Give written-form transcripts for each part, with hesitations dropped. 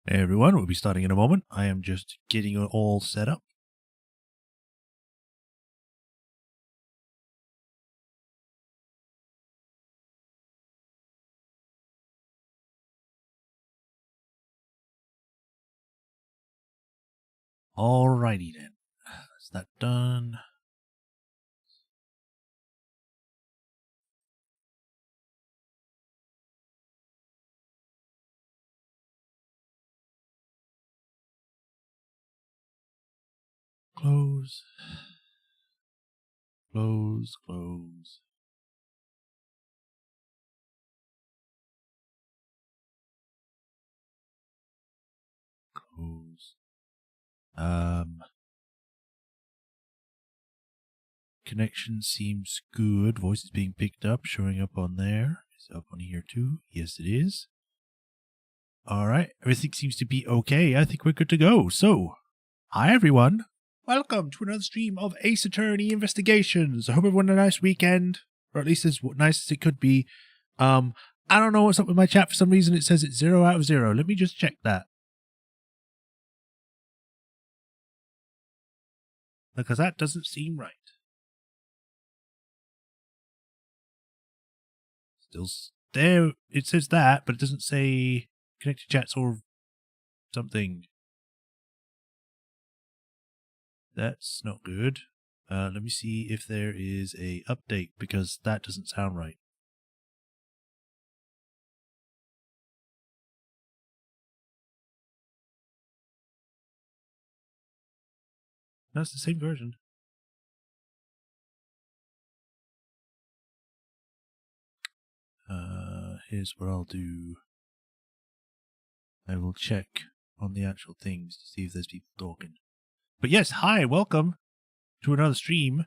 Hey everyone, we'll be starting in a moment. I am just getting it all set up. Alrighty then. Is that done? Close. Close, close. Close. Connection seems good. Voice is being picked up, showing up on there. Is it up on here too? Yes, it is. Alright, everything seems to be okay. I think we're good to go. So, hi everyone. Welcome to another stream of Ace Attorney Investigations. I hope everyone had a nice weekend, or at least as nice as it could be. I don't know what's up with my chat. For some reason it says it's 0 out of 0. Let me just check that. Because that doesn't seem right. Still there, it says that, but it doesn't say connected chats or something. That's not good. Let me see if there is a update, because that doesn't sound right. That's the same version. Here's what I'll do. I will check on the actual things to see if there's people talking. But yes, hi, welcome to another stream.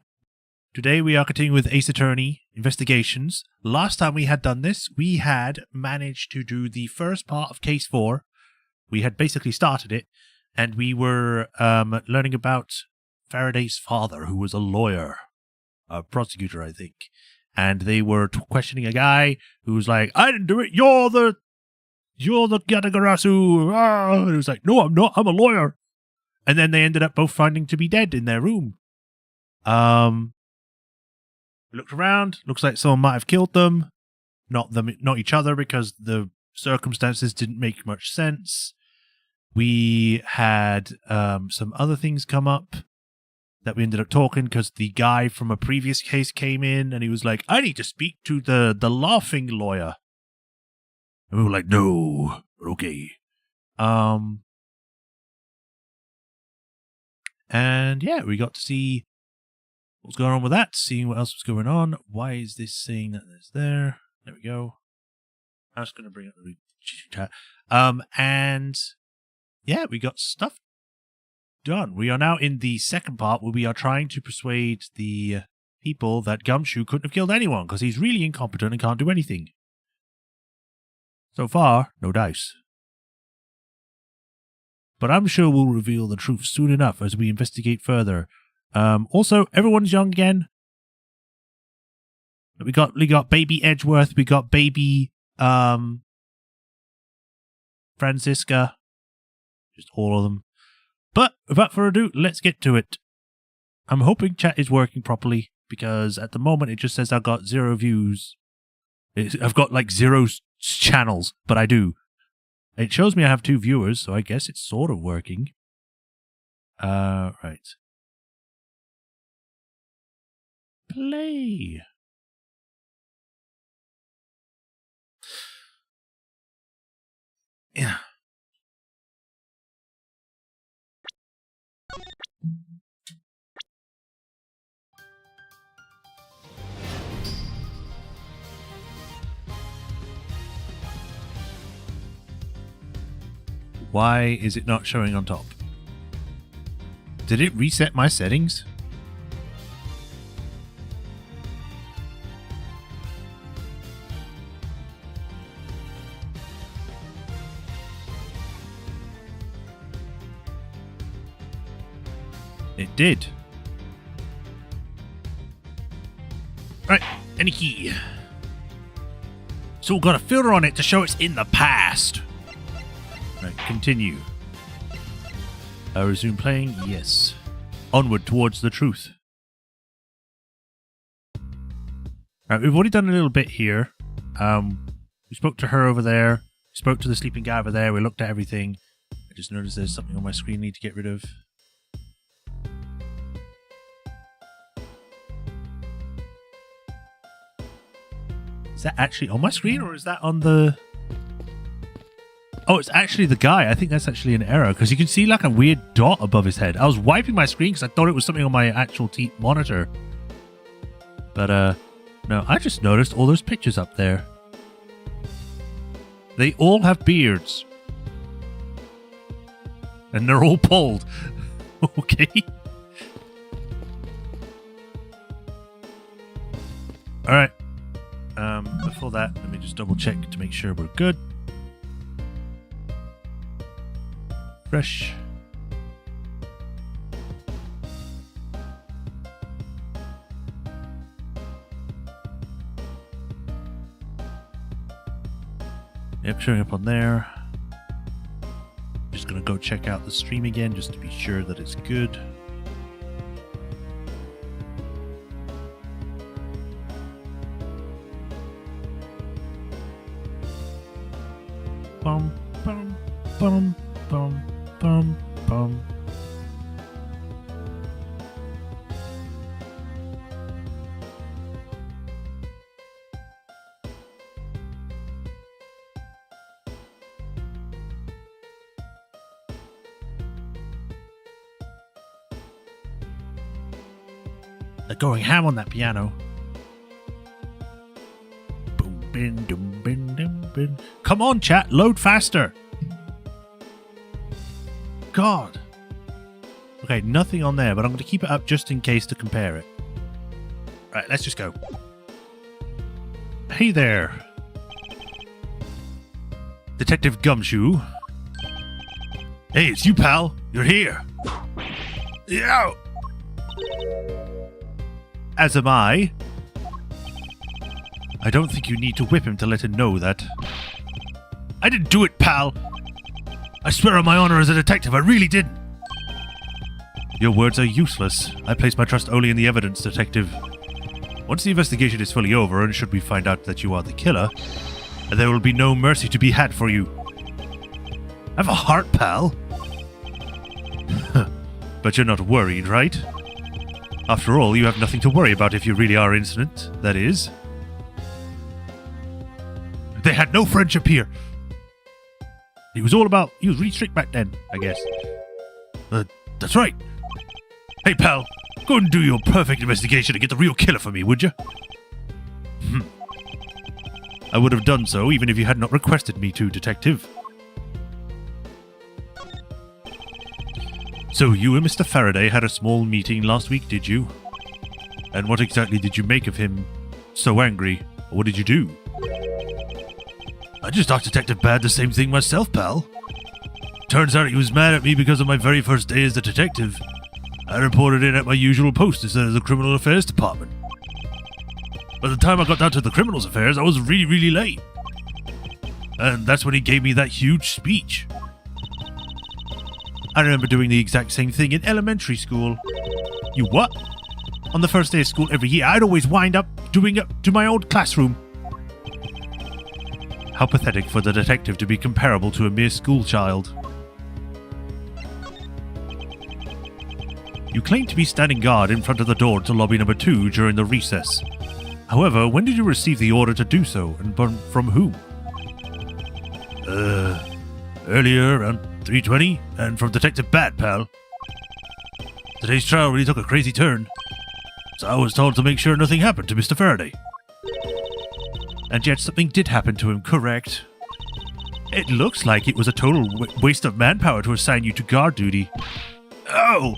Today we are continuing with Ace Attorney Investigations. Last time we had done this, we had managed to do the first part of Case 4. We had basically started it, and we were learning about Faraday's father, who was a lawyer, a prosecutor, I think. And they were questioning a guy who was like, I didn't do it, you're the Yatagarasu. And he was like, no, I'm not, I'm a lawyer. And then they ended up both finding to be dead in their room. Looked around, looks like someone might have killed them. Not each other, because the circumstances didn't make much sense. We had some other things come up that we ended up talking, because the guy from a previous case came in and he was like, I need to speak to the laughing lawyer. And we were like, no, okay. And yeah, we got to see what's going on with that, seeing what else was going on. Why is this saying that there's there? There we go. I was going to bring up the chat. And yeah, we got stuff done. We are now in the second part where we are trying to persuade the people that Gumshoe couldn't have killed anyone because he's really incompetent and can't do anything. So far, no dice. But I'm sure we'll reveal the truth soon enough as we investigate further. Also, everyone's young again. We got baby Edgeworth, we got baby Francisca. Just all of them. But without further ado, let's get to it. I'm hoping chat is working properly, because at the moment it just says I've got 0 views. I've got like 0 channels, but I do. It shows me I have 2 viewers, so I guess it's sort of working. Right. Play. Yeah. Why is it not showing on top? Did it reset my settings? It did. Right, any key. So we've got a filter on it to show it's in the past. Right, continue. Resume playing? Yes. Onward towards the truth. Alright, we've already done a little bit here. We spoke to her over there. We spoke to the sleeping guy over there. We looked at everything. I just noticed there's something on my screen I need to get rid of. Is that actually on my screen, or is that on the... Oh, it's actually the guy. I think that's actually an error, because you can see like a weird dot above his head. I was wiping my screen because I thought it was something on my actual monitor. But, no, I just noticed all those pictures up there. They all have beards. And they're all bald. Okay. Alright. Before that, let me just double check to make sure we're good. Fresh. Yep, showing up on there. Just gonna go check out the stream again just to be sure that it's good. Bum, bum, bum, bum, bum, bum. They're going ham on that piano. Boom, bin, dum, bin, dum, bin. Come on, chat, load faster. God. Okay, nothing on there, but I'm going to keep it up just in case to compare it. Right, let's just go. Hey there. Detective Gumshoe. Hey, it's you, pal. You're here. Yeah. As am I. I don't think you need to whip him to let him know that. I didn't do it, pal. I swear on my honor as a detective, I really didn't. Your words are useless. I place my trust only in the evidence, detective. Once the investigation is fully over, and should we find out that you are the killer, there will be no mercy to be had for you. Have a heart, pal. But you're not worried, right? After all, you have nothing to worry about if you really are innocent, that is. They had no friendship here. He was really strict back then, I guess. That's right. Hey, pal, go and do your perfect investigation and get the real killer for me, would you? I would have done so even if you had not requested me to, detective. So you and Mr. Faraday had a small meeting last week, did you? And what exactly did you make of him so angry? Or what did you do? I just asked Detective Bad the same thing myself, pal. Turns out he was mad at me because of my very first day as the detective. I reported in at my usual post instead of the Criminal Affairs Department. By the time I got down to the Criminal Affairs, I was really, really late. And that's when he gave me that huge speech. I remember doing the exact same thing in elementary school. You what? On the first day of school every year, I'd always wind up doing it to my old classroom. How pathetic for the detective to be comparable to a mere schoolchild. You claim to be standing guard in front of the door to lobby number 2 during the recess. However, when did you receive the order to do so, and from whom? Earlier, around 3:20, and from Detective Bad, pal. Today's trial really took a crazy turn, so I was told to make sure nothing happened to Mr. Faraday. And yet something did happen to him, correct? It looks like it was a total waste of manpower to assign you to guard duty. Oh!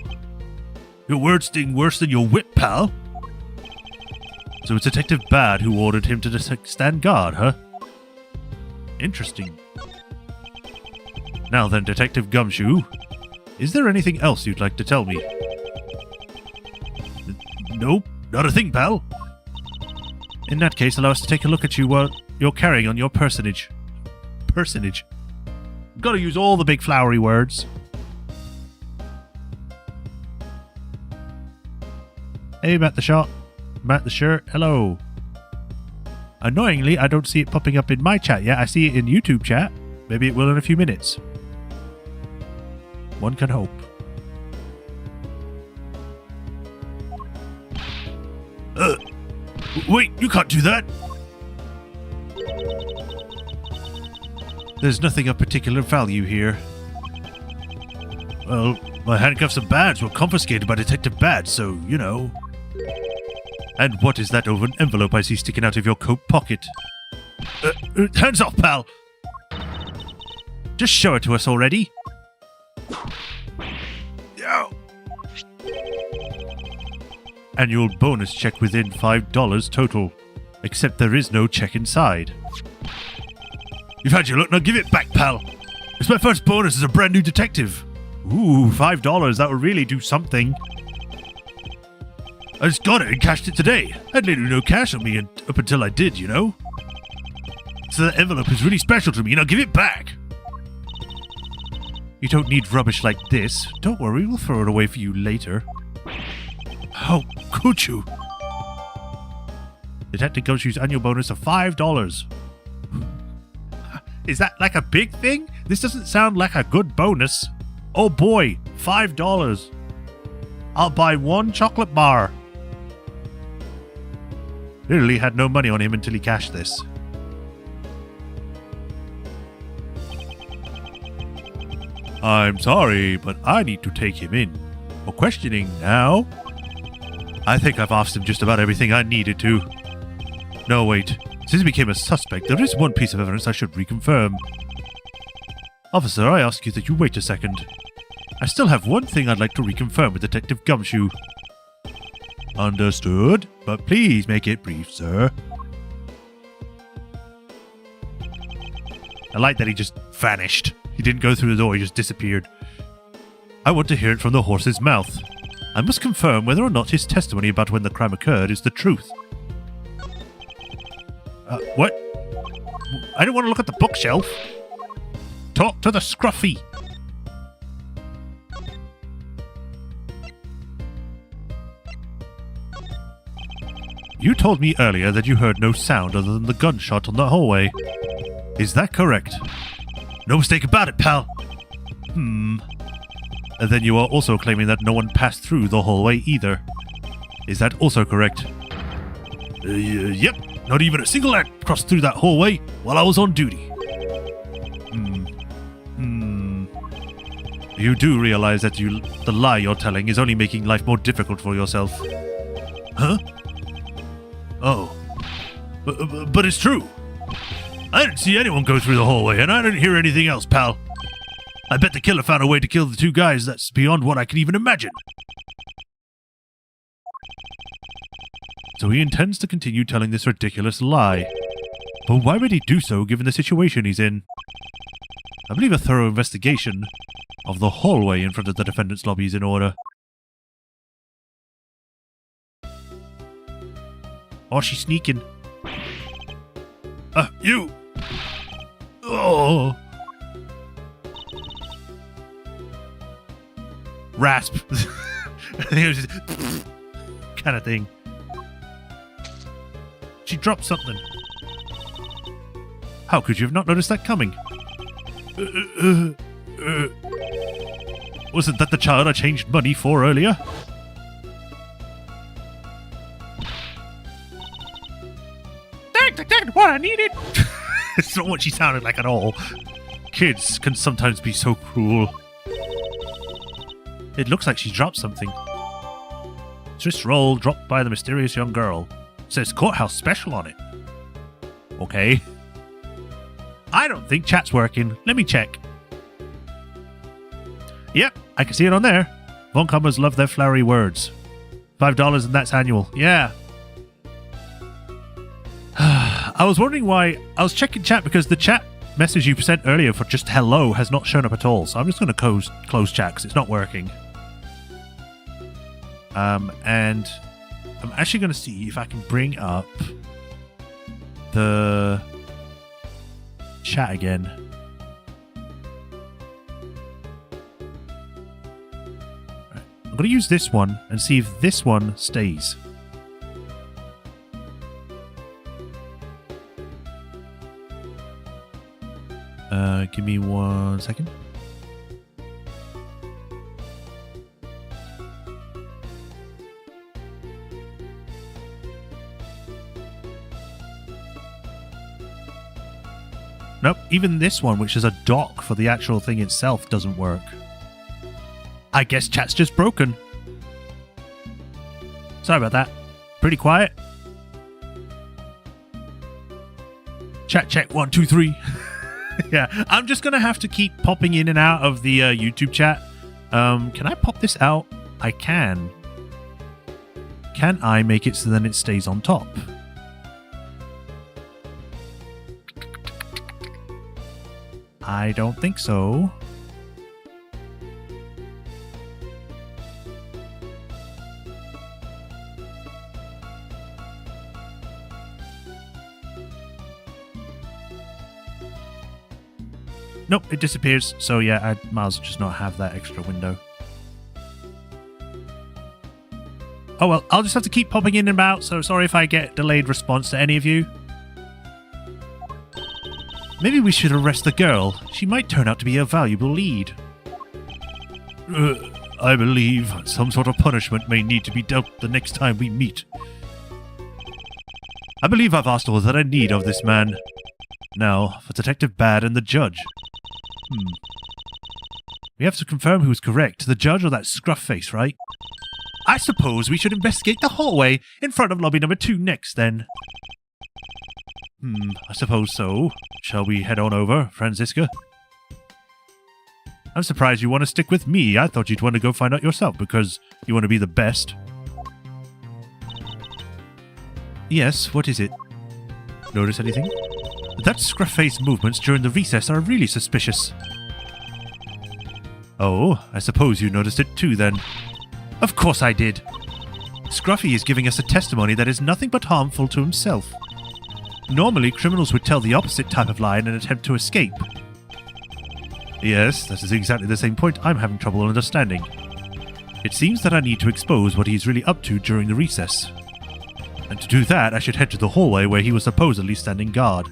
Your words sting worse than your whip, pal. So it's Detective Bad who ordered him to stand guard, huh? Interesting. Now then, Detective Gumshoe, is there anything else you'd like to tell me? Nope, not a thing, pal. In that case, allow us to take a look at you while you're carrying on your personage. Personage. Gotta use all the big flowery words. Hey, Matt the Shot. Matt the Shirt. Hello. Annoyingly, I don't see it popping up in my chat yet. I see it in YouTube chat. Maybe it will in a few minutes. One can hope. Wait, you can't do that! There's nothing of particular value here. Well, my handcuffs and badge were confiscated by Detective Badge, so, you know. And what is that over an envelope I see sticking out of your coat pocket? Hands off, pal! Just show it to us already. Ow. Annual bonus check within $5 total. Except there is no check inside. You've had your look, now give it back, pal. It's my first bonus as a brand new detective. Ooh, $5, that would really do something. I just got it and cashed it today. I had literally no cash on me up until I did, you know? So that envelope is really special to me, now give it back. You don't need rubbish like this. Don't worry, we'll throw it away for you later. How could you? Detective Gumshoe's annual bonus of $5. Is that like a big thing? This doesn't sound like a good bonus. Oh boy, $5. I'll buy one chocolate bar. Literally had no money on him until he cashed this. I'm sorry, but I need to take him in for questioning now. I think I've asked him just about everything I needed to. No, wait. Since he became a suspect, there is one piece of evidence I should reconfirm. Officer, I ask you that you wait a second. I still have one thing I'd like to reconfirm with Detective Gumshoe. Understood, but please make it brief, sir. I like that he just vanished. He didn't go through the door, he just disappeared. I want to hear it from the horse's mouth. I must confirm whether or not his testimony about when the crime occurred is the truth. What? I don't want to look at the bookshelf. Talk to the scruffy. You told me earlier that you heard no sound other than the gunshot on the hallway. Is that correct? No mistake about it, pal. And then you are also claiming that no one passed through the hallway either. Is that also correct? Yep. Not even a single act crossed through that hallway while I was on duty. You do realize that the lie you're telling is only making life more difficult for yourself. Huh? Oh. But it's true. I didn't see anyone go through the hallway, and I didn't hear anything else, pal. I bet the killer found a way to kill the two guys that's beyond what I can even imagine. So he intends to continue telling this ridiculous lie. But why would he do so given the situation he's in? I believe a thorough investigation of the hallway in front of the defendant's lobby is in order. Oh, she's sneaking. You! Oh! Rasp. I think it was just kind of thing. She dropped something. How could you have not noticed that coming? Wasn't that the child I changed money for earlier? That's what I needed. It's not what she sounded like at all. Kids can sometimes be so cruel. It looks like she dropped something. Swiss roll dropped by the mysterious young girl. Says courthouse special on it. Okay. I don't think chat's working. Let me check. Yep, I can see it on there. Voncomers love their flowery words. $5 and that's annual. Yeah. I was wondering why. I was checking chat because the chat message you sent earlier for just hello has not shown up at all. So I'm just going to close chat because it's not working. And I'm actually going to see if I can bring up the chat again. I'm going to use this one and see if this one stays. Give me 1 second. Nope, even this one, which is a dock for the actual thing itself, doesn't work. I guess chat's just broken. Sorry about that. Pretty quiet. Chat check 1 2 3. Yeah, I'm just gonna have to keep popping in and out of the YouTube chat. Can I pop this out? I can. Can I make it so then it stays on top? I don't think so. Nope, it disappears. So yeah, I might as well just not have that extra window. Oh well, I'll just have to keep popping in and out, so sorry if I get delayed response to any of you. Maybe we should arrest the girl. She might turn out to be a valuable lead. I believe some sort of punishment may need to be dealt the next time we meet. I believe I've asked all that I need of this man. Now, for Detective Bad and the judge. We have to confirm who's correct, the judge or that scruff face, right? I suppose we should investigate the hallway in front of lobby number 2 next, then. I suppose so. Shall we head on over, Franziska? I'm surprised you want to stick with me. I thought you'd want to go find out yourself because you want to be the best. Yes, what is it? Notice anything? That scruff-face movements during the recess are really suspicious. Oh, I suppose you noticed it too, then. Of course I did. Scruffy is giving us a testimony that is nothing but harmful to himself. Normally, criminals would tell the opposite type of lie in an attempt to escape. Yes, that is exactly the same point I'm having trouble understanding. It seems that I need to expose what he's really up to during the recess. And to do that, I should head to the hallway where he was supposedly standing guard.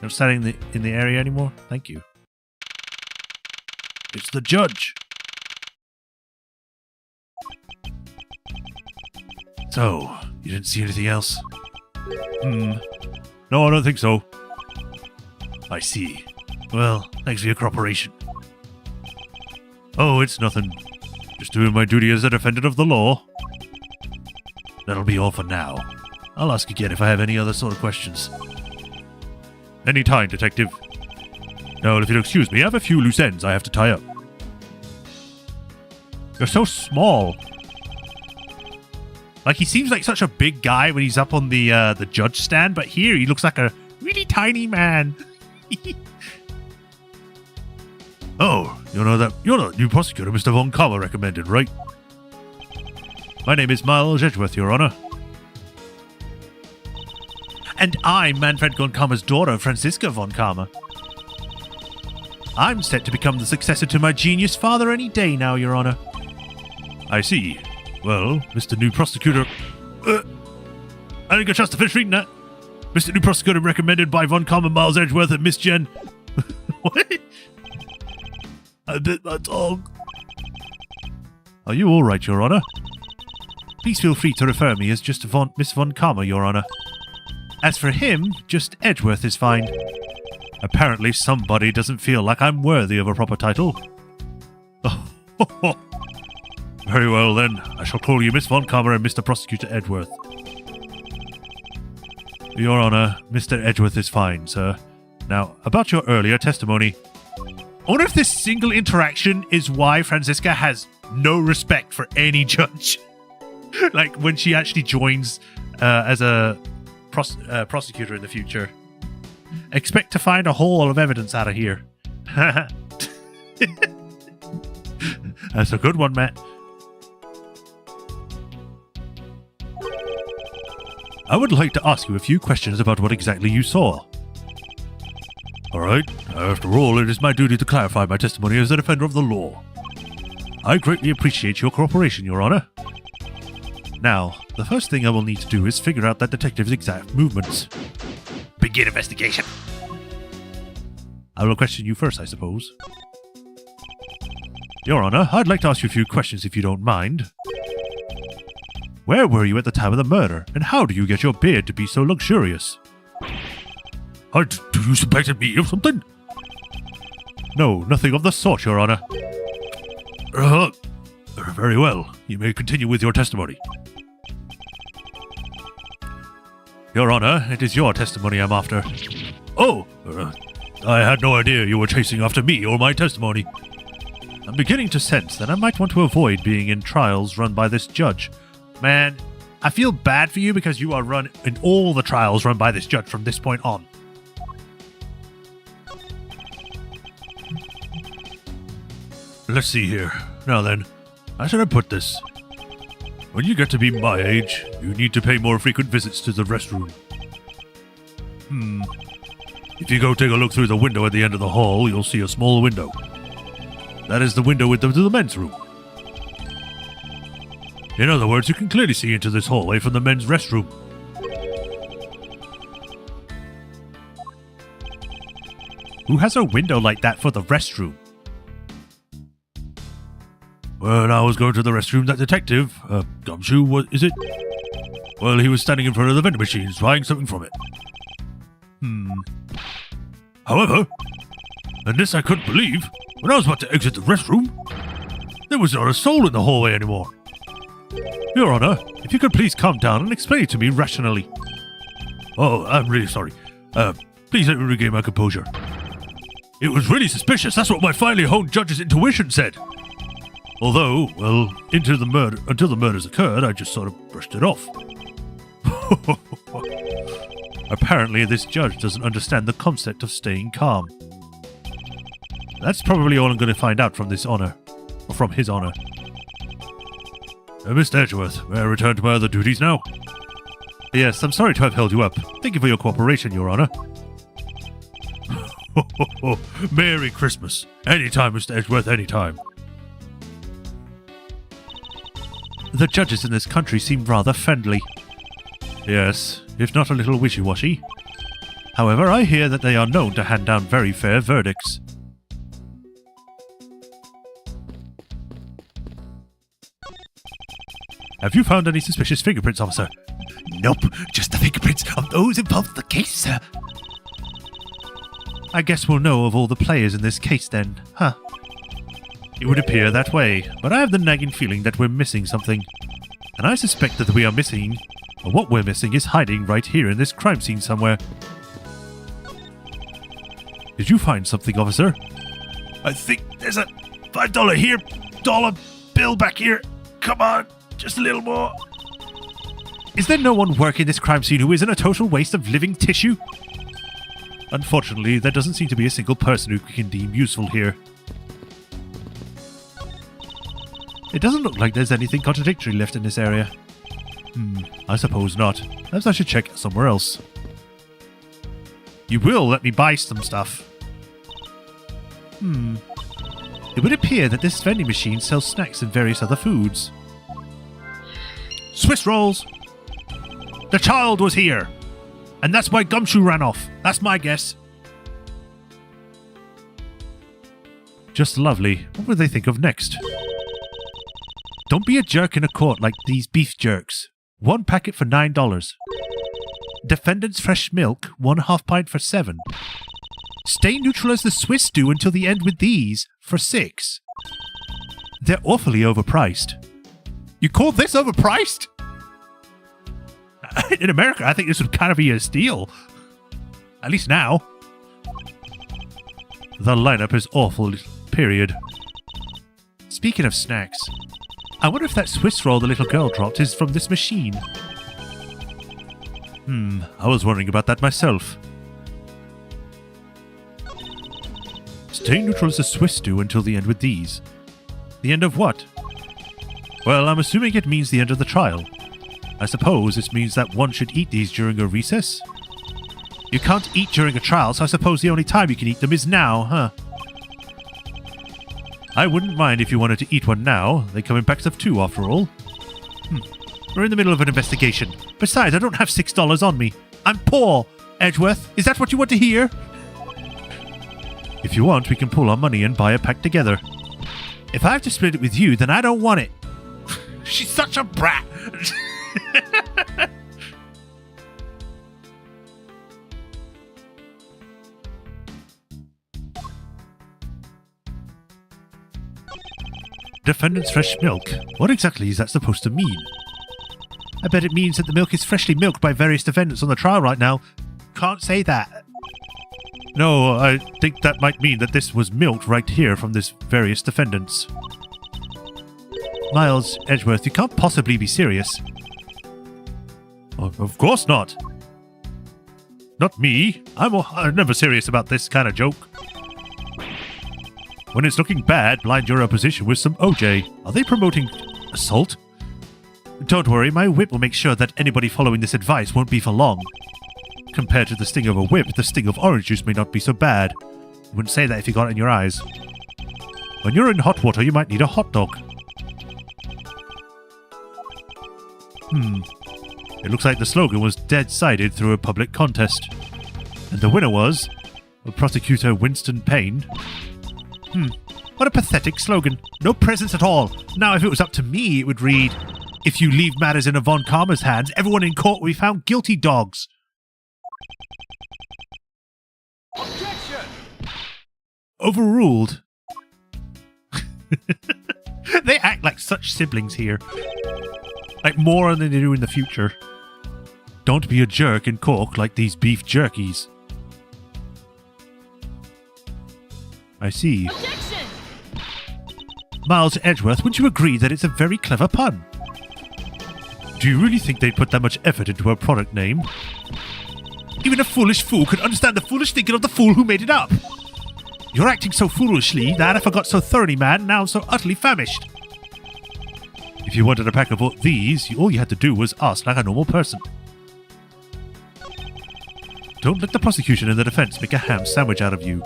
You're not standing in the area anymore? Thank you. It's the judge! So, you didn't see anything else? No, I don't think so. I see. Well, thanks for your cooperation. Oh, it's nothing. Just doing my duty as a defendant of the law. That'll be all for now. I'll ask again if I have any other sort of questions. Any time, Detective. Now, if you'll excuse me, I have a few loose ends I have to tie up. You're so small. Like, he seems like such a big guy when he's up on the judge stand, but here he looks like a really tiny man. Oh, you're the new prosecutor Mr. Von Kammer recommended, right? My name is Miles Edgeworth, Your Honor. And I'm Manfred von Kammer's daughter, Franziska von Kammer. I'm set to become the successor to my genius father any day now, Your Honor. I see. Well, Mr. New Prosecutor... I didn't get a chance to finish reading that. Mr. New Prosecutor recommended by Von Kammer, Miles Edgeworth, and Miss Jen... What? I bit my tongue. Are you all right, Your Honor? Please feel free to refer me as just Miss Von Kammer, Your Honor. As for him, just Edgeworth is fine. Apparently somebody doesn't feel like I'm worthy of a proper title. Very well then, I shall call you Miss Von Kammer and Mr. Prosecutor Edgeworth. Your Honor, Mr. Edgeworth is fine, sir. Now, about your earlier testimony. I wonder if this single interaction is why Franziska has no respect for any judge. Like, when she actually joins as a prosecutor in the future. Expect to find a haul of evidence out of here. That's a good one, Matt. I would like to ask you a few questions about what exactly you saw. Alright, after all, it is my duty to clarify my testimony as a defender of the law. I greatly appreciate your cooperation, Your Honor. Now, the first thing I will need to do is figure out that detective's exact movements. Begin investigation. I will question you first, I suppose. Your Honor, I'd like to ask you a few questions if you don't mind. Where were you at the time of the murder, and how do you get your beard to be so luxurious? Do you suspect me of something? No, nothing of the sort, Your Honor. Very well. You may continue with your testimony. Your Honor, it is your testimony I'm after. Oh! I had no idea you were chasing after me or my testimony. I'm beginning to sense that I might want to avoid being in trials run by this judge. Man, I feel bad for you because you are run in all the trials run by this judge from this point on. Let's see here. Now then, how should I put this? When you get to be my age, you need to pay more frequent visits to the restroom. If you go take a look through the window at the end of the hall, you'll see a small window. That is the window to the men's room. In other words, you can clearly see into this hallway from the men's restroom. Who has a window like that for the restroom? When I was going to the restroom, that detective, Gumshoe, what is it? Well, he was standing in front of the vending machines, buying something from it. However, and this I couldn't believe, when I was about to exit the restroom, there was not a soul in the hallway anymore. Your Honor, if you could please calm down and explain it to me rationally. Oh, I'm really sorry. Please let me regain my composure. It was really suspicious, that's what my finely honed judge's intuition said. Although, well, until the murders occurred, I just sort of brushed it off. Apparently, this judge doesn't understand the concept of staying calm. That's probably all I'm going to find out from this honor, or from his honor. Mr. Edgeworth, may I return to my other duties now? Yes, I'm sorry to have held you up. Thank you for your cooperation, Your Honor. Merry Christmas. Anytime, Mr. Edgeworth, anytime. The judges in this country seem rather friendly. Yes, if not a little wishy-washy. However, I hear that they are known to hand down very fair verdicts. Have you found any suspicious fingerprints, officer? Nope, just the fingerprints of those involved in the case, sir. I guess we'll know of all the players in this case then, huh? It would appear that way, but I have the nagging feeling that we're missing something. And I suspect that what we're missing is hiding right here in this crime scene somewhere. Did you find something, officer? I think there's a $5 here, dollar bill back here. Come on, just a little more. Is there no one working this crime scene who isn't a total waste of living tissue? Unfortunately, there doesn't seem to be a single person who we can deem useful here. It doesn't look like there's anything contradictory left in this area. I suppose not. Perhaps I should check somewhere else. You will let me buy some stuff. It would appear that this vending machine sells snacks and various other foods. Swiss rolls! The child was here! And that's why Gumshoe ran off. That's my guess. Just lovely. What would they think of next? Don't be a jerk in a court like these beef jerks. 1 packet for $9. Defendant's fresh milk, 1/2 pint for $7. Stay neutral as the Swiss do until the end with these, for $6. They're awfully overpriced. You call this overpriced? In America, I think this would kind of be a steal. At least now. The lineup is awful, period. Speaking of snacks, I wonder if that Swiss roll the little girl dropped is from this machine. I was wondering about that myself. Stay neutral as the Swiss do until the end with these. The end of what? Well, I'm assuming it means the end of the trial. I suppose this means that one should eat these during a recess? You can't eat during a trial, so I suppose the only time you can eat them is now, huh? I wouldn't mind if you wanted to eat one now. They come in packs of 2, after all. We're in the middle of an investigation. Besides, I don't have $6 on me. I'm poor, Edgeworth. Is that what you want to hear? If you want, we can pool our money and buy a pack together. If I have to split it with you, then I don't want it. She's such a brat. Defendant's fresh milk. What exactly is that supposed to mean? I bet it means that the milk is freshly milked by various defendants on the trial right now. Can't say that. No, I think that might mean that this was milked right here from this various defendants. Miles, Edgeworth, you can't possibly be serious. Oh, of course not. Not me. I'm never serious about this kind of joke. When it's looking bad, blind your opposition with some OJ. Are they promoting assault? Don't worry, my whip will make sure that anybody following this advice won't be for long. Compared to the sting of a whip, the sting of orange juice may not be so bad. You wouldn't say that if you got it in your eyes. When you're in hot water, you might need a hot dog. It looks like the slogan was dead-sided through a public contest. And the winner was... Prosecutor Winston Payne. What a pathetic slogan. No presence at all. Now, if it was up to me, it would read, if you leave matters in a Von Karma's hands, everyone in court will be found guilty dogs. Objection! Overruled. They act like such siblings here. Like more than they do in the future. Don't be a jerk and cork like these beef jerkies. I see. Objection! Miles Edgeworth, wouldn't you agree that it's a very clever pun? Do you really think they'd put that much effort into a product name? Even a foolish fool could understand the foolish thinking of the fool who made it up. You're acting so foolishly that I forgot so thoroughly, man, now I'm so utterly famished. If you wanted a pack of all these, all you had to do was ask like a normal person. Don't let the prosecution and the defense make a ham sandwich out of you.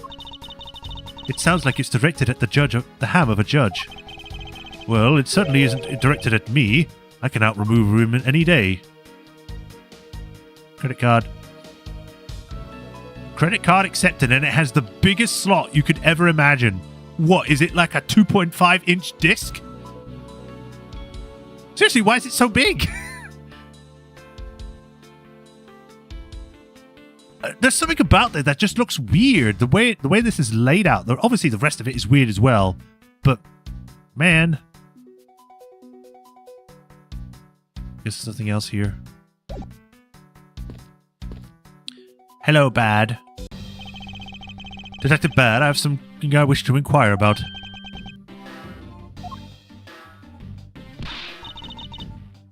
It sounds like it's directed at the ham of a judge. Well, it certainly isn't directed at me. I can out-remove him any day. Credit card. Credit card accepted, and it has the biggest slot you could ever imagine. What, is it like a 2.5-inch disc? Seriously, why is it so big? There's something about it that just looks weird. The way this is laid out. Obviously, the rest of it is weird as well. But, man. Guess there's nothing else here. Hello, Bad. Detective Bad, I have something I wish to inquire about.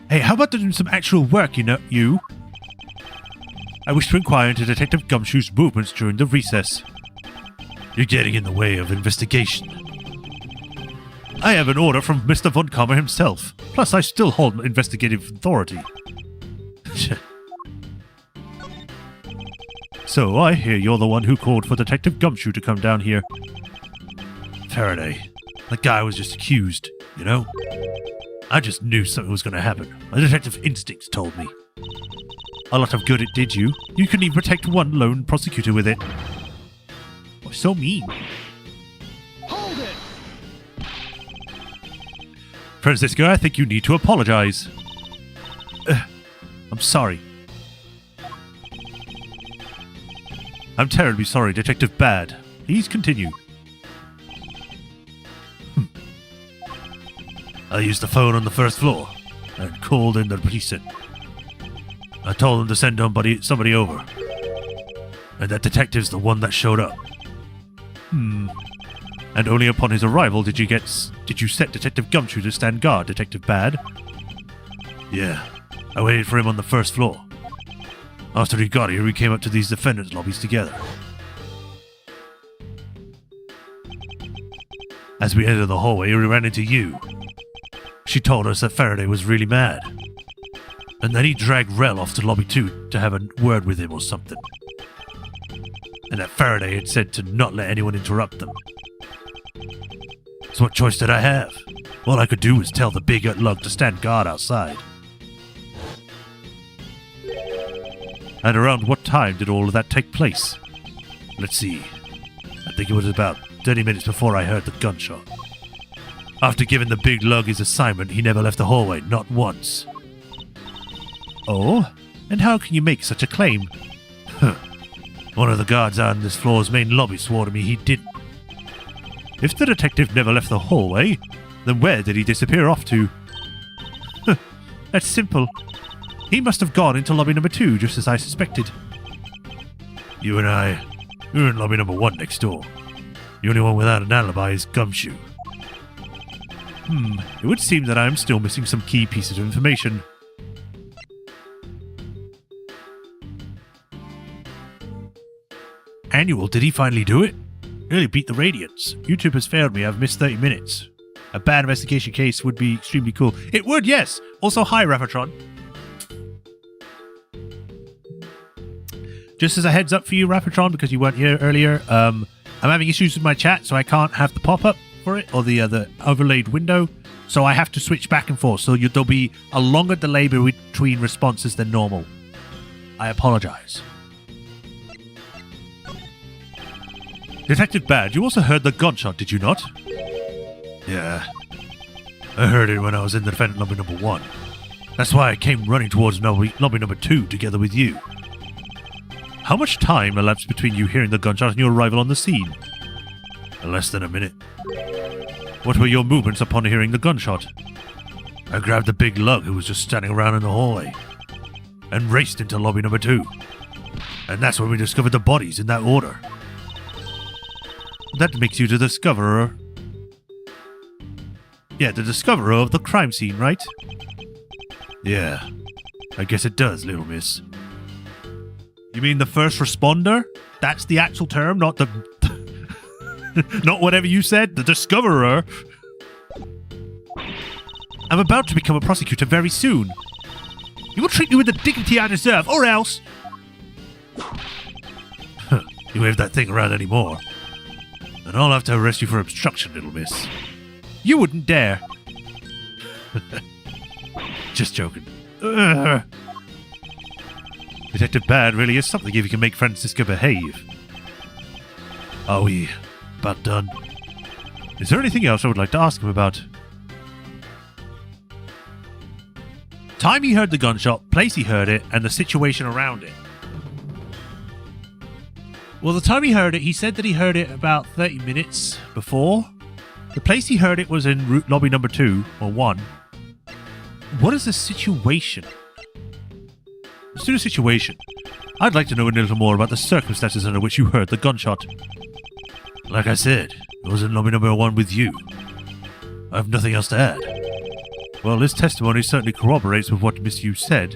Hey, how about doing some actual work, you? I wish to inquire into Detective Gumshoe's movements during the recess. You're getting in the way of investigation. I have an order from Mr. Von Karma himself. Plus, I still hold investigative authority. So, I hear you're the one who called for Detective Gumshoe to come down here. Faraday. That guy was just accused, you know? I just knew something was going to happen. My detective instincts told me. A lot of good it did you. You couldn't even protect one lone prosecutor with it. Why so mean? Hold it! Francisco, I think you need to apologize. I'm sorry. I'm terribly sorry, Detective Bad. Please continue. I used the phone on the first floor and called in the precinct. I told them to send somebody over. And that detective's the one that showed up. And only upon his arrival did you set Detective Gumshoe to stand guard, Detective Bad? Yeah, I waited for him on the first floor. After he got here, we came up to these defendants' lobbies together. As we entered the hallway, we ran into you. She told us that Faraday was really mad. And then he dragged Rel off to Lobby 2 to have a word with him or something. and that Faraday had said to not let anyone interrupt them. So what choice did I have? All I could do was tell the big lug to stand guard outside. And around what time did all of that take place? Let's see. I think it was about 30 minutes before I heard the gunshot. After giving the big lug his assignment, he never left the hallway, not once. Oh? And how can you make such a claim? One of the guards on this floor's main lobby swore to me he didn't. If the detective never left the hallway, then where did he disappear off to? That's simple. He must have gone into lobby number 2, just as I suspected. You and I, we were in lobby number 1 next door. The only one without an alibi is Gumshoe. It would seem that I'm still missing some key pieces of information. Annual, did he finally do it? Nearly beat the Radiants. YouTube has failed me. I've missed 30 minutes. A bad investigation case would be extremely cool. It would, yes! Also, hi, Rafatron. Just as a heads up for you, Rafatron, because you weren't here earlier, I'm having issues with my chat, so I can't have the pop-up for it, or the overlaid window, so I have to switch back and forth, so there'll be a longer delay between responses than normal. I apologize. Detective Badge, you also heard the gunshot, did you not? Yeah. I heard it when I was in the defendant lobby number 1. That's why I came running towards lobby number 2 together with you. How much time elapsed between you hearing the gunshot and your arrival on the scene? Less than a minute. What were your movements upon hearing the gunshot? I grabbed the big lug who was just standing around in the hallway and raced into lobby number 2. And that's when we discovered the bodies in that order. That makes you the discoverer. Yeah, the discoverer of the crime scene, right? Yeah, I guess it does, little miss. You mean the first responder? That's the actual term, not the... not whatever you said, the discoverer. I'm about to become a prosecutor very soon. You will treat me with the dignity I deserve, or else... You wave that thing around anymore, and I'll have to arrest you for obstruction, little miss. You wouldn't dare. Just joking. Detective Bad really is something if you can make Francisca behave. Are we about done? Is there anything else I would like to ask him about? Time he heard the gunshot, place he heard it, and the situation around it. Well, the time he heard it, he said that he heard it about 30 minutes before. The place he heard it was in lobby number 2, or 1. What is the situation? Let's do the situation. I'd like to know a little more about the circumstances under which you heard the gunshot. Like I said, it was in lobby number 1 with you. I have nothing else to add. Well, this testimony certainly corroborates with what Miss Yu said.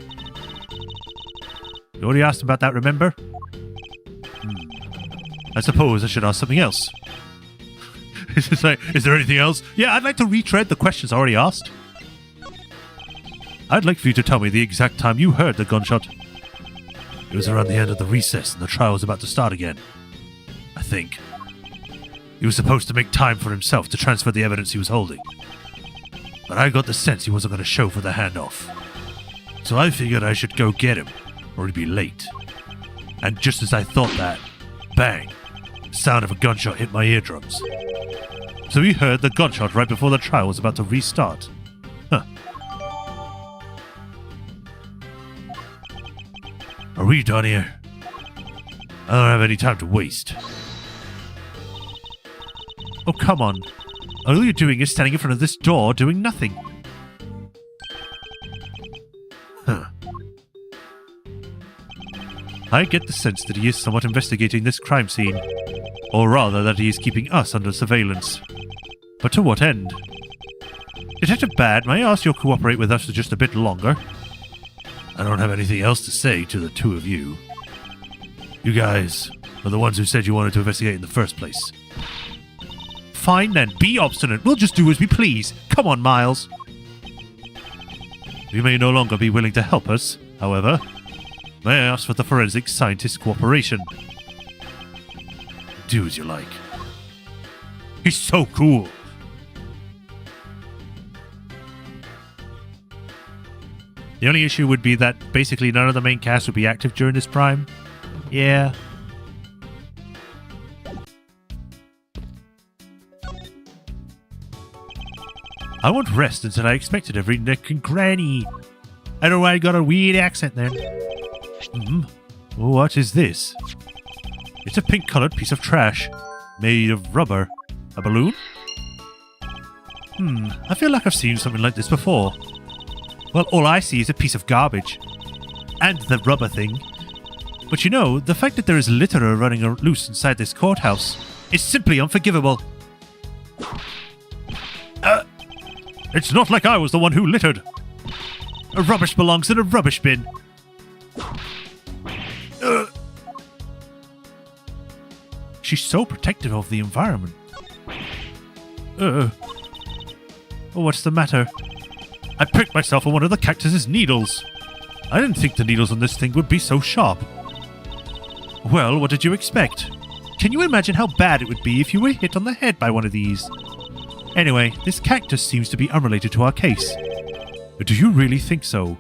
You already asked about that, remember? I suppose I should ask something else. Is there anything else? Yeah, I'd like to retread the questions I already asked. I'd like for you to tell me the exact time you heard the gunshot. It was around the end of the recess and the trial was about to start again. I think. He was supposed to make time for himself to transfer the evidence he was holding. But I got the sense he wasn't going to show for the handoff. So I figured I should go get him, or he'd be late. And just as I thought that, bang! The sound of a gunshot hit my eardrums. So he heard the gunshot right before the trial was about to restart. Huh. Are we done here? I don't have any time to waste. Oh, come on. All you're doing is standing in front of this door doing nothing. Huh. I get the sense that he is somewhat investigating this crime scene. Or rather, that he is keeping us under surveillance. But to what end? Detective Bad, may I ask you to cooperate with us for just a bit longer? I don't have anything else to say to the two of you. You guys are the ones who said you wanted to investigate in the first place. Fine then, be obstinate. We'll just do as we please. Come on, Miles. You may no longer be willing to help us, however. May I ask for the forensic scientist's cooperation? do as you like. He's so cool. The only issue would be that basically none of the main cast would be active during this prime. Yeah. I won't rest until I expected every nook and cranny. I don't know why I got a weird accent then. What is this? It's a pink-colored piece of trash, made of rubber. A balloon? I feel like I've seen something like this before. Well, all I see is a piece of garbage. And the rubber thing. But you know, the fact that there is litter running loose inside this courthouse is simply unforgivable. It's not like I was the one who littered. Rubbish belongs in a rubbish bin. She's so protective of the environment. What's the matter? I pricked myself on one of the cactus's needles. I didn't think the needles on this thing would be so sharp. Well, what did you expect? Can you imagine how bad it would be if you were hit on the head by one of these? Anyway, this cactus seems to be unrelated to our case. Do you really think so?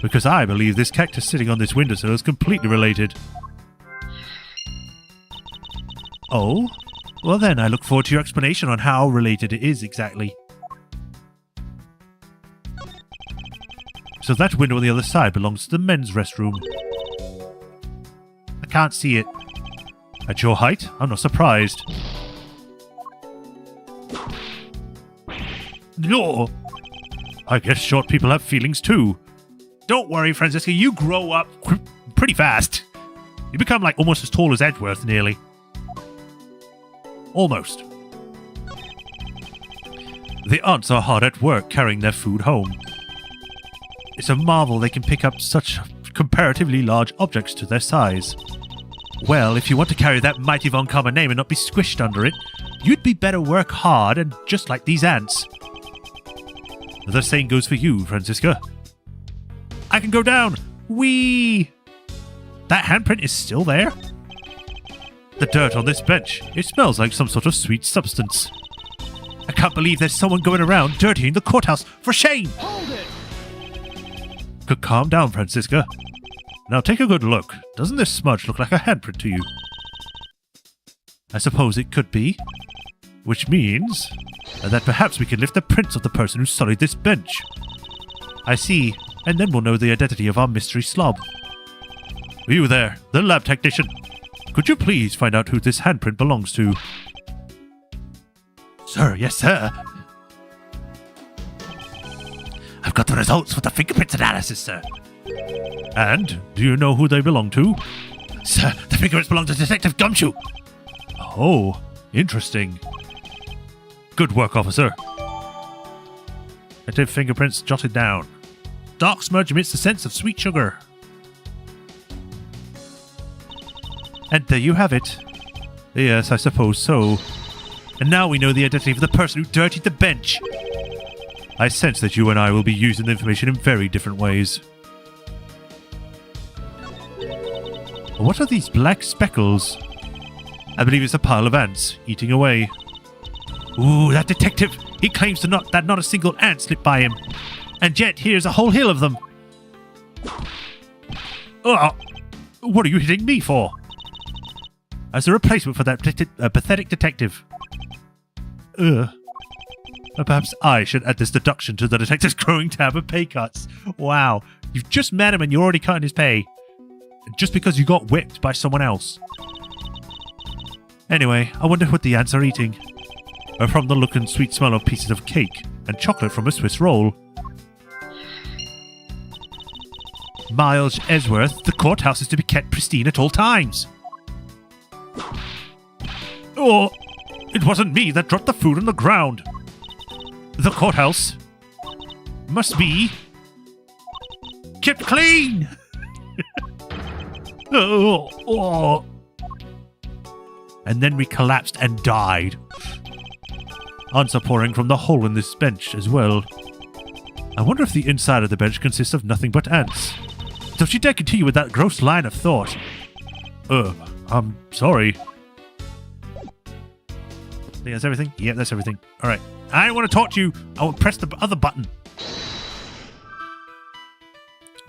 Because I believe this cactus sitting on this windowsill is completely related. Oh? Well then, I look forward to your explanation on how related it is exactly. So that window on the other side belongs to the men's restroom. I can't see it. At your height, I'm not surprised. No! I guess short people have feelings too. Don't worry, Franziska, you grow up pretty fast. You become like almost as tall as Edgeworth, nearly. Almost. The aunts are hard at work carrying their food home. It's a marvel they can pick up such comparatively large objects to their size. Well, if you want to carry that mighty von Karma name and not be squished under it, you'd be better work hard and just like these ants. The same goes for you, Franziska. I can go down! Whee! That handprint is still there? The dirt on this bench, it smells like some sort of sweet substance. I can't believe there's someone going around dirtying the courthouse. For shame! Hold it! Calm down, Franziska. Now take a good look. Doesn't this smudge look like a handprint to you? I suppose it could be. Which means that perhaps we can lift the prints of the person who sullied this bench. I see, and then we'll know the identity of our mystery slob. You there, the lab technician. Could you please find out who this handprint belongs to? Sir, yes sir. I've got the results for the fingerprints analysis, sir. And, do you know who they belong to? Sir, the fingerprints belong to Detective Gumshoe. Oh, interesting. Good work, officer. Detective fingerprints jotted down. Dark smudge emits the sense of sweet sugar. And there you have it. Yes, I suppose so. And now we know the identity of the person who dirtied the bench. I sense that you and I will be using the information in very different ways. What are these black speckles? I believe it's a pile of ants eating away. Ooh, that detective! He claims that not a single ant slipped by him. And yet, here's a whole hill of them. Oh, what are you hitting me for? As a replacement for that pathetic detective. Perhaps I should add this deduction to the detective's growing tab of pay cuts. Wow, you've just met him and you're already cutting his pay. Just because you got whipped by someone else. Anyway, I wonder what the ants are eating. From the look and sweet smell of pieces of cake and chocolate from a Swiss roll. Miles Edgeworth, the courthouse is to be kept pristine at all times. Oh, it wasn't me that dropped the food on the ground. The courthouse must be kept clean. Oh. And then we collapsed and died. Ants are pouring from the hole in this bench as well. I wonder if the inside of the bench consists of nothing but ants. Don't you dare continue with that gross line of thought. I'm sorry. I think that's everything. Yeah, that's everything. All right. I don't want to talk to you. I will press the other button.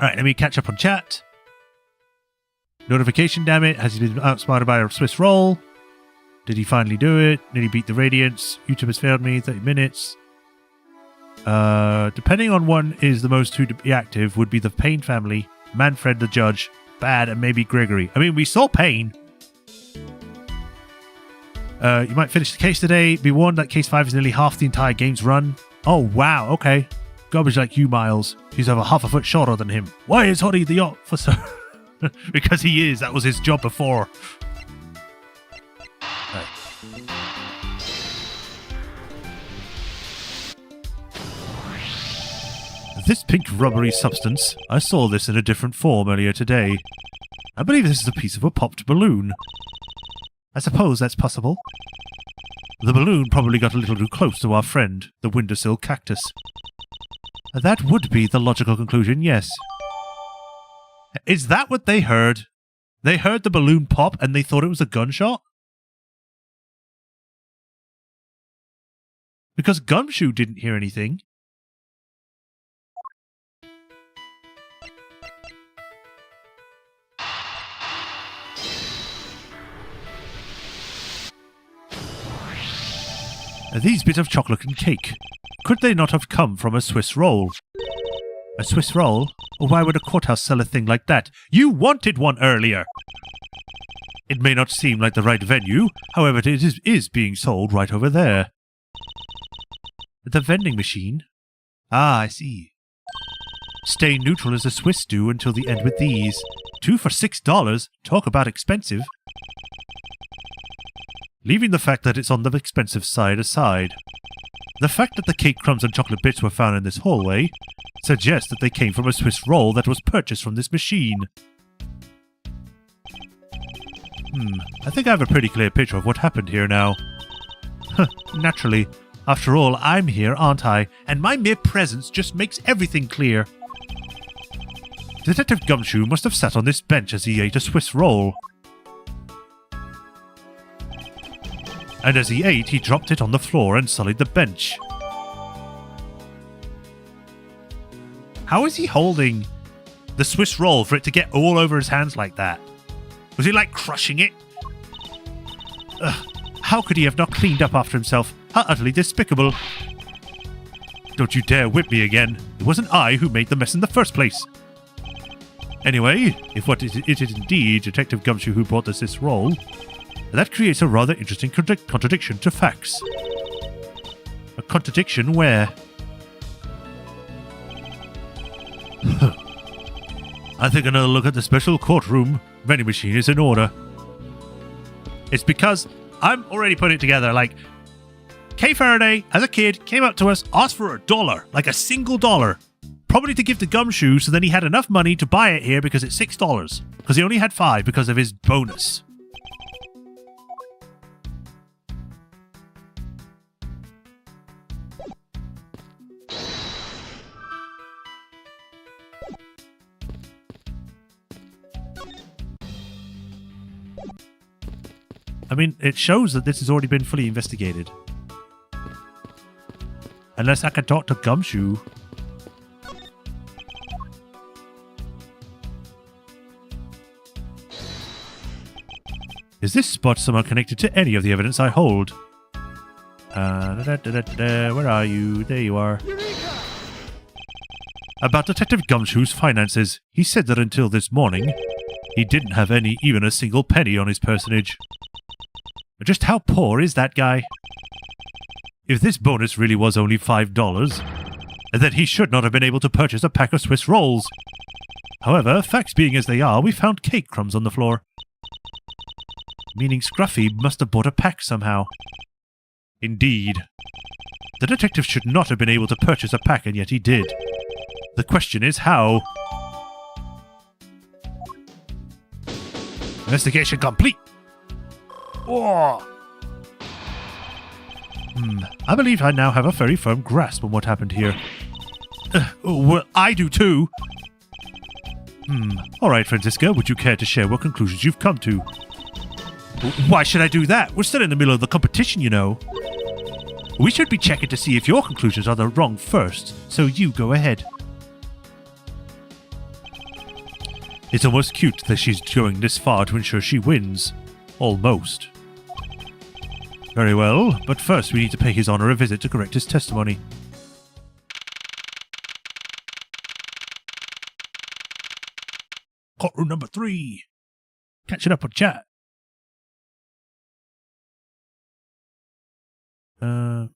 All right, let me catch up on chat. Notification, damn it. Has he been outsmarted by a Swiss roll? Did he finally do it? Did he beat the Radiance? YouTube has failed me. 30 minutes. Depending on one is the most to be active, would be the Payne family, Manfred the judge, Bad, and maybe Gregory. I mean, we saw Payne. You might finish the case today. Be warned that case 5 is nearly half the entire game's run. Oh, wow. Okay. Garbage like you, Miles. He's over half a foot shorter than him. Why is Hoddy the officer? Because he is. That was his job before. Right. This pink rubbery substance. I saw this in a different form earlier today. I believe this is a piece of a popped balloon. I suppose that's possible. The balloon probably got a little too close to our friend, the windowsill cactus. That would be the logical conclusion, yes. Is that what they heard? They heard the balloon pop and they thought it was a gunshot? Because Gumshoe didn't hear anything. These bits of chocolate and cake, could they not have come from a Swiss roll? A Swiss roll? Why would a courthouse sell a thing like that? You wanted one earlier! It may not seem like the right venue, however it is being sold right over there. The vending machine? Ah, I see. Stay neutral as the Swiss do until the end with these. 2 for $6? Talk about expensive. Leaving the fact that it's on the expensive side aside. The fact that the cake crumbs and chocolate bits were found in this hallway suggests that they came from a Swiss roll that was purchased from this machine. I think I have a pretty clear picture of what happened here now. Naturally. After all, I'm here, aren't I? And my mere presence just makes everything clear. Detective Gumshoe must have sat on this bench as he ate a Swiss roll. And as he ate, he dropped it on the floor and sullied the bench. How is he holding the Swiss roll for it to get all over his hands like that? Was he like crushing it? Ugh, how could he have not cleaned up after himself? How utterly despicable. Don't you dare whip me again. It wasn't I who made the mess in the first place. Anyway, if it is indeed Detective Gumshoe who brought the Swiss roll, that creates a rather interesting contradiction to facts. A contradiction where? I think another look at the special courtroom vending machine is in order. It's because I'm already putting it together. Like, Kay Faraday, as a kid, came up to us, asked for $1, like a single dollar, probably to give to Gumshoe, so then he had enough money to buy it here because it's $6, because he only had 5 because of his bonus. I mean, it shows that this has already been fully investigated. Unless I can talk to Gumshoe. Is this spot somehow connected to any of the evidence I hold? Where are you? There you are. Eureka! About Detective Gumshoe's finances, he said that until this morning, he didn't have even a single penny on his personage. Just how poor is that guy? If this bonus really was only $5, then he should not have been able to purchase a pack of Swiss rolls. However, facts being as they are, we found cake crumbs on the floor. Meaning Scruffy must have bought a pack somehow. Indeed. The detective should not have been able to purchase a pack, and yet he did. The question is how? Investigation complete! Oh. I believe I now have a very firm grasp on what happened here. Well, I do too. Alright, Francisca, would you care to share what conclusions you've come to? Why should I do that? We're still in the middle of the competition, you know. We should be checking to see if your conclusions are the wrong first, so you go ahead. It's almost cute that she's going this far to ensure she wins. Almost. Very well, but first we need to pay His Honor a visit to correct his testimony. Courtroom number 3. Catching up on chat. Yeah,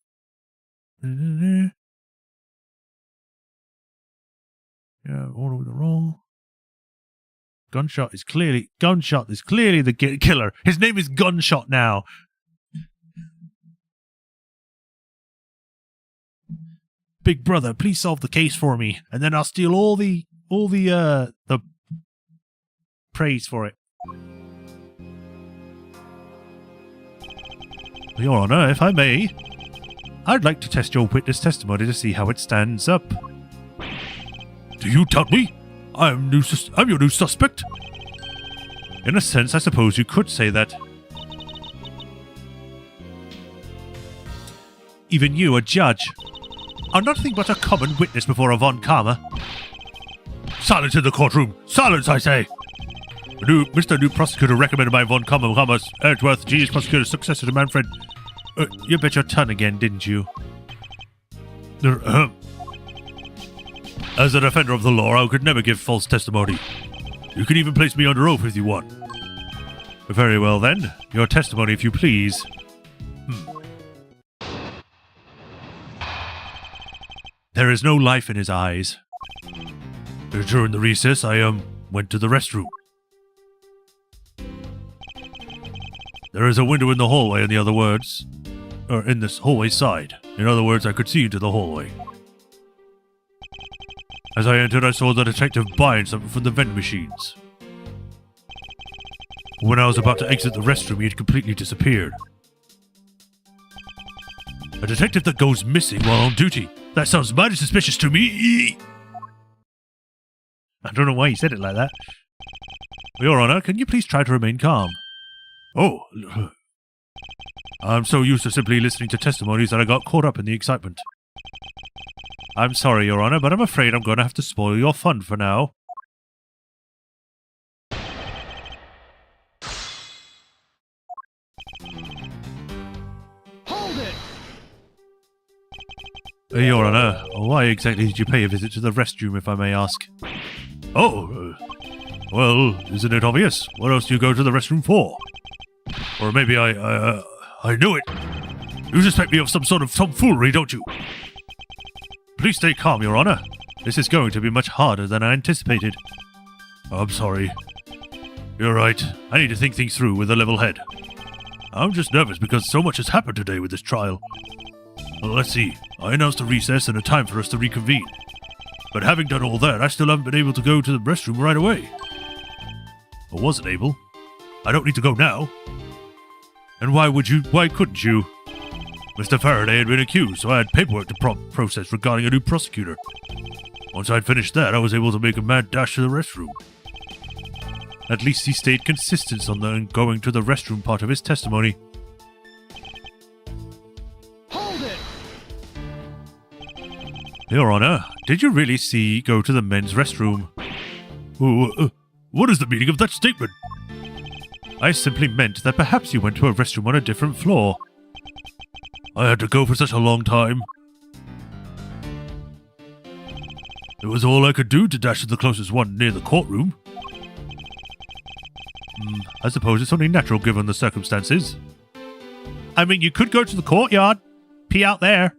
all over the roll. Gunshot is clearly the killer. His name is Gunshot now. Big brother, please solve the case for me, and then I'll steal all the praise for it. Your Honor, if I may, I'd like to test your witness testimony to see how it stands up. Do you doubt me? I'm your new suspect? In a sense, I suppose you could say that. Even you, a judge, are nothing but a common witness before a Von Karma. Silence in the courtroom! Silence, I say! Mr. New Prosecutor recommended my Von Karma's Edgeworth, genius prosecutor, successor to Manfred. You bit your tongue again, didn't you? As a defender of the law, I could never give false testimony. You can even place me under oath if you want. Very well then. Your testimony, if you please. There is no life in his eyes. During the recess, I went to the restroom. There is a window in the hallway, in this hallway side. In other words, I could see into the hallway. As I entered, I saw the detective buying something from the vending machines. When I was about to exit the restroom, he had completely disappeared. A detective that goes missing while on duty. That sounds mighty suspicious to me. I don't know why he said it like that. Your Honor, can you please try to remain calm? Oh, I'm so used to simply listening to testimonies that I got caught up in the excitement. I'm sorry, Your Honor, but I'm afraid I'm going to have to spoil your fun for now. Hold it! Your Honor, why exactly did you pay a visit to the restroom, if I may ask? Oh, well, isn't it obvious? What else do you go to the restroom for? Or maybe I knew it. You suspect me of some sort of tomfoolery, don't you? Please stay calm, Your Honor. This is going to be much harder than I anticipated. I'm sorry. You're right. I need to think things through with a level head. I'm just nervous because so much has happened today with this trial. Well, let's see. I announced a recess and a time for us to reconvene. But having done all that, I still haven't been able to go to the restroom right away. I wasn't able. I don't need to go now. And why couldn't you? Mr. Faraday had been accused, so I had paperwork to process regarding a new prosecutor. Once I'd finished that, I was able to make a mad dash to the restroom. At least he stayed consistent on the going to the restroom part of his testimony. Hold it! Your Honor, did you really go to the men's restroom? What is the meaning of that statement? I simply meant that perhaps you went to a restroom on a different floor. I had to go for such a long time. It was all I could do to dash to the closest one near the courtroom. I suppose it's only natural given the circumstances. I mean, you could go to the courtyard. Pee out there.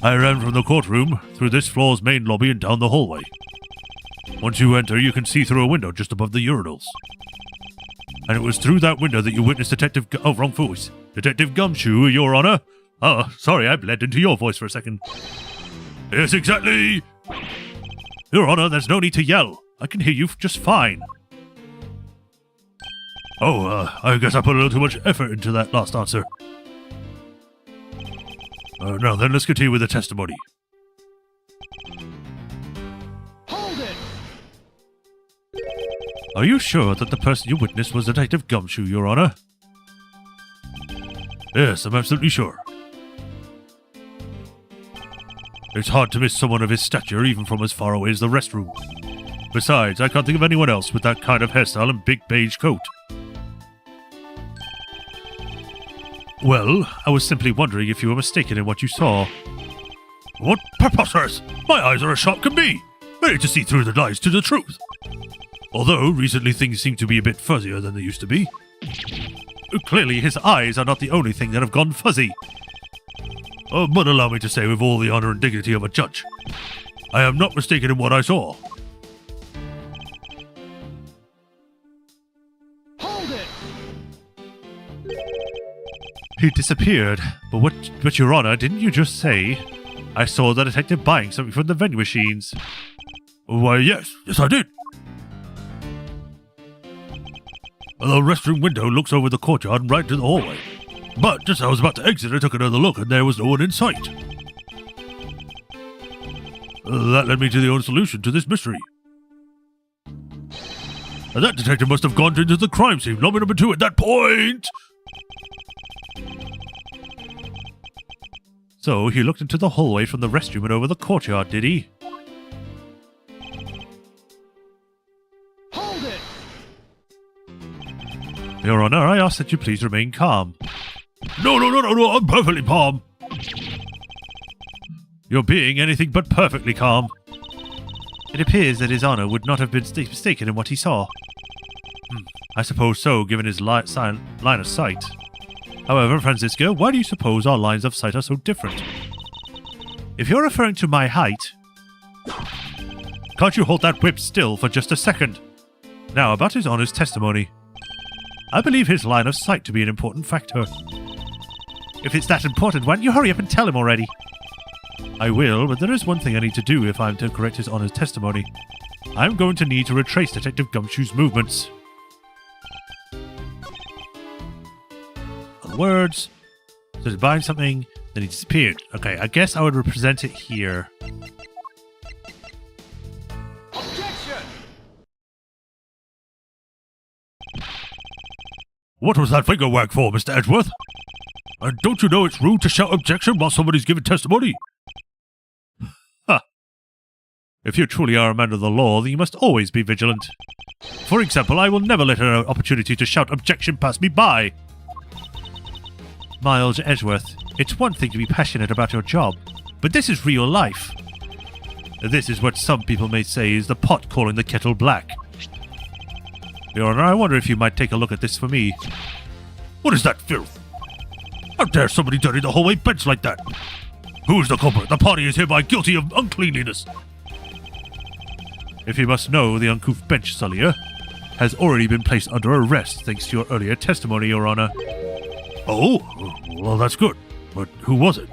I ran from the courtroom, through this floor's main lobby and down the hallway. Once you enter, you can see through a window just above the urinals. And it was through that window that you witnessed wrong voice. Detective Gumshoe, Your Honor. Oh, sorry, I bled into your voice for a second. Yes, exactly. Your Honor, there's no need to yell. I can hear you just fine. Oh, I guess I put a little too much effort into that last answer. Now then, let's continue with the testimony. Hold it! Are you sure that the person you witnessed was Detective Gumshoe, Your Honor? Yes, I'm absolutely sure. It's hard to miss someone of his stature even from as far away as the restroom. Besides, I can't think of anyone else with that kind of hairstyle and big beige coat. Well, I was simply wondering if you were mistaken in what you saw. What preposterous! My eyes are as sharp can be, ready to see through the lies to the truth. Although, recently things seem to be a bit fuzzier than they used to be. Clearly, his eyes are not the only thing that have gone fuzzy. But allow me to say with all the honor and dignity of a judge, I am not mistaken in what I saw. Hold it! He disappeared, but Your Honor, didn't you just say I saw the detective buying something from the vending machines? Why, yes I did. The restroom window looks over the courtyard and right to the hallway. But just as I was about to exit, I took another look and there was no one in sight. That led me to the only solution to this mystery. That detective must have gone into the crime scene, lobby number 2 at that point! So, he looked into the hallway from the restroom and over the courtyard, did he? Hold it! Your Honor, I ask that you please remain calm. No, I'm perfectly calm. You're being anything but perfectly calm. It appears that His Honor would not have been mistaken in what he saw. I suppose so, given his line of sight. However, Francisco, why do you suppose our lines of sight are so different? If you're referring to my height, can't you hold that whip still for just a second? Now, about His Honor's testimony. I believe his line of sight to be an important factor. If it's that important, why don't you hurry up and tell him already? I will, but there is one thing I need to do if I'm to correct His Honor's testimony. I'm going to need to retrace Detective Gumshoe's movements. Other words, so he's buying something, then he disappeared. Okay, I guess I would represent it here. Objection! What was that finger wag for, Mr. Edgeworth? And don't you know it's rude to shout objection while somebody's giving testimony? Ha! If you truly are a man of the law, then you must always be vigilant. For example, I will never let an opportunity to shout objection pass me by. Miles Edgeworth, it's one thing to be passionate about your job, but this is real life. This is what some people may say is the pot calling the kettle black. Your Honor, I wonder if you might take a look at this for me. What is that filth? How dare somebody dirty the hallway bench like that? Who is the culprit? The party is hereby guilty of uncleanliness. If you must know, the uncouth bench sullier has already been placed under arrest thanks to your earlier testimony, Your Honor. Oh, well that's good. But who was it?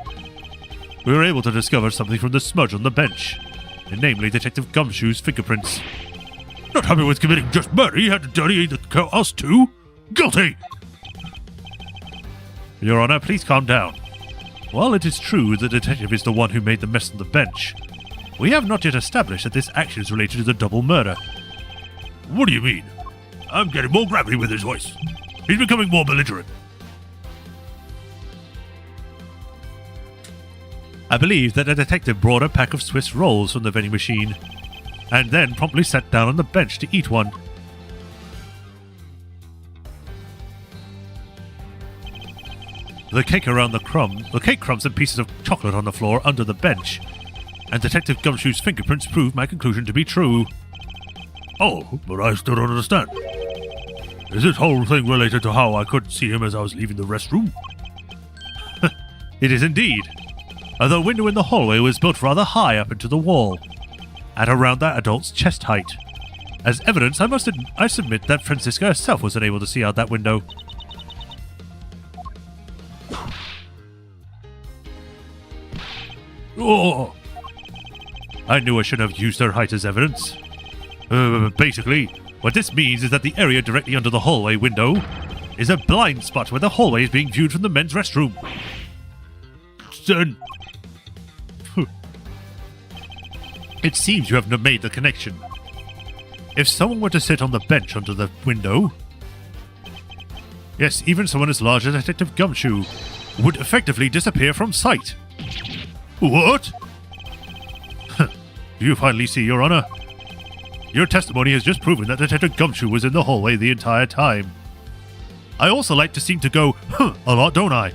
We were able to discover something from the smudge on the bench, and namely Detective Gumshoe's fingerprints. Not happy with committing just murder, he had to dirty the us too? Guilty! Your Honor, please calm down. While it is true the detective is the one who made the mess on the bench, we have not yet established that this action is related to the double murder. What do you mean? I'm getting more gravity with his voice. He's becoming more belligerent. I believe that the detective brought a pack of Swiss rolls from the vending machine, and then promptly sat down on the bench to eat one. The cake crumbs and pieces of chocolate on the floor under the bench, and Detective Gumshoe's fingerprints proved my conclusion to be true. Oh, but I still don't understand. Is this whole thing related to how I couldn't see him as I was leaving the restroom? It is indeed. The window in the hallway was built rather high up into the wall, at around that adult's chest height. As evidence, I submit that Francisca herself was unable to see out that window. Oh! I knew I shouldn't have used her height as evidence. Basically, what this means is that the area directly under the hallway window is a blind spot where the hallway is being viewed from the men's restroom. Then... It seems you have made the connection. If someone were to sit on the bench under the window... Yes, even someone as large as Detective Gumshoe would effectively disappear from sight. What? Do you finally see, Your Honor? Your testimony has just proven that Detective Gumshoe was in the hallway the entire time. I also like to seem to go, a lot, don't I?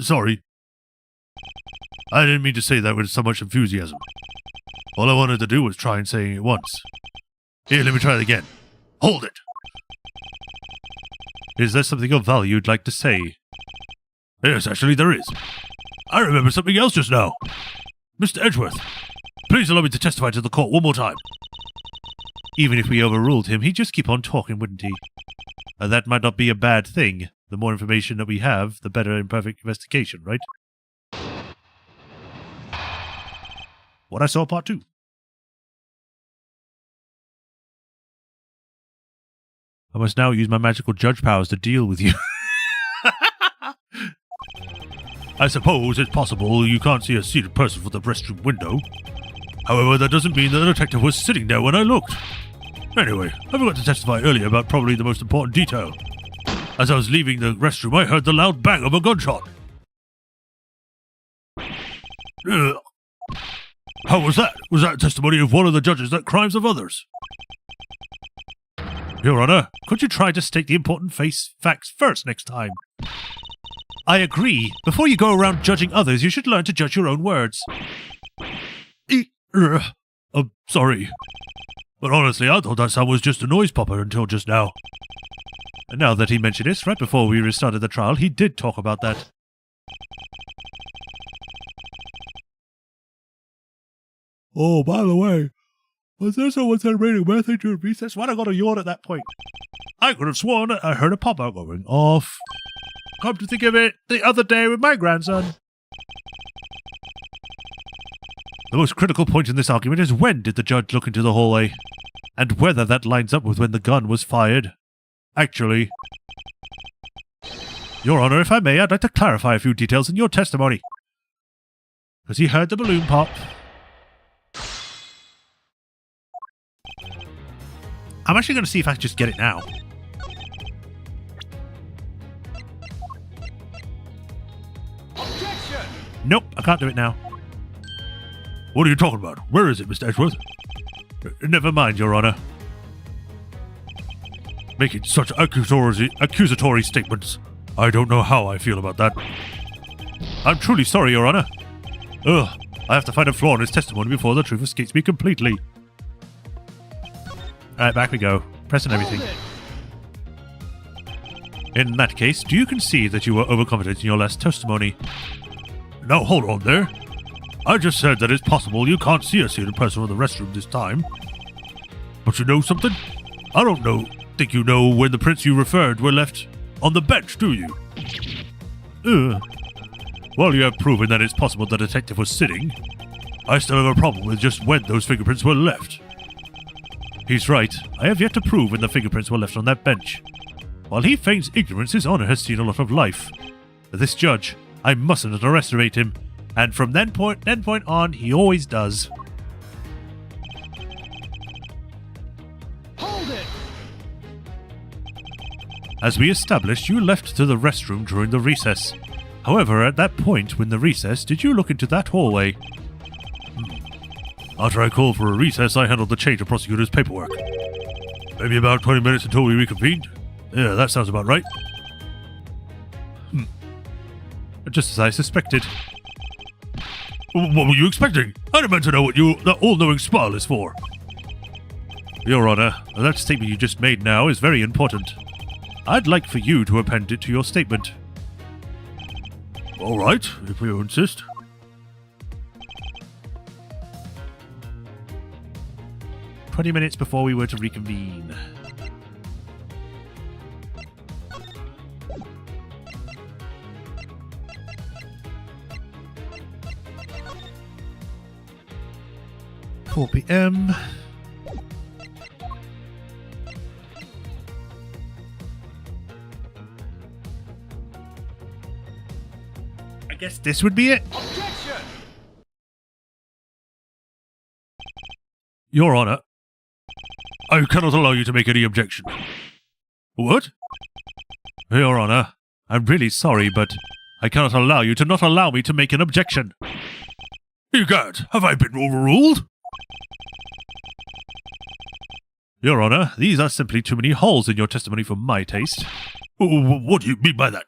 Sorry. I didn't mean to say that with so much enthusiasm. All I wanted to do was try and say it once. Here, let me try it again. Hold it! Is there something of value you'd like to say? Yes, actually there is. I remember something else just now. Mr. Edgeworth, please allow me to testify to the court one more time. Even if we overruled him, he'd just keep on talking, wouldn't he? And that might not be a bad thing. The more information that we have, the better imperfect investigation, right? What I saw part 2. I must now use my magical judge powers to deal with you. I suppose it's possible you can't see a seated person from the restroom window. However, that doesn't mean that the detective was sitting there when I looked. Anyway, I forgot to testify earlier about probably the most important detail. As I was leaving the restroom, I heard the loud bang of a gunshot. How was that? Was that testimony of one of the judges that crimes of others? Your Honor, could you try to state the important facts first next time? I agree. Before you go around judging others, you should learn to judge your own words. I'm sorry. But honestly, I thought that sound was just a noise popper until just now. And now that he mentioned it, right before we restarted the trial, he did talk about that. Oh, by the way, was there someone celebrating birthday during recess? Why'd I got to yawn at that point? I could have sworn I heard a pop-out going off. Come to think of it, the other day with my grandson. The most critical point in this argument is when did the judge look into the hallway? And whether that lines up with when the gun was fired. Actually, Your Honor, if I may, I'd like to clarify a few details in your testimony. Because he heard the balloon pop. I'm actually going to see if I can just get it now. Objection! Nope, I can't do it now. What are you talking about? Where is it, Mr. Edgeworth? Never mind, Your Honor. Making such accusatory statements. I don't know how I feel about that. I'm truly sorry, Your Honor. Ugh, I have to find a flaw in his testimony before the truth escapes me completely. Alright, back we go. Pressing everything. In that case, do you concede that you were overconfident in your last testimony? Now hold on there. I just said that it's possible you can't see a seated person in the restroom this time. But you know something? I don't think you know when the prints you referred were left on the bench, do you? Well, you have proven that it's possible the detective was sitting. I still have a problem with just when those fingerprints were left. He's right. I have yet to prove when the fingerprints were left on that bench. While he feigns ignorance, his honor has seen a lot of life. This judge, I mustn't underestimate him. And from then point on, he always does. Hold it! As we established, you left to the restroom during the recess. However, at that point, when the recess, did you look into that hallway? After I called for a recess, I handled the change of prosecutor's paperwork. Maybe about 20 minutes until we reconvened? Yeah, that sounds about right. Just as I suspected. What were you expecting? I didn't meant to know what that all-knowing smile is for. Your Honor, that statement you just made now is very important. I'd like for you to append it to your statement. All right, if you insist. "20 minutes before we were to reconvene." "4 p.m. I guess this would be it. Objection! Your Honor, I cannot allow you to make any objection. What? Your Honor, I'm really sorry, but I cannot allow you to not allow me to make an objection. Egad, have I been overruled? Your Honor, these are simply too many holes in your testimony for my taste. What do you mean by that?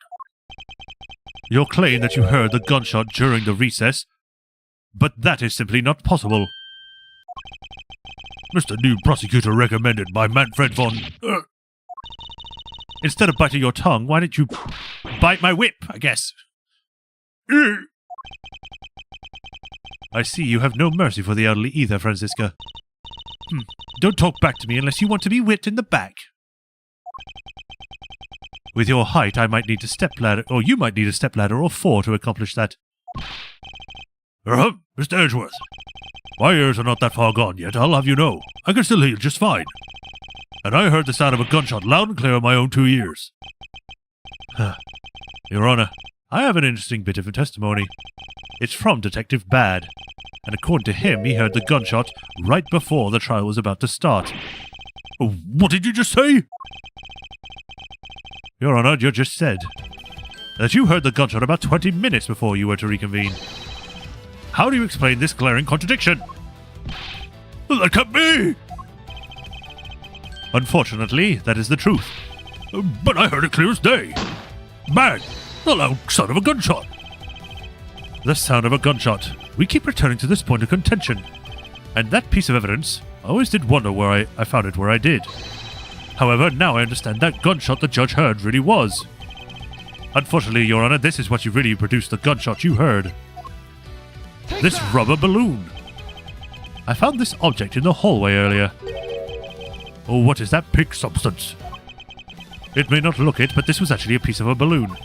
Your claim that you heard the gunshot during the recess, but that is simply not possible. Mr. New Prosecutor recommended by Manfred von... Instead of biting your tongue, why don't you bite my whip, I guess? I see you have no mercy for the elderly either, Franziska. Don't talk back to me unless you want to be whipped in the back. With your height, I might need a stepladder, or you might need a stepladder or 4 to accomplish that. Mr. Edgeworth. My ears are not that far gone yet, I'll have you know. I can still hear just fine. And I heard the sound of a gunshot loud and clear in my own 2 ears. Your Honor, I have an interesting bit of testimony. It's from Detective Bad, and according to him, he heard the gunshot right before the trial was about to start. What did you just say? Your Honor, you just said that you heard the gunshot about 20 minutes before you were to reconvene. How do you explain this glaring contradiction? That can't be! Unfortunately, that is the truth. But I heard it clear as day. Bang! The loud sound of a gunshot. The sound of a gunshot. We keep returning to this point of contention. And that piece of evidence, I always did wonder where I found it where I did. However, now I understand that gunshot the judge heard really was. Unfortunately, Your Honor, this is what you really produced the gunshot you heard. This rubber balloon. I found this object in the hallway earlier. Oh, what is that pink substance? It may not look it, but this was actually a piece of a balloon.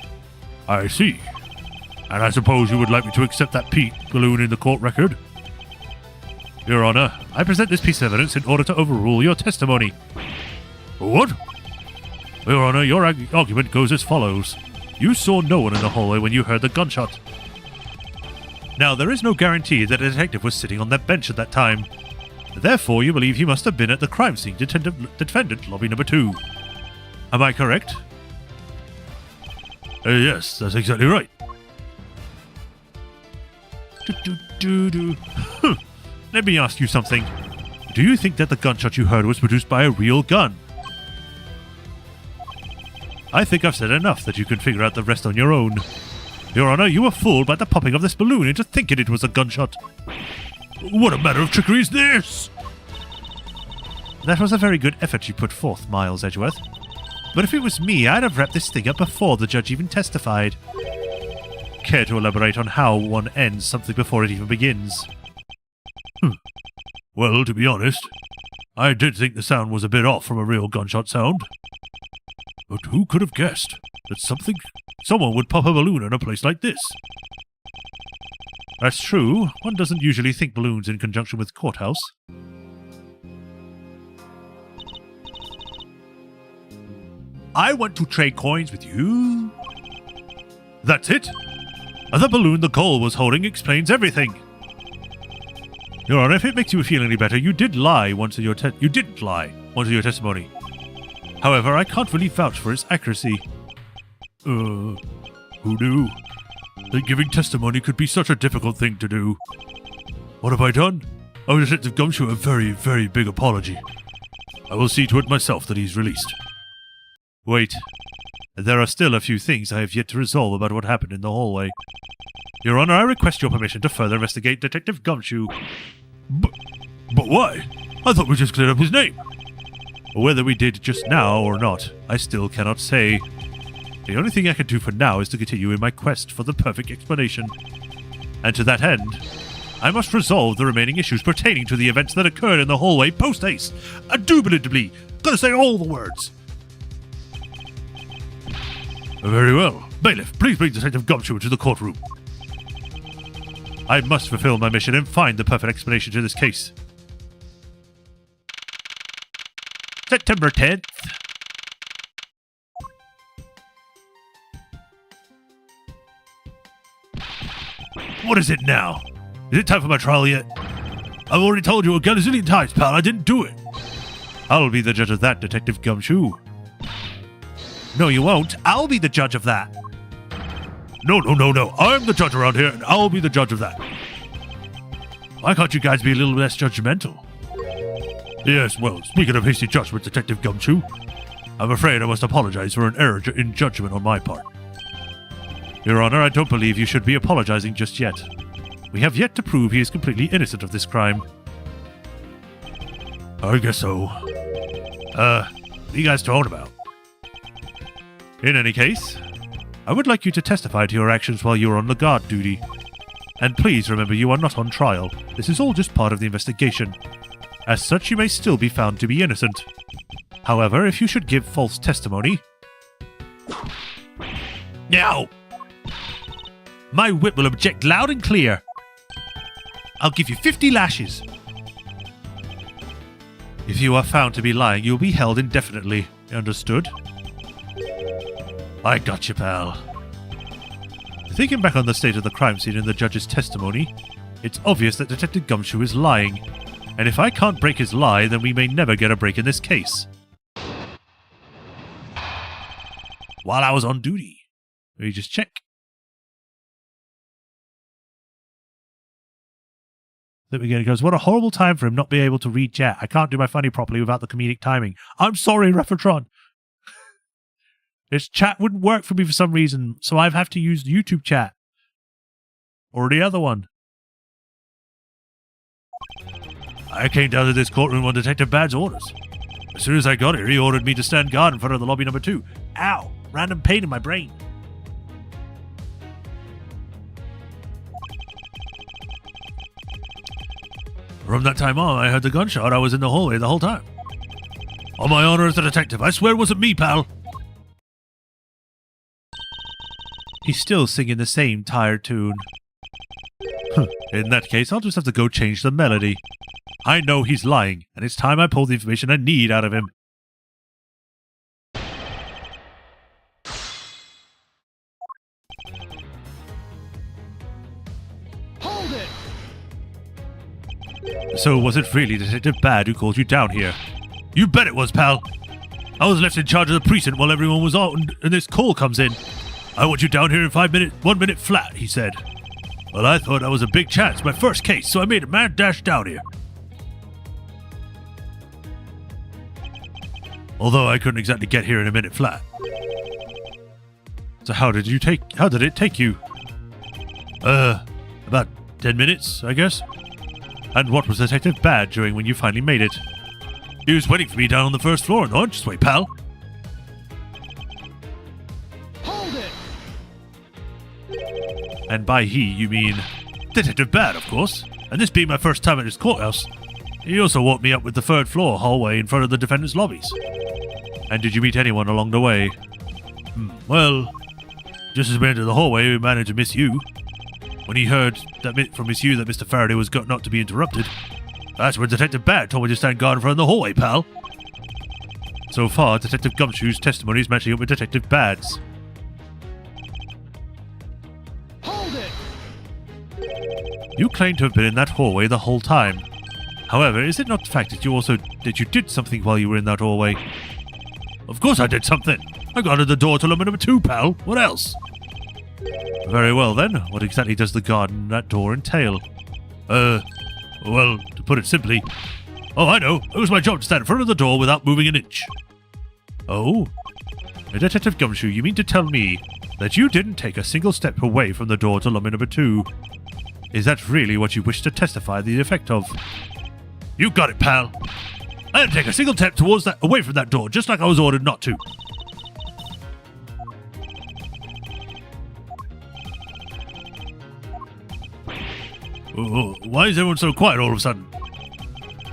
I see. And I suppose you would like me to accept that pink balloon in the court record? Your Honor, I present this piece of evidence in order to overrule your testimony. What? Your Honor, your argument goes as follows. You saw no one in the hallway when you heard the gunshot. Now, there is no guarantee that a detective was sitting on that bench at that time. Therefore, you believe he must have been at the crime scene, defendant lobby number 2. Am I correct? Yes, that's exactly right. Let me ask you something. Do you think that the gunshot you heard was produced by a real gun? I think I've said enough that you can figure out the rest on your own. Your Honor, you were fooled by the popping of this balloon into thinking it was a gunshot. What a matter of trickery is this? That was a very good effort you put forth, Miles Edgeworth. But if it was me, I'd have wrapped this thing up before the judge even testified. Care to elaborate on how one ends something before it even begins? Well, to be honest, I did think the sound was a bit off from a real gunshot sound. But who could have guessed that someone would pop a balloon in a place like this? That's true. One doesn't usually think balloons in conjunction with courthouse. I want to trade coins with you. That's it. The balloon the Cole was holding explains everything. Your Honor, if it makes you feel any better, you didn't lie once in your testimony. However, I can't really vouch for its accuracy. Who knew? That giving testimony could be such a difficult thing to do. What have I done? I owe Detective Gumshoe a very, very big apology. I will see to it myself that he's released. Wait. There are still a few things I have yet to resolve about what happened in the hallway. Your Honor, I request your permission to further investigate Detective Gumshoe. But why? I thought we just cleared up his name. Whether we did just now or not, I still cannot say. The only thing I can do for now is to continue in my quest for the perfect explanation. And to that end, I must resolve the remaining issues pertaining to the events that occurred in the hallway post-haste. Indubitably. Gotta say all the words. Very well. Bailiff, please bring Detective Gumshoe to the courtroom. I must fulfill my mission and find the perfect explanation to this case. September 10th. What is it now? Is it time for my trial yet? I've already told you a gazillion times, pal, I didn't do it. I'll be the judge of that, Detective Gumshoe. No, you won't. I'll be the judge of that. No. I'm the judge around here, and I'll be the judge of that. Why can't you guys be a little less judgmental? Yes, well, speaking of hasty judgment, Detective Gumshoe, I'm afraid I must apologize for an error in judgment on my part. Your Honor, I don't believe you should be apologizing just yet. We have yet to prove he is completely innocent of this crime. I guess so. What are you guys talking about? In any case, I would like you to testify to your actions while you are on the guard duty. And please remember you are not on trial. This is all just part of the investigation. As such, you may still be found to be innocent. However, if you should give false testimony... Now! My whip will object loud and clear. I'll give you 50 lashes. If you are found to be lying, you'll be held indefinitely. Understood? I got you, pal. Thinking back on the state of the crime scene in the judge's testimony, it's obvious that Detective Gumshoe is lying. And if I can't break his lie, then we may never get a break in this case. While I was on duty. Let me just check. Then again, it goes, what a horrible time for him not being able to read chat. I can't do my funny properly without the comedic timing. I'm sorry, Refertron. This chat wouldn't work for me for some reason, so I have to use YouTube chat. Or the other one. I came down to this courtroom on Detective Bad's orders. As soon as I got here, he ordered me to stand guard in front of the lobby number 2. Ow! Random pain in my brain. From that time on, I heard the gunshot. I was in the hallway the whole time. On my honor as a detective, I swear it wasn't me, pal. He's still singing the same tired tune. In that case, I'll just have to go change the melody. I know he's lying, and it's time I pull the information I need out of him. Hold it! So was it really Detective Bad who called you down here? You bet it was, pal. I was left in charge of the precinct while everyone was out, and this call comes in. I want you down here in 1 minute flat, he said. Well, I thought that was a big chance, my first case, so I made a mad dash down here. Although I couldn't exactly get here in a minute flat. So how did it take you? About 10 minutes, I guess. And what was Detective Bad doing when you finally made it? He was waiting for me down on the first floor in the entranceway, pal. Hold it! And by he, you mean Detective Bad, of course. And this being my first time at his courthouse. He also walked me up with the third floor hallway in front of the defendant's lobbies. And did you meet anyone along the way? Well, just as we entered the hallway, we managed to miss you. When he heard from Miss Yu that Mr. Faraday was not to be interrupted, that's when Detective Bad told me to stand guard in front of the hallway, pal. So far, Detective Gumshoe's testimony is matching up with Detective Bad's. Hold it! You claim to have been in that hallway the whole time. However, is it not the fact that you did something while you were in that hallway? Of course I did something. I guarded the door to number 2, pal. What else? Very well then. What exactly does the guard in that door entail? Well, to put it simply... Oh, I know. It was my job to stand in front of the door without moving an inch. Oh? Detective Gumshoe, you mean to tell me that you didn't take a single step away from the door to lobby number 2? Is that really what you wish to testify the effect of? You got it, pal. I didn't take a single step away from that door, just like I was ordered not to. Why is everyone so quiet all of a sudden?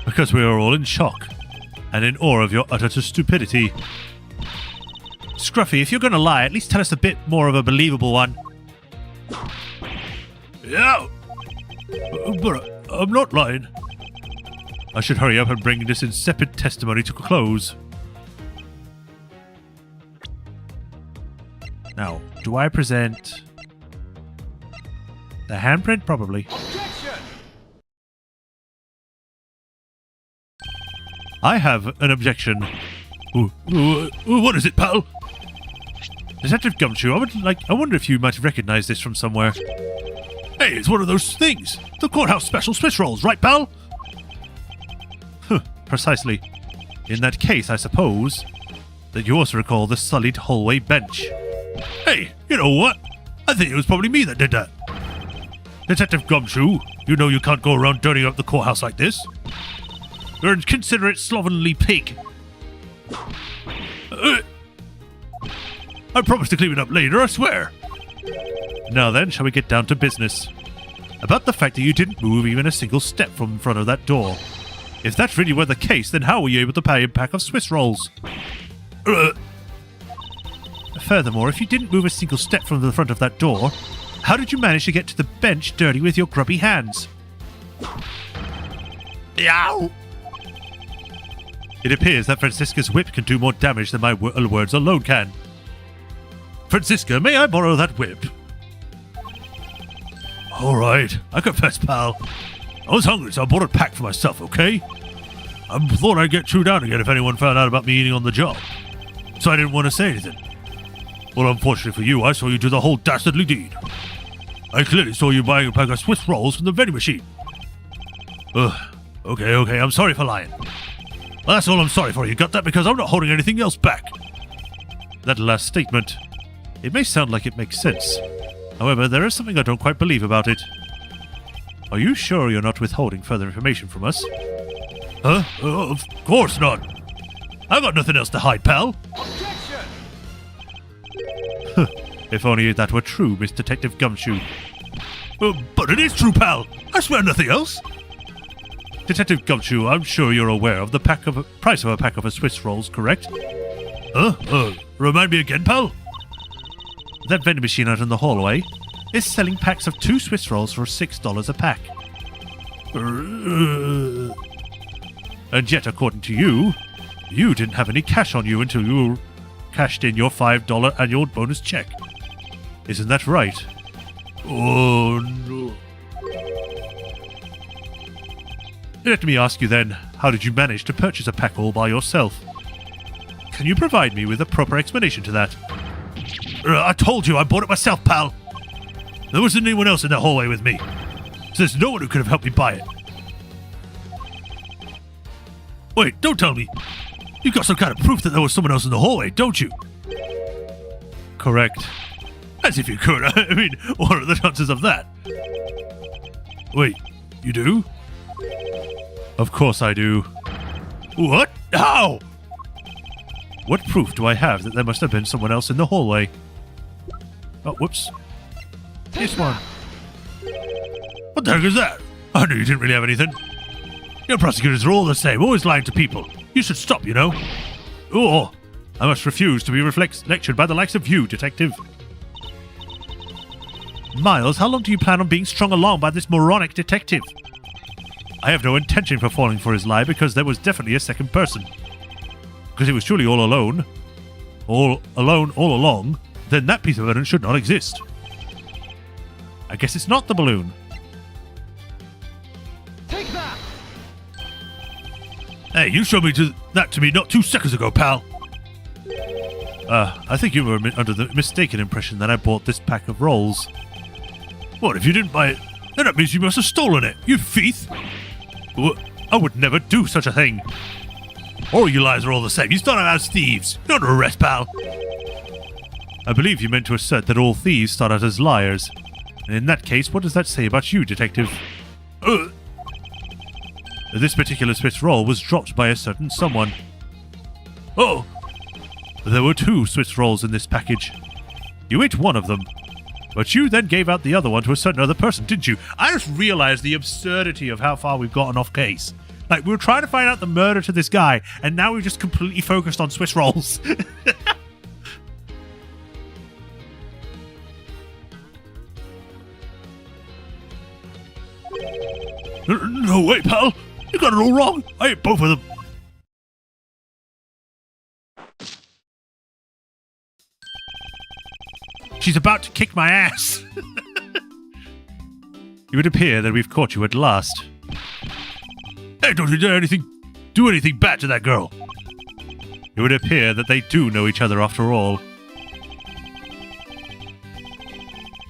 Because we are all in shock, and in awe of your utter stupidity. Scruffy, if you're going to lie, at least tell us a bit more of a believable one. Yeah, but I'm not lying. I should hurry up and bring this insipid testimony to a close. Now, do I present the handprint? Probably. Objection! I have an objection. What is it, pal? Detective Gumshoe, I wonder if you might recognize this from somewhere. Hey, it's one of those things. The courthouse special Swiss rolls, right, pal? Precisely. In that case, I suppose that you also recall the sullied hallway bench. Hey, you know what? I think it was probably me that did that. Detective Gumshoe, you know you can't go around dirtying up the courthouse like this. You're an inconsiderate, slovenly pig. I promise to clean it up later, I swear. Now then, shall we get down to business? About the fact that you didn't move even a single step from in front of that door. If that really were the case, then how were you able to buy a pack of Swiss rolls? Furthermore, if you didn't move a single step from the front of that door, how did you manage to get to the bench dirty with your grubby hands? Yow! It appears that Franziska's whip can do more damage than my words alone can. Franziska, may I borrow that whip? Alright, I confess, pal. I was hungry, so I bought a pack for myself, okay? I thought I'd get chewed out again if anyone found out about me eating on the job. So I didn't want to say anything. Well, unfortunately for you, I saw you do the whole dastardly deed. I clearly saw you buying a pack of Swiss rolls from the vending machine. Okay, I'm sorry for lying. Well, that's all I'm sorry for, you got that? Because I'm not holding anything else back. That last statement, it may sound like it makes sense. However, there is something I don't quite believe about it. Are you sure you're not withholding further information from us? Huh? Of course not. I've got nothing else to hide, pal. Objection! If only that were true, Miss Detective Gumshoe. But it is true, pal. I swear nothing else. Detective Gumshoe, I'm sure you're aware of the price of a pack of Swiss rolls, correct? Remind me again, pal? That vending machine out in the hallway is selling packs of 2 Swiss rolls for $6 a pack. And yet, according to you, you didn't have any cash on you until you cashed in your $5 annual bonus check. Isn't that right? Oh, no. Let me ask you then, how did you manage to purchase a pack all by yourself? Can you provide me with a proper explanation to that? I told you I bought it myself, pal. There wasn't anyone else in the hallway with me. So there's no one who could have helped me buy it. Wait, don't tell me. You've got some kind of proof that there was someone else in the hallway, don't you? Correct. As if you could. I mean, what are the chances of that? Wait, you do? Of course I do. What? How? What proof do I have that there must have been someone else in the hallway? Oh, whoops. This one. What the heck is that? I knew you didn't really have anything. Your prosecutors are all the same, always lying to people. You should stop, you know. Oh, I must refuse to be lectured by the likes of you, detective. Miles, how long do you plan on being strung along by this moronic detective? I have no intention for falling for his lie because there was definitely a second person. Because he was truly all alone, all along, then that piece of evidence should not exist. I guess it's not the balloon. Take that! Hey, you showed that to me not 2 seconds ago, pal. I think you were under the mistaken impression that I bought this pack of rolls. What, if you didn't buy it, then that means you must have stolen it, you thief! I would never do such a thing. All you lies are all the same. You started out as thieves. You're under arrest, pal. I believe you meant to assert that all thieves start out as liars. And in that case, what does that say about you, detective? This particular Swiss roll was dropped by a certain someone. Oh! There were 2 Swiss rolls in this package. You ate one of them. But you then gave out the other one to a certain other person, didn't you? I just realized the absurdity of how far we've gotten off case. Like, we were trying to find out the murder to this guy, and now we've just completely focused on Swiss rolls. No way, pal! You got it all wrong! I ate both of them! She's about to kick my ass! It would appear that we've caught you at last. Hey, don't you dare do anything bad to that girl! It would appear that they do know each other after all.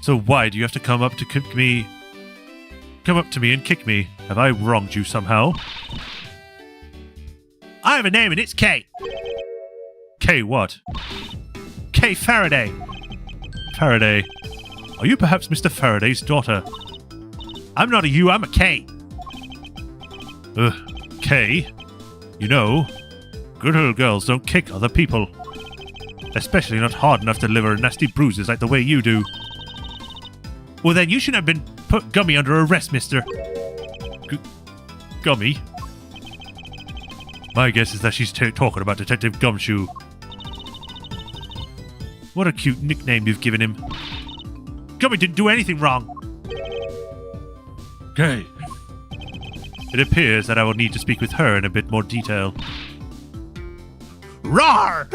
So why do you have to come up to kick me? Come up to me and kick me. Have I wronged you somehow? I have a name and it's K. K what? K Faraday. Faraday. Are you perhaps Mr. Faraday's daughter? I'm not a U, I'm a K. K? You know, good little girls don't kick other people. Especially not hard enough to deliver nasty bruises like the way you do. Well then, you shouldn't have been put Gummy under arrest, mister. Gummy? My guess is that she's talking about Detective Gumshoe. What a cute nickname you've given him. Gummy didn't do anything wrong. Okay. It appears that I will need to speak with her in a bit more detail. Roar!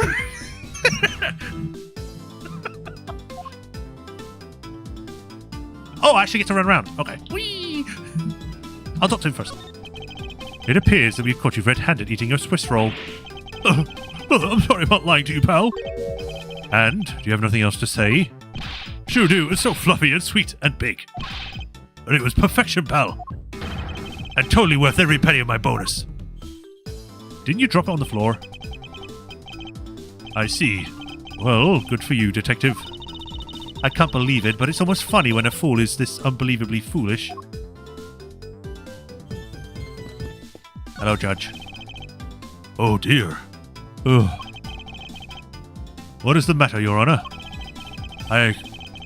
Oh, I actually get to run around. Okay. Whee! I'll talk to him first. It appears that we've caught you red-handed eating your Swiss roll. I'm sorry about lying to you, pal. And, do you have nothing else to say? Sure do. It's so fluffy and sweet and big. But it was perfection, pal. And totally worth every penny of my bonus. Didn't you drop it on the floor? I see. Well, good for you, detective. I can't believe it, but it's almost funny when a fool is this unbelievably foolish. Hello, Judge. Oh, dear. Ugh. What is the matter, Your Honor? I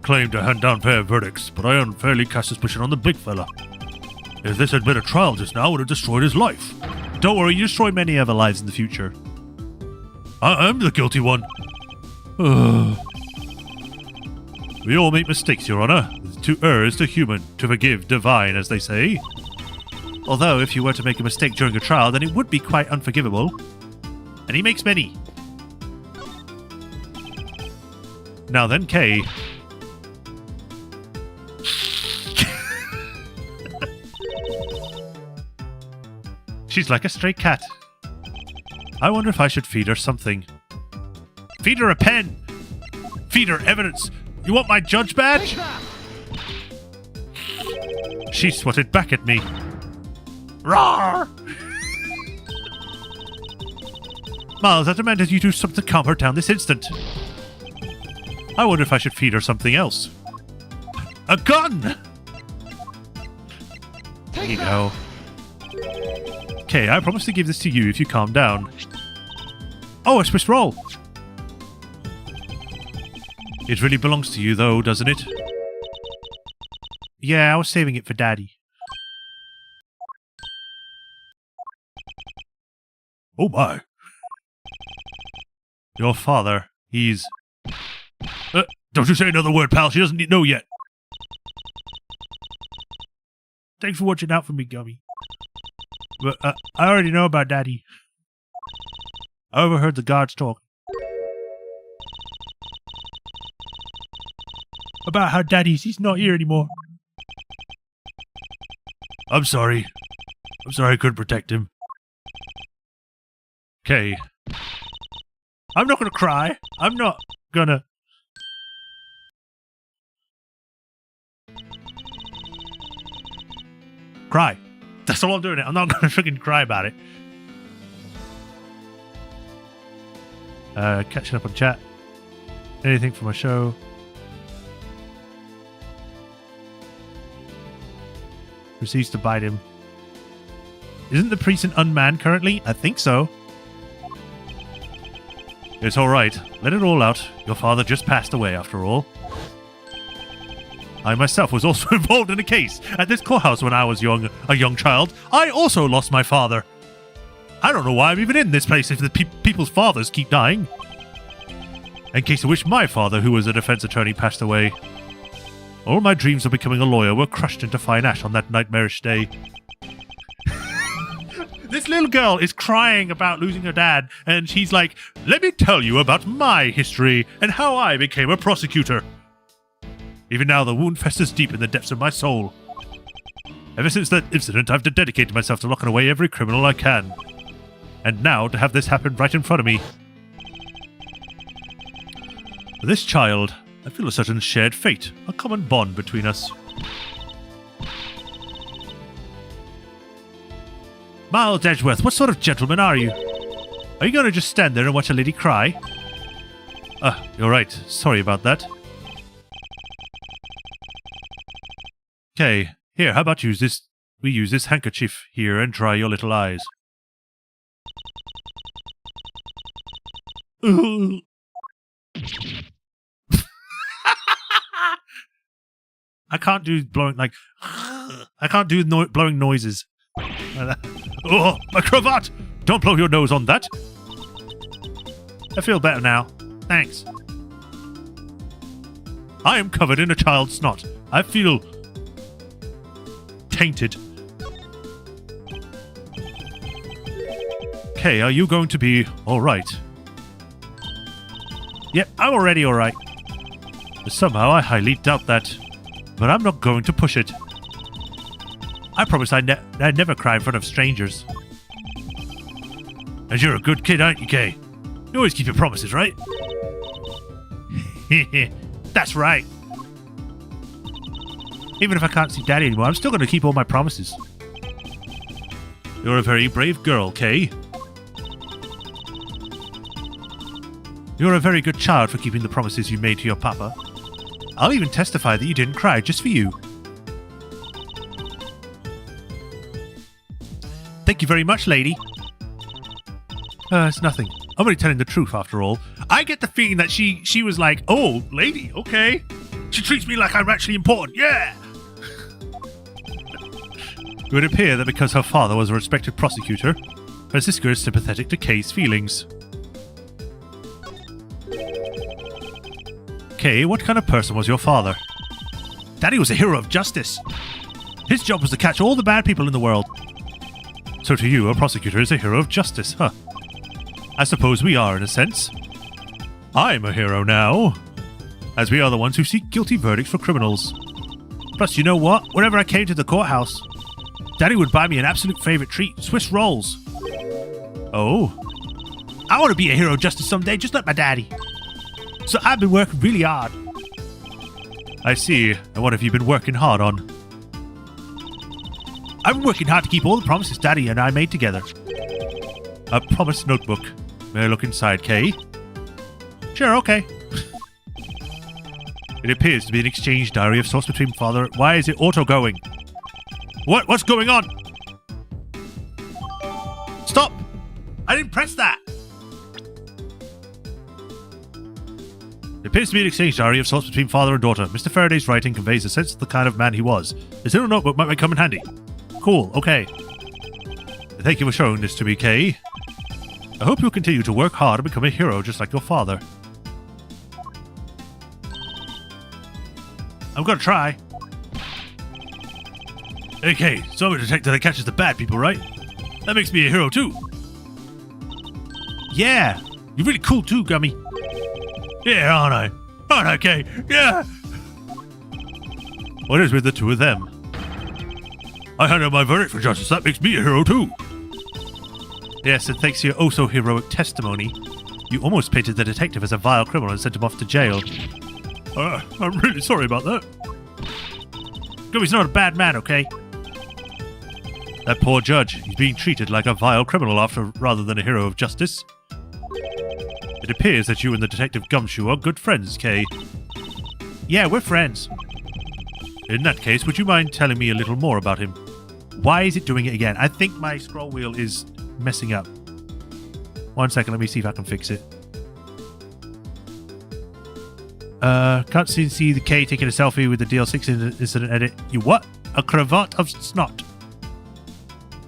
claim to hand down fair verdicts, but I unfairly cast suspicion on the big fella. If this had been a trial just now, it would have destroyed his life. Don't worry, you destroy many other lives in the future. I'm the guilty one. We all make mistakes, Your Honor. To err is to human, to forgive divine, as they say. Although, if you were to make a mistake during a trial, then it would be quite unforgivable. And he makes many. Now then, Kay. She's like a stray cat. I wonder if I should feed her something. Feed her a pen! Feed her evidence! You want my judge badge? She swatted back at me. Roar! Miles, I demand that you do something to calm her down this instant. I wonder if I should feed her something else. A gun! There you go. Okay, I promise to give this to you if you calm down. Oh, a Swiss roll! It really belongs to you, though, doesn't it? Yeah, I was saving it for Daddy. Oh my. Your father, he's... don't you say another word, pal. She doesn't know yet. Thanks for watching out for me, Gummy. But I already know about Daddy. I overheard the guards talk. About how he's not here anymore. I'm sorry. I'm sorry I couldn't protect him. Okay. I'm not gonna cry. I'm not gonna... cry. That's all I'm doing. I'm not gonna freaking cry about it. Catching up on chat. Anything from my show? Proceeds to bite him. Isn't the priest an unmanned currently? I think so. It's alright. Let it all out. Your father just passed away after all. I myself was also involved in a case at this courthouse when I was a young child. I also lost my father. I don't know why I'm even in this place if the people's fathers keep dying. In case of which my father, who was a defense attorney, passed away. All my dreams of becoming a lawyer were crushed into fine ash on that nightmarish day. This little girl is crying about losing her dad, and she's like, let me tell you about my history and how I became a prosecutor. Even now, the wound festers deep in the depths of my soul. Ever since that incident, I've dedicated myself to locking away every criminal I can. And now, to have this happen right in front of me. This child, I feel a certain shared fate, a common bond between us. Miles Edgeworth, what sort of gentleman are you? Are you going to just stand there and watch a lady cry? You're right. Sorry about that. Okay, here, how about we use this handkerchief here and dry your little eyes. I can't do blowing, like, I can't do blowing noises. Oh, my cravat! Don't blow your nose on that. I feel better now. Thanks. I am covered in a child's snot. I feel tainted. Okay, are you going to be alright? Yep, I'm already alright. Somehow I highly doubt that. But I'm not going to push it. I promise I'd never cry in front of strangers. And you're a good kid, aren't you, Kay? You always keep your promises, right? That's right. Even if I can't see Daddy anymore, I'm still going to keep all my promises. You're a very brave girl, Kay. You're a very good child for keeping the promises you made to your papa. I'll even testify that you didn't cry just for you. Thank you very much, lady. It's nothing. I'm only telling the truth after all. I get the feeling that she was like, oh, lady, okay. She treats me like I'm actually important, yeah! It would appear that because her father was a respected prosecutor, her sister is sympathetic to Kay's feelings. Kay, what kind of person was your father? Daddy was a hero of justice. His job was to catch all the bad people in the world. So to you, a prosecutor is a hero of justice, huh? I suppose we are, in a sense. I'm a hero now, as we are the ones who seek guilty verdicts for criminals. Plus, you know what? Whenever I came to the courthouse, Daddy would buy me an absolute favorite treat, Swiss rolls. Oh. I want to be a hero of justice someday, just like my daddy. So I've been working really hard. I see. And what have you been working hard on? I've been working hard to keep all the promises Daddy and I made together. A promise notebook. May I look inside, Kay? Sure, okay. It appears to be an exchange diary of sorts between father... Why is it auto-going? What's going on? Stop! I didn't press that! It appears to be an exchange diary of sorts between father and daughter. Mr. Faraday's writing conveys a sense of the kind of man he was. His little notebook might come in handy. Cool, okay. Thank you for showing this to me, Kay. I hope you'll continue to work hard and become a hero just like your father. I'm gonna try. Okay, so I'm a detective that catches the bad people, right? That makes me a hero too. Yeah, you're really cool too, Gummy. Yeah, aren't I? Aren't I, Kay? Yeah! What is with the two of them? I handed my verdict for justice. That makes me a hero too. Yes, and thanks to your oh-so-heroic testimony, you almost painted the detective as a vile criminal and sent him off to jail. I'm really sorry about that. Gummy's not a bad man, okay? That poor judge. He's being treated like a vile criminal rather than a hero of justice. It appears that you and the Detective Gumshoe are good friends, Kay. Yeah, we're friends. In that case, would you mind telling me a little more about him? Why is it doing it again? I think my scroll wheel is messing up. 1 second, let me see if I can fix it. Can't see the K taking a selfie with the DL6 incident edit. You what? A cravat of snot.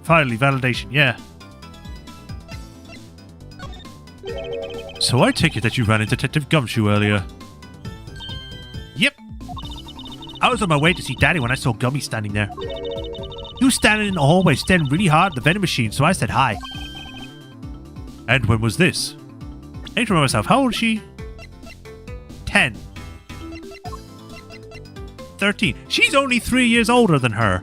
Finally, validation, yeah. So I take it that you ran into Detective Gumshoe earlier. Yep. I was on my way to see Daddy when I saw Gummy standing there. He was standing in the hallway, staring really hard at the vending machine, so I said hi. And when was this? I need to remember myself. How old is she? 10. 13. She's only 3 years older than her.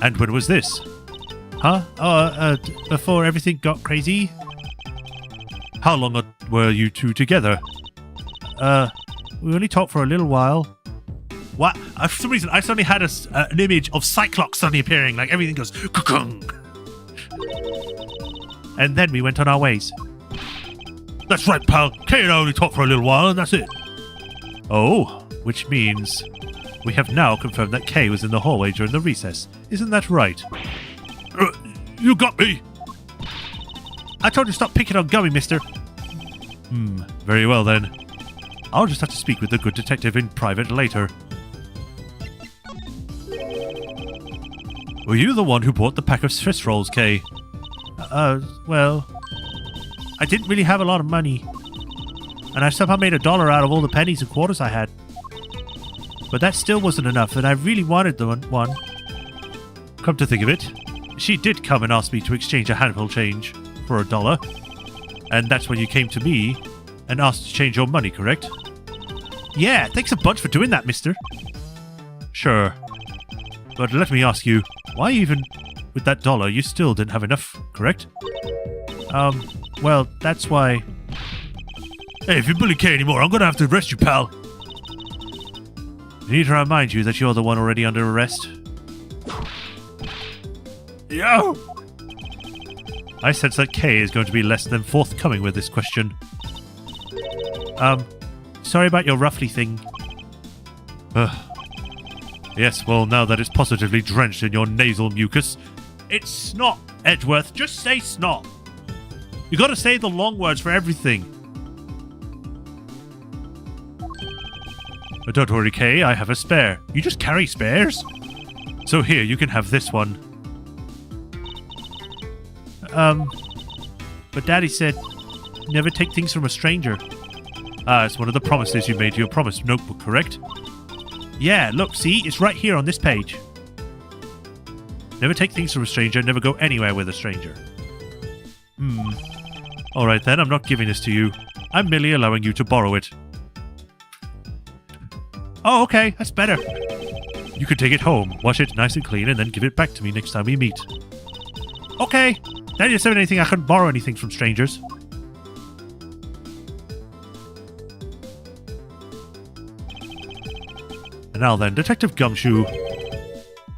And when was this? Huh? Oh, before everything got crazy? How long were you two together? We only talked for a little while. What? For some reason, I suddenly had an image of Cyclops suddenly appearing, like everything goes kukung. And then we went on our ways. That's right, pal. Kay and I only talked for a little while, and that's it. Oh, which means we have now confirmed that Kay was in the hallway during the recess. Isn't that right? You got me. I told you to stop picking on Gummy, mister. Very well then. I'll just have to speak with the good detective in private later. Were you the one who bought the pack of Swiss rolls, Kay? Well, I didn't really have a lot of money. And I somehow made $1 out of all the pennies and quarters I had. But that still wasn't enough, and I really wanted the one. Come to think of it, she did come and ask me to exchange a handful change for $1. And that's when you came to me and asked to change your money, correct? Yeah, thanks a bunch for doing that, mister. Sure. But let me ask you, why even with that $1 you still didn't have enough, correct? Well, that's why... Hey, if you bully Kay anymore, I'm gonna have to arrest you, pal. I need to remind you that you're the one already under arrest. Yo! I sense that Kay is going to be less than forthcoming with this question. Sorry about your roughly thing. Yes, well, now that it's positively drenched in your nasal mucus. It's snot, Edgeworth. Just say snot. You gotta say the long words for everything. But don't worry, Kay, I have a spare. You just carry spares? So here, you can have this one. But Daddy said, never take things from a stranger. It's one of the promises you made to your promise notebook, correct? Yeah, look, see? It's right here on this page. Never take things from a stranger, never go anywhere with a stranger. Alright then, I'm not giving this to you. I'm merely allowing you to borrow it. Oh, okay, that's better. You can take it home, wash it nice and clean, and then give it back to me next time we meet. Okay. Daddy didn't say anything I couldn't borrow anything from strangers. And now then, Detective Gumshoe.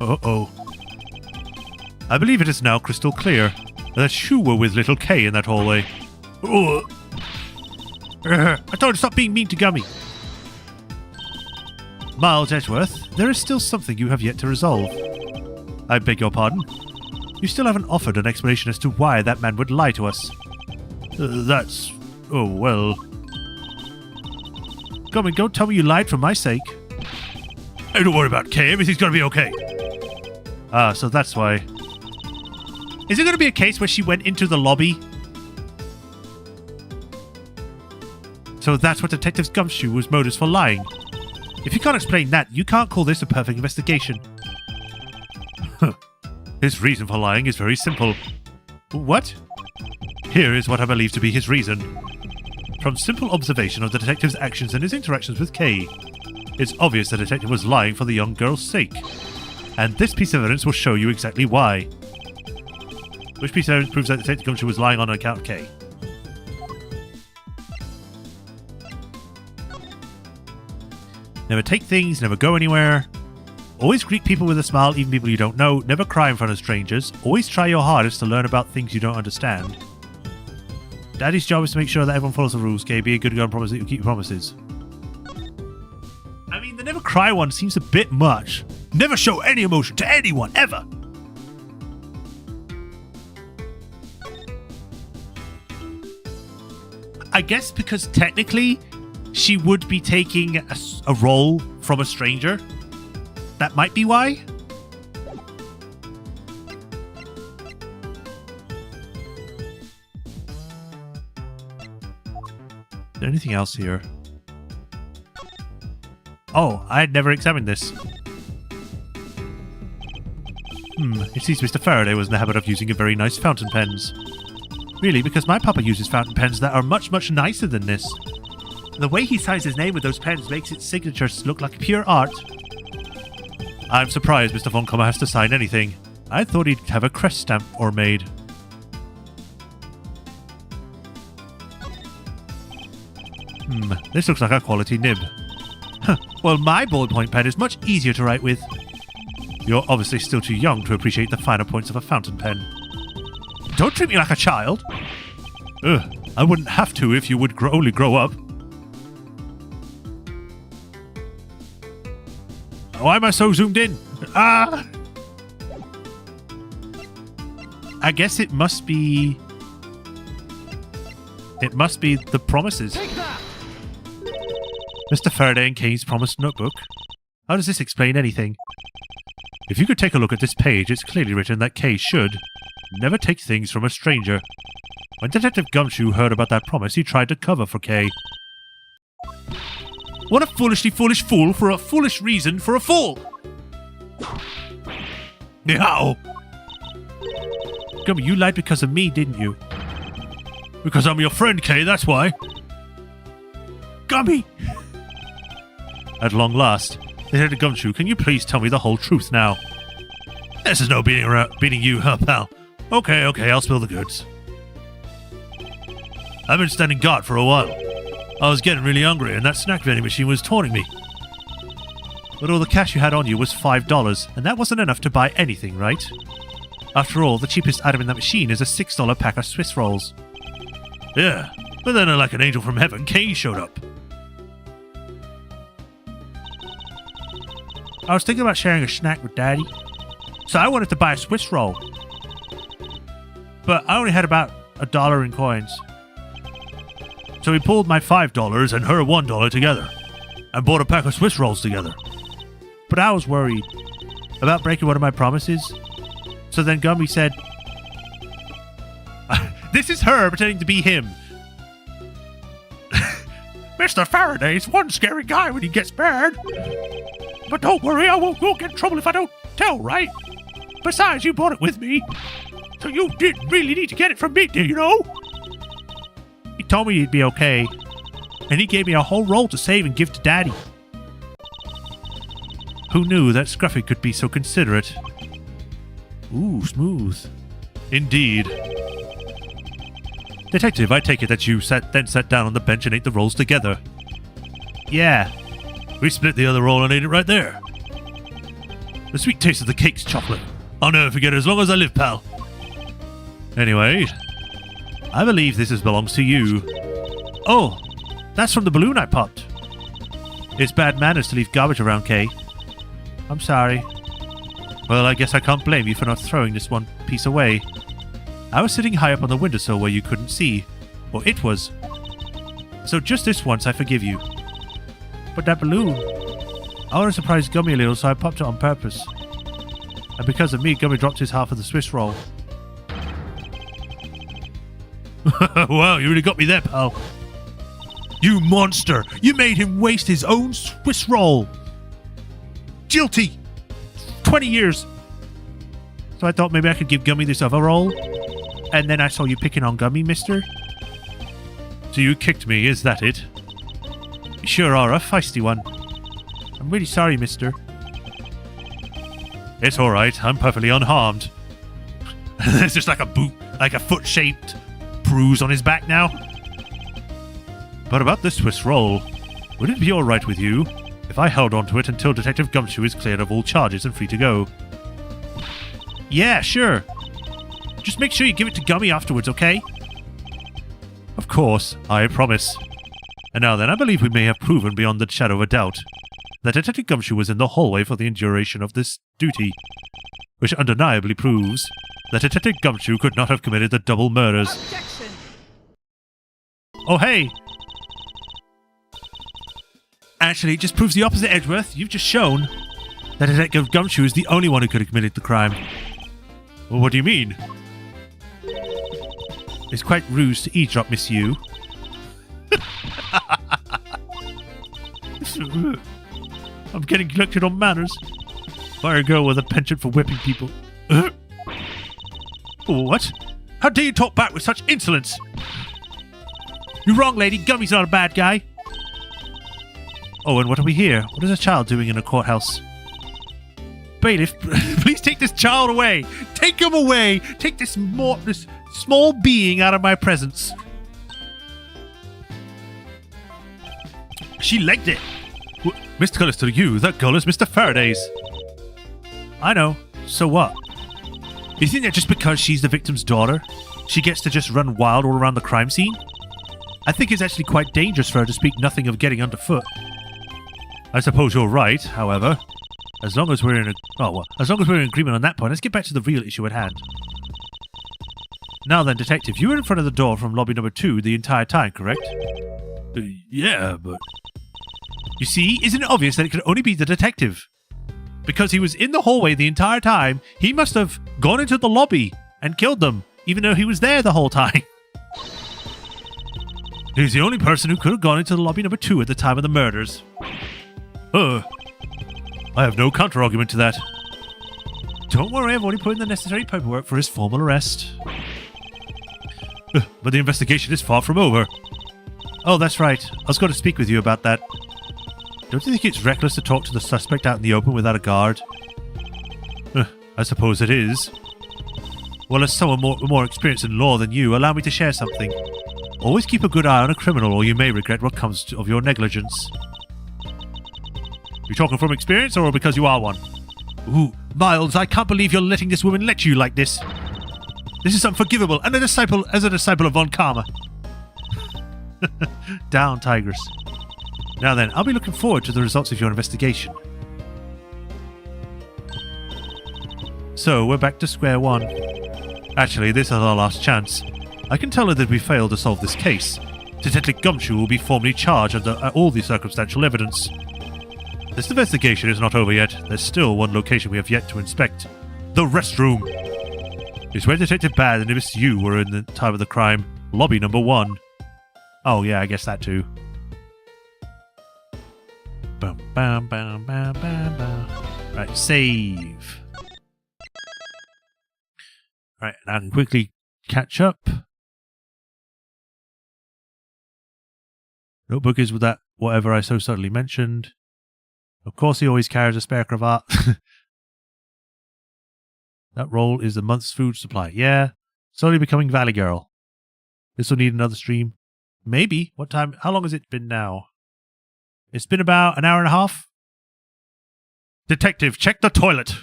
Uh-oh. I believe it is now crystal clear that you were with little Kay in that hallway. I told you to stop being mean to Gummy. Miles Edgeworth, there is still something you have yet to resolve. I beg your pardon? You still haven't offered an explanation as to why that man would lie to us. That's... oh, well... Gummy, don't tell me you lied for my sake. Hey, don't worry about Kay, everything's gonna be okay. So that's why... Is it gonna be a case where she went into the lobby? So that's what Detective Gumshoe was motives for lying. If you can't explain that, you can't call this a perfect investigation. His reason for lying is very simple. What? Here is what I believe to be his reason. From simple observation of the detective's actions and his interactions with Kay, it's obvious the detective was lying for the young girl's sake. And this piece of evidence will show you exactly why. Which piece of evidence proves that Detective Gumshoe was lying on account of Kay? Never take things, never go anywhere. Always greet people with a smile, even people you don't know. Never cry in front of strangers. Always try your hardest to learn about things you don't understand. Daddy's job is to make sure that everyone follows the rules, Kay. Be a good girl and promise that you'll keep your promises. I mean, the never cry one seems a bit much. Never show any emotion to anyone, ever! I guess because technically she would be taking a role from a stranger. That might be why. Is there anything else here? Oh, I had never examined this. It seems Mr. Faraday was in the habit of using a very nice fountain pens. Really, because my papa uses fountain pens that are much, much nicer than this. The way he signs his name with those pens makes its signatures look like pure art. I'm surprised Mr. Von Kommer has to sign anything. I thought he'd have a crest stamp or made. This looks like a quality nib. Huh. Well, my ballpoint pen is much easier to write with. You're obviously still too young to appreciate the finer points of a fountain pen. Don't treat me like a child! Ugh, I wouldn't have to if you would only grow up. Why am I so zoomed in? Ah! I guess it must be... It must be the promises. Take that! Mr. Faraday and Kay's promised notebook. How does this explain anything? If you could take a look at this page, it's clearly written that Kay should never take things from a stranger. When Detective Gumshoe heard about that promise, he tried to cover for Kay. What a foolishly foolish fool for a foolish reason for a fool! Meow! Gummy, you lied because of me, didn't you? Because I'm your friend, Kay, that's why. Gummy! At long last, Detective Gumshoe, can you please tell me the whole truth now? This is no beating you, huh, pal? Okay, I'll spill the goods. I've been standing guard for a while. I was getting really hungry and that snack vending machine was taunting me. But all the cash you had on you was $5, and that wasn't enough to buy anything, right? After all, the cheapest item in that machine is a $6 pack of Swiss rolls. Yeah, but then like an angel from heaven, Kay showed up. I was thinking about sharing a snack with Daddy, so I wanted to buy a Swiss roll. But I only had about $1 in coins. So we pulled my $5 and her $1 together, and bought a pack of Swiss rolls together. But I was worried about breaking one of my promises. So then Gumby said, this is her pretending to be him. Mr. Faraday's one scary guy when he gets bad. But don't worry, I won't get in trouble if I don't tell, right? Besides, you bought it with me. So you didn't really need to get it from me, do you know? He told me he'd be okay. And he gave me a whole roll to save and give to Daddy. Who knew that Scruffy could be so considerate? Ooh, smooth. Indeed. Detective, I take it that you then sat down on the bench and ate the rolls together. Yeah. We split the other roll and ate it right there. The sweet taste of the cake's chocolate. I'll never forget it as long as I live, pal. Anyway, I believe this belongs to you. Oh, that's from the balloon I popped. It's bad manners to leave garbage around, Kay. I'm sorry. Well, I guess I can't blame you for not throwing this one piece away. I was sitting high up on the windowsill where you couldn't see. Or it was. So just this once, I forgive you. But that balloon... I want to surprise Gummy a little, so I popped it on purpose. And because of me, Gummy dropped his half of the Swiss roll. Wow, you really got me there, pal. You monster! You made him waste his own Swiss roll! Guilty! 20 years! So I thought maybe I could give Gummy this other roll. And then I saw you picking on Gummy, mister. So you kicked me, is that it? You sure are a feisty one. I'm really sorry, mister. It's alright, I'm perfectly unharmed. There's just like a foot-shaped bruise on his back now. But about this Swiss roll, would it be alright with you if I held onto it until Detective Gumshoe is cleared of all charges and free to go? Yeah, sure. Just make sure you give it to Gummy afterwards, okay? Of course, I promise. And now then, I believe we may have proven beyond the shadow of a doubt that Detective Gumshoe was in the hallway for the duration of this duty, which undeniably proves that Detective Gumshoe could not have committed the double murders. Objection! Oh, hey! Actually, it just proves the opposite, Edgeworth. You've just shown that Detective Gumshoe is the only one who could have committed the crime. Well, what do you mean? It's quite rude to eavesdrop, Miss Yu. I'm getting collected on manners. By a girl with a penchant for whipping people. What? How dare you talk back with such insolence? You're wrong, lady. Gummy's not a bad guy. Oh, and what are we here? What is a child doing in a courthouse? bailiff, please take this child away. Take him away. Take this small being out of my presence. She legged it. Mr. Cullis to you. That girl is Mr. Faraday's. I know. So what? You think that just because she's the victim's daughter, she gets to just run wild all around the crime scene? I think it's actually quite dangerous for her to speak nothing of getting underfoot. I suppose you're right, however. As long as we're in agreement on that point, let's get back to the real issue at hand. Now then, Detective, you were in front of the door from lobby number 2 the entire time, correct? Yeah, but... You see, isn't it obvious that it could only be the detective? Because he was in the hallway the entire time, he must have gone into the lobby and killed them, even though he was there the whole time. He's the only person who could have gone into the lobby number 2 at the time of the murders. I have no counter-argument to that. Don't worry, I've already put in the necessary paperwork for his formal arrest. But the investigation is far from over. Oh, that's right. I was going to speak with you about that. Don't you think it's reckless to talk to the suspect out in the open without a guard? I suppose it is. Well, as someone more experienced in law than you, allow me to share something. Always keep a good eye on a criminal, or you may regret what comes of your negligence. You talking from experience, or because you are one? Ooh, Miles, I can't believe you're letting this woman let you like this. This is unforgivable, and as a disciple of Von Karma. Down, Tigress. Now then, I'll be looking forward to the results of your investigation. So, we're back to square one. Actually, this is our last chance. I can tell her that we failed to solve this case. Detective Gumshoe will be formally charged under all the circumstantial evidence. This investigation is not over yet. There's still one location we have yet to inspect. The restroom! It's where Detective Bad and Miss Yu were in the time of the crime. Lobby number 1. Oh yeah, I guess that too. Bum, bum, bum, bum, bum, bum. Right, save. Right, now I can quickly catch up. Notebook is with that whatever I so subtly mentioned. Of course he always carries a spare cravat. That roll is the month's food supply. Yeah, slowly becoming Valley Girl. This will need another stream. Maybe. What time? How long has it been now? It's been about an hour and a half. Detective, check the toilet.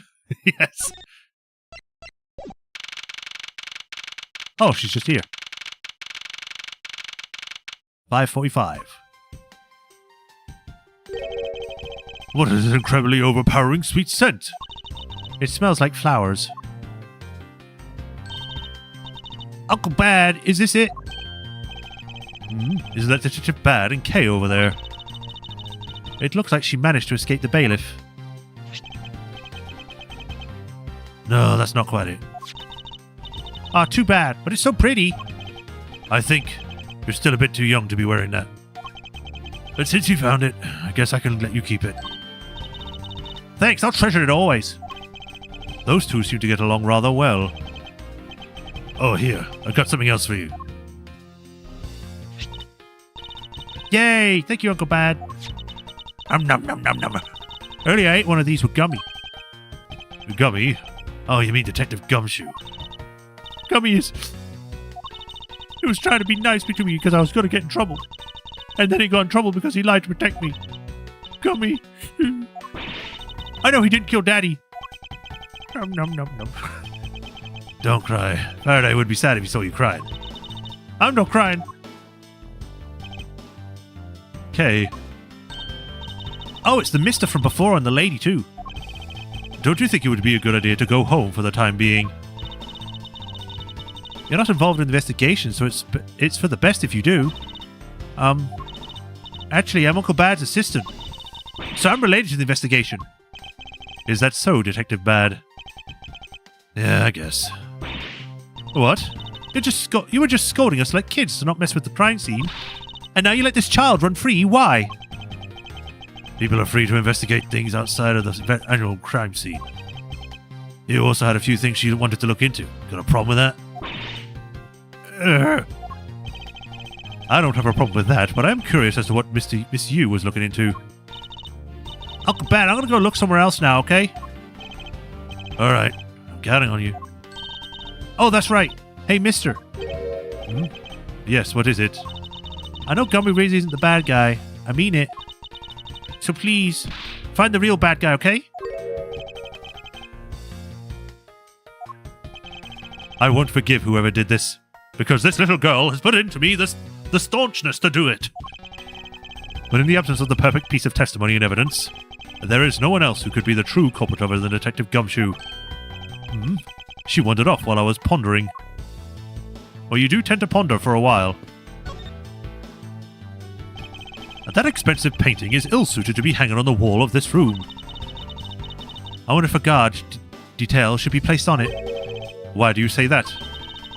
Yes. Oh, she's just here. 5:45. What is this incredibly overpowering sweet scent? It smells like flowers. Uncle Bad, is this it? Is that Detective Bad and Kay over there? It looks like she managed to escape the bailiff. No, that's not quite it. Ah, too bad, but it's so pretty. I think you're still a bit too young to be wearing that. But since you found it, I guess I can let you keep it. Thanks, I'll treasure it always. Those two seem to get along rather well. Oh, here, I've got something else for you. Yay! Thank you, Uncle Bad. Nom nom nom nom. Earlier I ate one of these with Gummy. Gummy? Oh, you mean Detective Gumshoe. Gummy is... He was trying to be nice between me because I was going to get in trouble. And then he got in trouble because he lied to protect me. Gummy. I know he didn't kill Daddy. Nom nom nom nom. Don't cry. Faraday would be sad if he saw you crying. I'm not crying. Okay. Oh, it's the mister from before and the lady too. Don't you think it would be a good idea to go home for the time being? You're not involved in the investigation, so it's for the best if you do. Actually, I'm Uncle Bad's assistant, so I'm related to the investigation. Is that so, Detective Bad? Yeah, I guess. What? You were just scolding us like kids to not mess with the crime scene, and now you let this child run free. Why? People are free to investigate things outside of the annual crime scene. You also had a few things you wanted to look into. Got a problem with that? I don't have a problem with that, but I'm curious as to what Miss Yu was looking into. Uncle Bad, I'm going to go look somewhere else now, okay? Alright, I'm counting on you. Oh, that's right. Hey, mister. Hmm? Yes, what is it? I know Gummy Rays isn't the bad guy. I mean it. So please, find the real bad guy, okay? I won't forgive whoever did this, because this little girl has put into me the staunchness to do it. But in the absence of the perfect piece of testimony and evidence, there is no one else who could be the true culprit other than Detective Gumshoe. Hmm? She wandered off while I was pondering. Well, you do tend to ponder for a while. That expensive painting is ill-suited to be hanging on the wall of this room. I wonder if a guard detail should be placed on it. Why do you say that?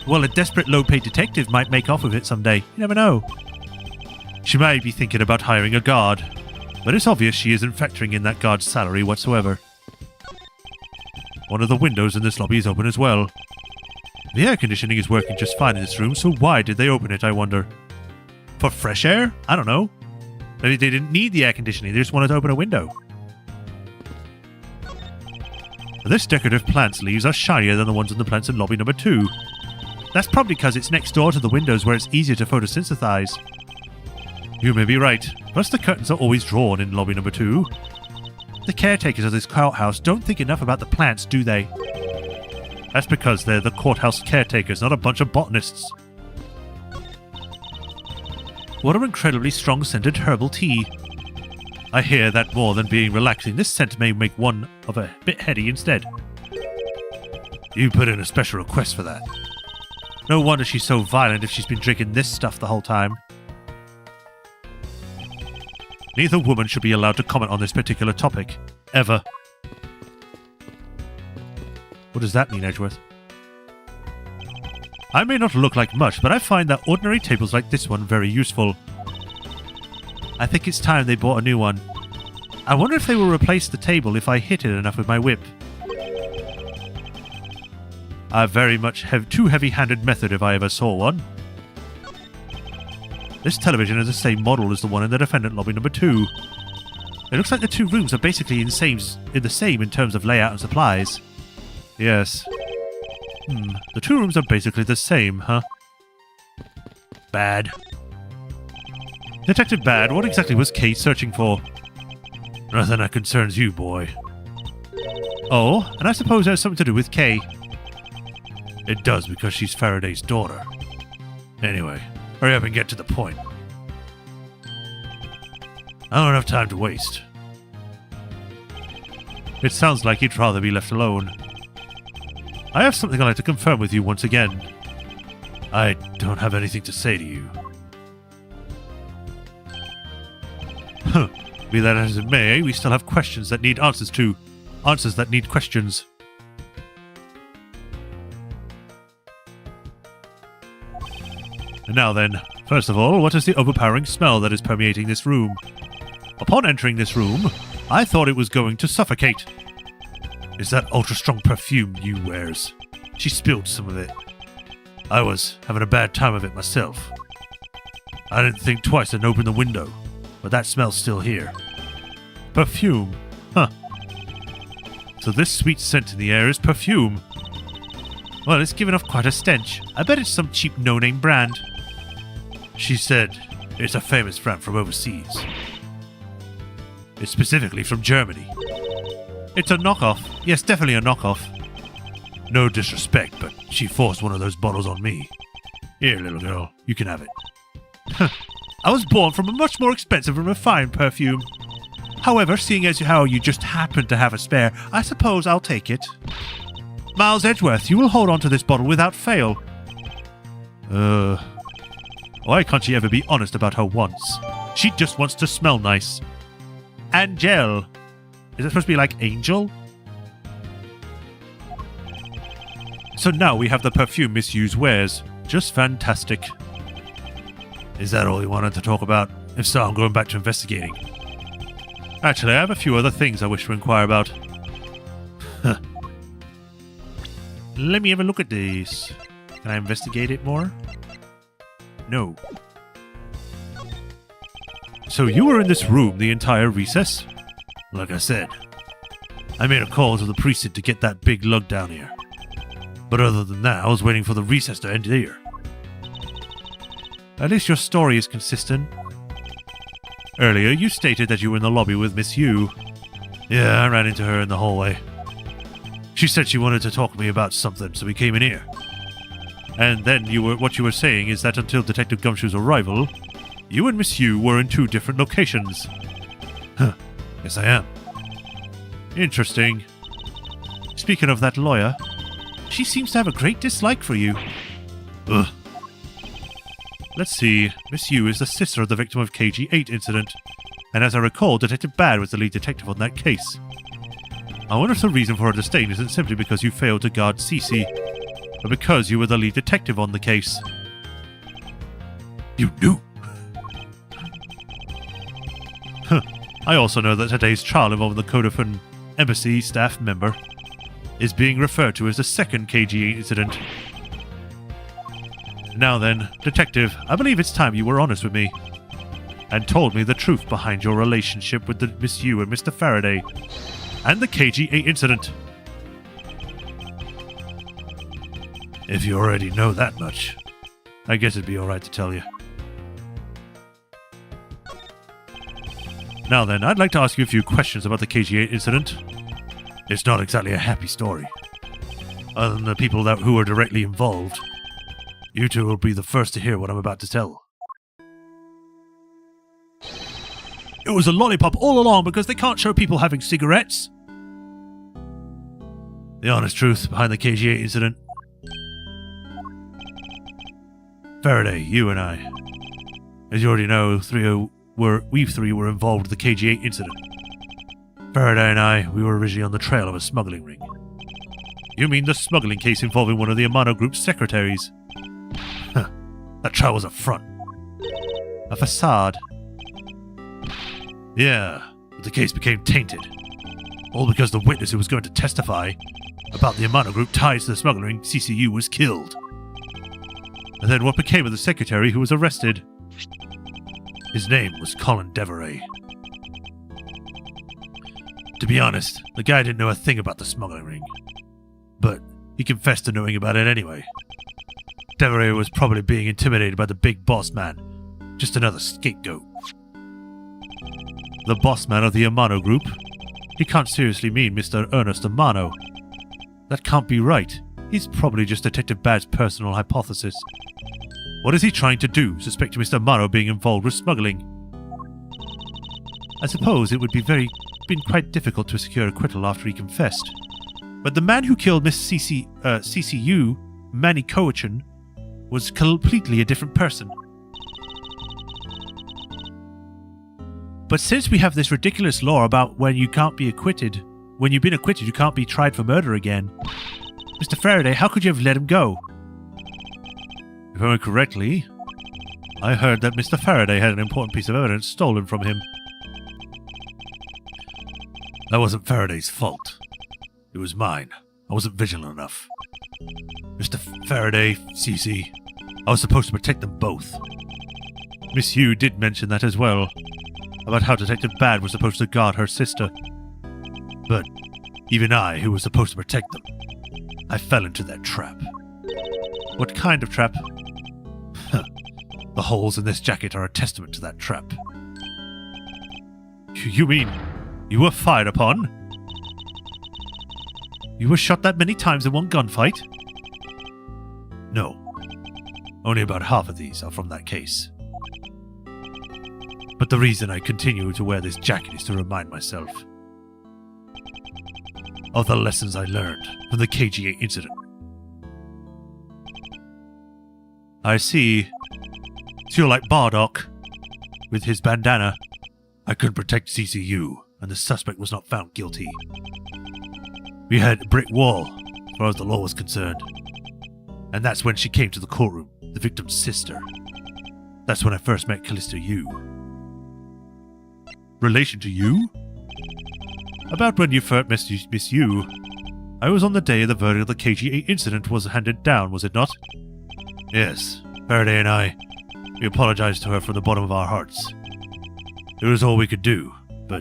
Well, a desperate low-paid detective might make off with it someday. You never know. She might be thinking about hiring a guard, but it's obvious she isn't factoring in that guard's salary whatsoever. One of the windows in this lobby is open as well. The air conditioning is working just fine in this room, so why did they open it, I wonder? For fresh air? I don't know. Maybe they didn't need the air conditioning, they just wanted to open a window. This decorative plant's leaves are shinier than the ones in the plants in lobby number 2. That's probably because it's next door to the windows where it's easier to photosynthesize. You may be right, plus the curtains are always drawn in lobby number 2. The caretakers of this courthouse don't think enough about the plants, do they? That's because they're the courthouse caretakers, not a bunch of botanists. What an incredibly strong-scented herbal tea. I hear that more than being relaxing, this scent may make one of a bit heady instead. You put in a special request for that. No wonder she's so violent if she's been drinking this stuff the whole time. Neither woman should be allowed to comment on this particular topic. Ever. What does that mean, Edgeworth? I may not look like much, but I find that ordinary tables like this one very useful. I think it's time they bought a new one. I wonder if they will replace the table if I hit it enough with my whip. I very much have too heavy-handed method if I ever saw one. This television is the same model as the one in the defendant lobby number 2. It looks like the two rooms are basically the same in terms of layout and supplies. Yes. The two rooms are basically the same, huh? Bad. Detective Bad, what exactly was Kate searching for? Nothing that concerns you, boy. Oh, and I suppose it has something to do with Kay. It does, because she's Faraday's daughter. Anyway, hurry up and get to the point. I don't have time to waste. It sounds like you'd rather be left alone. I have something I'd like to confirm with you once again. I don't have anything to say to you. Huh. Be that as it may, we still have questions that need answers to. Answers that need questions. And now then, first of all, what is the overpowering smell that is permeating this room? Upon entering this room, I thought it was going to suffocate. It's that ultra-strong perfume you wears. She spilled some of it. I was having a bad time of it myself. I didn't think twice and open the window, but that smell's still here. Perfume. Huh. So this sweet scent in the air is perfume. Well, it's giving off quite a stench. I bet it's some cheap no-name brand. She said it's a famous brand from overseas. It's specifically from Germany. It's a knockoff. Yes, definitely a knockoff. No disrespect, but she forced one of those bottles on me. Here, little girl, you can have it. I was born from a much more expensive and refined perfume. However, seeing as how you just happen to have a spare, I suppose I'll take it. Miles Edgeworth, you will hold on to this bottle without fail. Why can't she ever be honest about her wants? She just wants to smell nice. Angel. Is it supposed to be like angel? So now we have the perfume Miss Hughes wears. Just fantastic. Is that all you wanted to talk about? If so, I'm going back to investigating. Actually, I have a few other things I wish to inquire about. Let me have a look at this. Can I investigate it more? No. So you were in this room the entire recess? Like I said, I made a call to the precinct to get that big lug down here. But other than that, I was waiting for the recess to end here. At least your story is consistent. Earlier, you stated that you were in the lobby with Miss Yu. Yeah, I ran into her in the hallway. She said she wanted to talk to me about something, so we came in here. And then what you were saying is that until Detective Gumshoe's arrival, you and Miss Yu were in 2 different locations. Huh, yes I am. Interesting. Speaking of that lawyer, she seems to have a great dislike for you. Ugh. Let's see, Miss Yu is the sister of the victim of KG-8 incident, and as I recall, Detective Bad was the lead detective on that case. I wonder if the reason for her disdain isn't simply because you failed to guard Cece, but because you were the lead detective on the case. You knew? Huh. I also know that today's trial involving the Codafin Embassy staff member is being referred to as the second KG-8 incident. Now then, Detective, I believe it's time you were honest with me and told me the truth behind your relationship with the Miss Yu and Mr. Faraday and the KG-8 incident. If you already know that much, I guess it'd be alright to tell you. Now then, I'd like to ask you a few questions about the KG-8 incident. It's not exactly a happy story. Other than the people who were directly involved, you two will be the first to hear what I'm about to tell. It was a lollipop all along because they can't show people having cigarettes. The honest truth behind the KG-8 incident. Faraday, you and I. As you already know, we three were involved with the KG-8 incident. Faraday and I, we were originally on the trail of a smuggling ring. You mean the smuggling case involving one of the Amano Group's secretaries? Huh. That trial was a front. A facade. Yeah, but the case became tainted. All because the witness who was going to testify about the Amano Group ties to the smuggling ring, CCU, was killed. And then what became of the secretary who was arrested? His name was Colin Deveray. To be honest, the guy didn't know a thing about the smuggling ring. But he confessed to knowing about it anyway. Deveray was probably being intimidated by the big boss man. Just another scapegoat. The boss man of the Amano Group? He can't seriously mean Mr. Ernest Amano. That can't be right. He's probably just Detective Bad's personal hypothesis. What is he trying to do, suspecting Mr. Amano being involved with smuggling? I suppose it would been quite difficult to secure acquittal after he confessed. But the man who killed Miss CCU, Manny Coachin, was completely a different person. But since we have this ridiculous law about when you've been acquitted, you can't be tried for murder again. Mr. Faraday, how could you have let him go? If I remember correctly, I heard that Mr. Faraday had an important piece of evidence stolen from him. That wasn't Faraday's fault. It was mine. I wasn't vigilant enough. Mr. Faraday, Cece, I was supposed to protect them both. Miss Yu did mention that as well, about how Detective Bad was supposed to guard her sister. But even I, who was supposed to protect them, I fell into that trap. What kind of trap? The holes in this jacket are a testament to that trap. You mean you were fired upon? You were shot that many times in one gunfight? No. Only about half of these are from that case. But the reason I continue to wear this jacket is to remind myself of the lessons I learned from the KG-8 incident. I see. So you're like Bardock with his bandana. I couldn't protect CCU, and the suspect was not found guilty. We had a brick wall, as far as the law was concerned. And that's when she came to the courtroom, the victim's sister. That's when I first met Callista Yu. Relation to you? About when you first met Miss Yu, I was on the day the verdict of the KG-8 incident was handed down, was it not? Yes, Faraday and I, we apologized to her from the bottom of our hearts. It was all we could do, but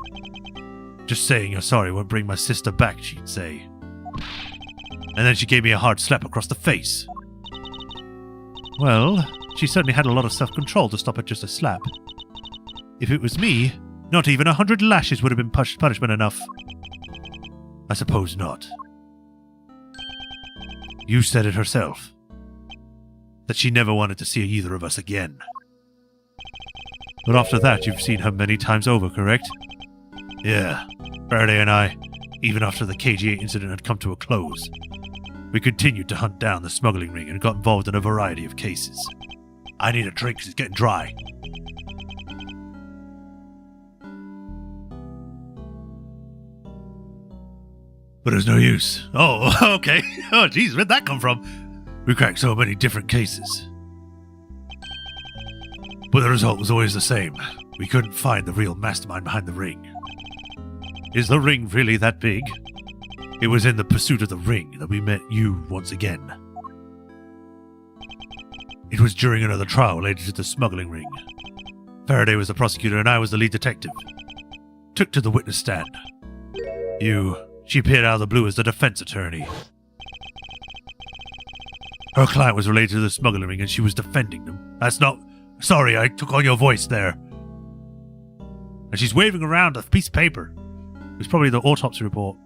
Just saying you're sorry won't bring my sister back, she'd say. And then she gave me a hard slap across the face. Well, she certainly had a lot of self-control to stop at just a slap. If it was me, not even 100 lashes would have been punishment enough. I suppose not. You said it herself. That she never wanted to see either of us again. But after that, you've seen her many times over, correct? Yeah, Faraday and I, even after the KGA incident had come to a close, we continued to hunt down the smuggling ring and got involved in a variety of cases. I need a drink because it's getting dry. But there's no use. Oh, okay. Oh, jeez, where'd that come from? We cracked so many different cases. But the result was always the same. We couldn't find the real mastermind behind the ring. Is the ring really that big? It was in the pursuit of the ring that we met you once again. It was during another trial related to the smuggling ring. Faraday was the prosecutor and I was the lead detective. Took to the witness stand. She appeared out of the blue as the defense attorney. Her client was related to the smuggling ring and she was defending them. That's not... Sorry, I took on your voice there. And she's waving around a piece of paper. It's probably the autopsy report.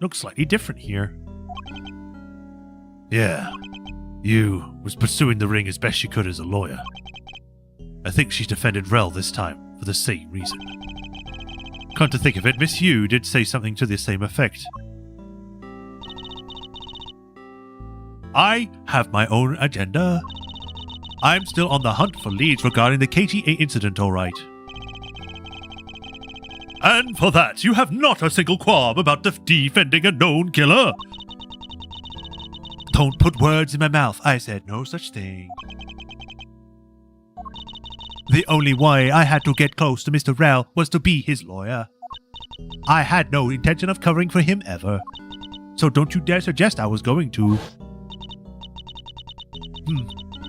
Looks slightly different here. Yeah. You was pursuing the ring as best she could as a lawyer. I think she defended Rel this time for the same reason. Come to think of it, Miss Yu did say something to the same effect. I have my own agenda. I'm still on the hunt for leads regarding the KGA incident, alright. And for that, you have not a single qualm about defending a known killer. Don't put words in my mouth. I said no such thing. The only way I had to get close to Mr. Rel was to be his lawyer. I had no intention of covering for him ever. So don't you dare suggest I was going to.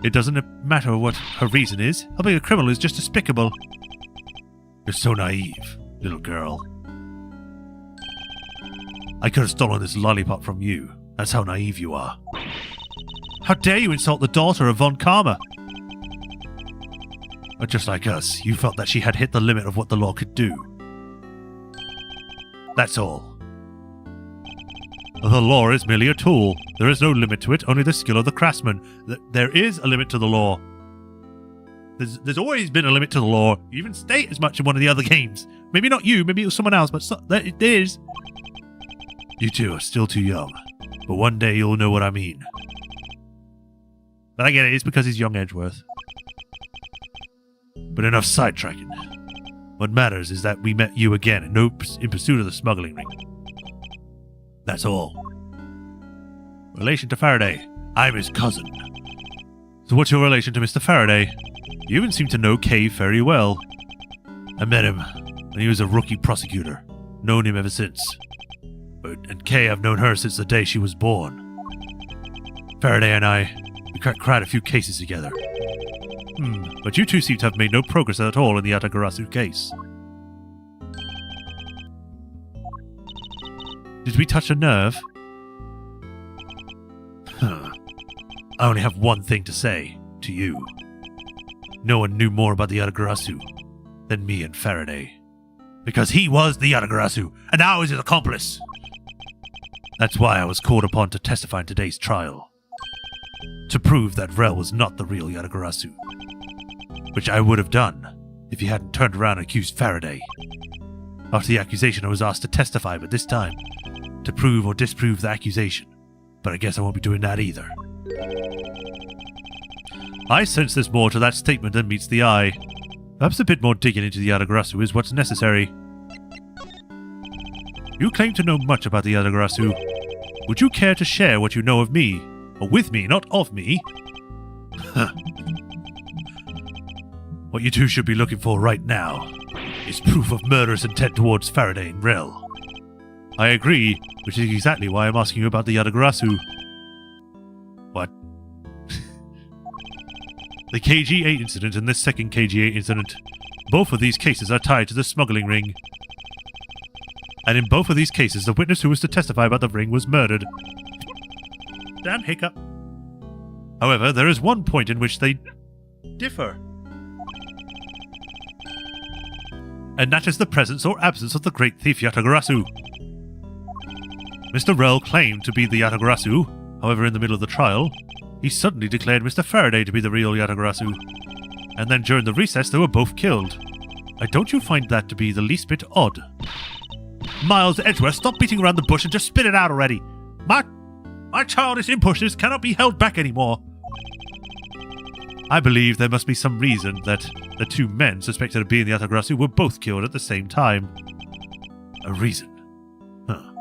It doesn't matter what her reason is. Helping a criminal is just despicable. You're so naive, little girl. I could have stolen this lollipop from you. That's how naive you are. How dare you insult the daughter of Von Karma? But just like us, you felt that she had hit the limit of what the law could do. That's all. The law is merely a tool. There is no limit to it, only the skill of the craftsman. There is a limit to the law. There's always been a limit to the law. You even state as much in one of the other games. Maybe not you, maybe it was someone else, but it is. You two are still too young, but one day you'll know what I mean. But I get it, it's because he's young Edgeworth. But enough sidetracking. What matters is that we met you again in pursuit of the smuggling ring. That's all. Relation to Faraday. I'm his cousin. So what's your relation to Mr. Faraday? You even seem to know Kay very well. I met him when he was a rookie prosecutor. Known him ever since. And Kay, I've known her since the day she was born. Faraday and I, we cried a few cases together. But you two seem to have made no progress at all in the Atagarasu case. Did we touch a nerve? I only have one thing to say to you. No one knew more about the Atagarasu than me and Faraday. Because he was the Atagarasu, and I was his accomplice. That's why I was called upon to testify in today's trial. To prove that Rel was not the real Atagarasu. Which I would have done if he hadn't turned around and accused Faraday. After the accusation, I was asked to testify, but this time, to prove or disprove the accusation. But I guess I won't be doing that either. I sense there's more to that statement than meets the eye. Perhaps a bit more digging into the Atagarasu is what's necessary. You claim to know much about the Atagarasu. Would you care to share what you know of me? Or with me, not of me? What you two should be looking for right now is proof of murderous intent towards Faraday and Rel. I agree, which is exactly why I'm asking you about the Atagarasu. What? The KGA incident and this second KGA incident. Both of these cases are tied to the smuggling ring. And in both of these cases, the witness who was to testify about the ring was murdered. Damn hiccup. However, there is one point in which they differ. And that is the presence or absence of the great thief Yatagarasu. Mr. Rell claimed to be the Yatagarasu. However, in the middle of the trial, he suddenly declared Mr. Faraday to be the real Yatagarasu. And then during the recess, they were both killed. Don't you find that to be the least bit odd? Miles Edgeworth, stop beating around the bush and just spit it out already. My childish impulses cannot be held back anymore. I believe there must be some reason that the two men suspected of being the Yatagarasu were both killed at the same time. A reason. Huh.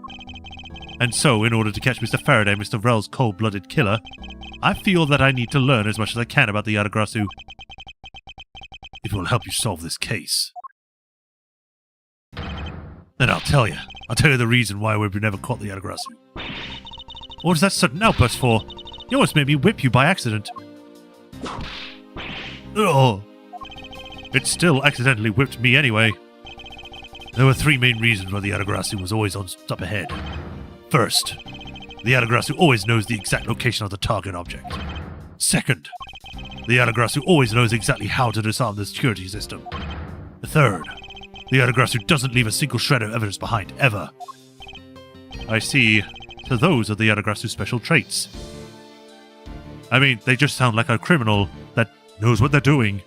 And so, in order to catch Mr. Faraday, Mr. Rell's cold-blooded killer, I feel that I need to learn as much as I can about the Yatagarasu. It will help you solve this case. Then I'll tell you. I'll tell you the reason why we've never caught the Yatagarasu. What is that sudden outburst for? You almost made me whip you by accident. Oh. It still accidentally whipped me anyway. There were three main reasons why the Yatagarasu was always on step ahead. First, the Yatagarasu always knows the exact location of the target object. Second, the Yatagarasu always knows exactly how to disarm the security system. Third, the Yatagarasu doesn't leave a single shred of evidence behind, ever. I see. So those are the Yatagarasu's special traits. I mean, they just sound like a criminal that knows what they're doing.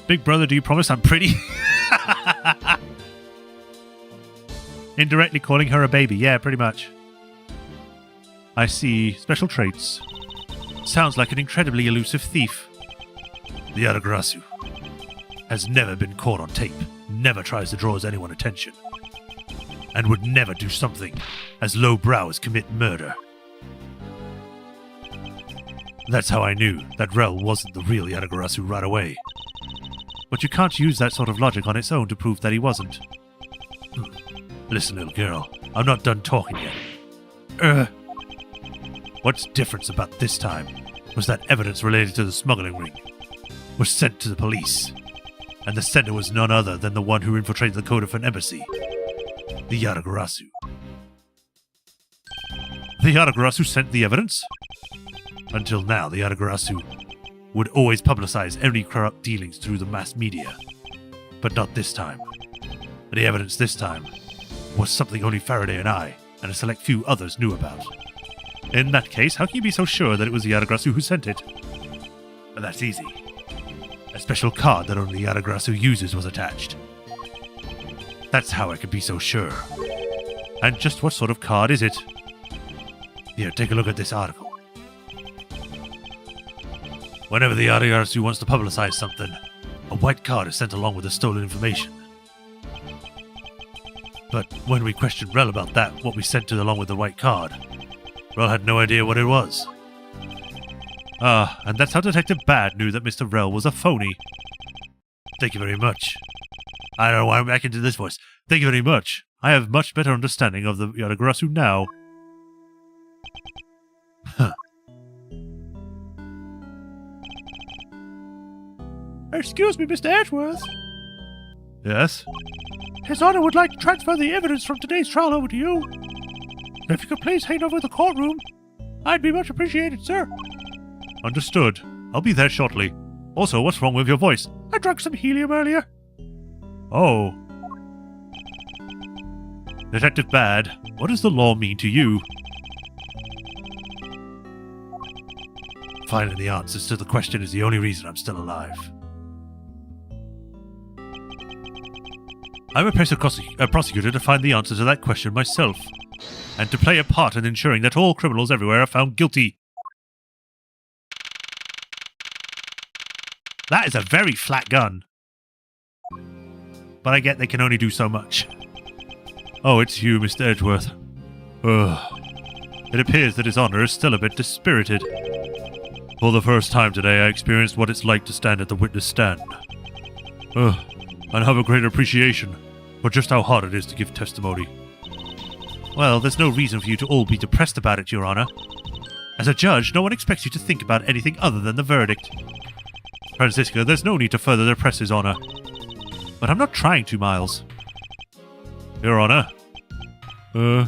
Big brother, do you promise I'm pretty? Indirectly calling her a baby. Yeah, pretty much. I see. Special traits. Sounds like an incredibly elusive thief. The Yatagarasu has never been caught on tape, never tries to draw anyone's attention, and would never do something as lowbrow as commit murder. That's how I knew that Rell wasn't the real Yatagarasu right away. But you can't use that sort of logic on its own to prove that he wasn't. Listen, little girl, I'm not done talking yet. What's different about this time was that evidence related to the smuggling ring was sent to the police, and the sender was none other than the one who infiltrated the code of an embassy, the Yatagarasu. The Yatagarasu sent the evidence? Until now, the Yatagarasu would always publicize any corrupt dealings through the mass media, but not this time. The evidence this time was something only Faraday and I, and a select few others knew about. In that case, how can you be so sure that it was the Yatagarasu who sent it? That's easy. A special card that only the Yatagarasu uses was attached. That's how I could be so sure. And just what sort of card is it? Here, take a look at this article. Whenever the Yatagarasu wants to publicize something, a white card is sent along with the stolen information. But when we questioned Rell about that, what we sent to along with the white card, Rell had no idea what it was. And that's how Detective Bad knew that Mr. Rell was a phony. Thank you very much. I don't know why I'm back into this voice. Thank you very much. I have much better understanding of the Yatagarasu now. Huh. Excuse me, Mr. Edgeworth. Yes? His Honor would like to transfer the evidence from today's trial over to you. If you could please hang over the courtroom, I'd be much appreciated, sir. Understood. I'll be there shortly. Also, what's wrong with your voice? I drank some helium earlier. Oh. Detective Bad, what does the law mean to you? Finding the answers to the question is the only reason I'm still alive. I'm a prosecutor to find the answer to that question myself, and to play a part in ensuring that all criminals everywhere are found guilty. That is a very flat gun. But I get they can only do so much. Oh, it's you, Mr. Edgeworth. It appears that His Honor is still a bit dispirited. For the first time today, I experienced what it's like to stand at the witness stand. And have a great appreciation for just how hard it is to give testimony. Well, there's no reason for you to all be depressed about it, Your Honor. As a judge, no one expects you to think about anything other than the verdict. Francisca, there's no need to further depress his honor. But I'm not trying to, Miles. Your honor. Your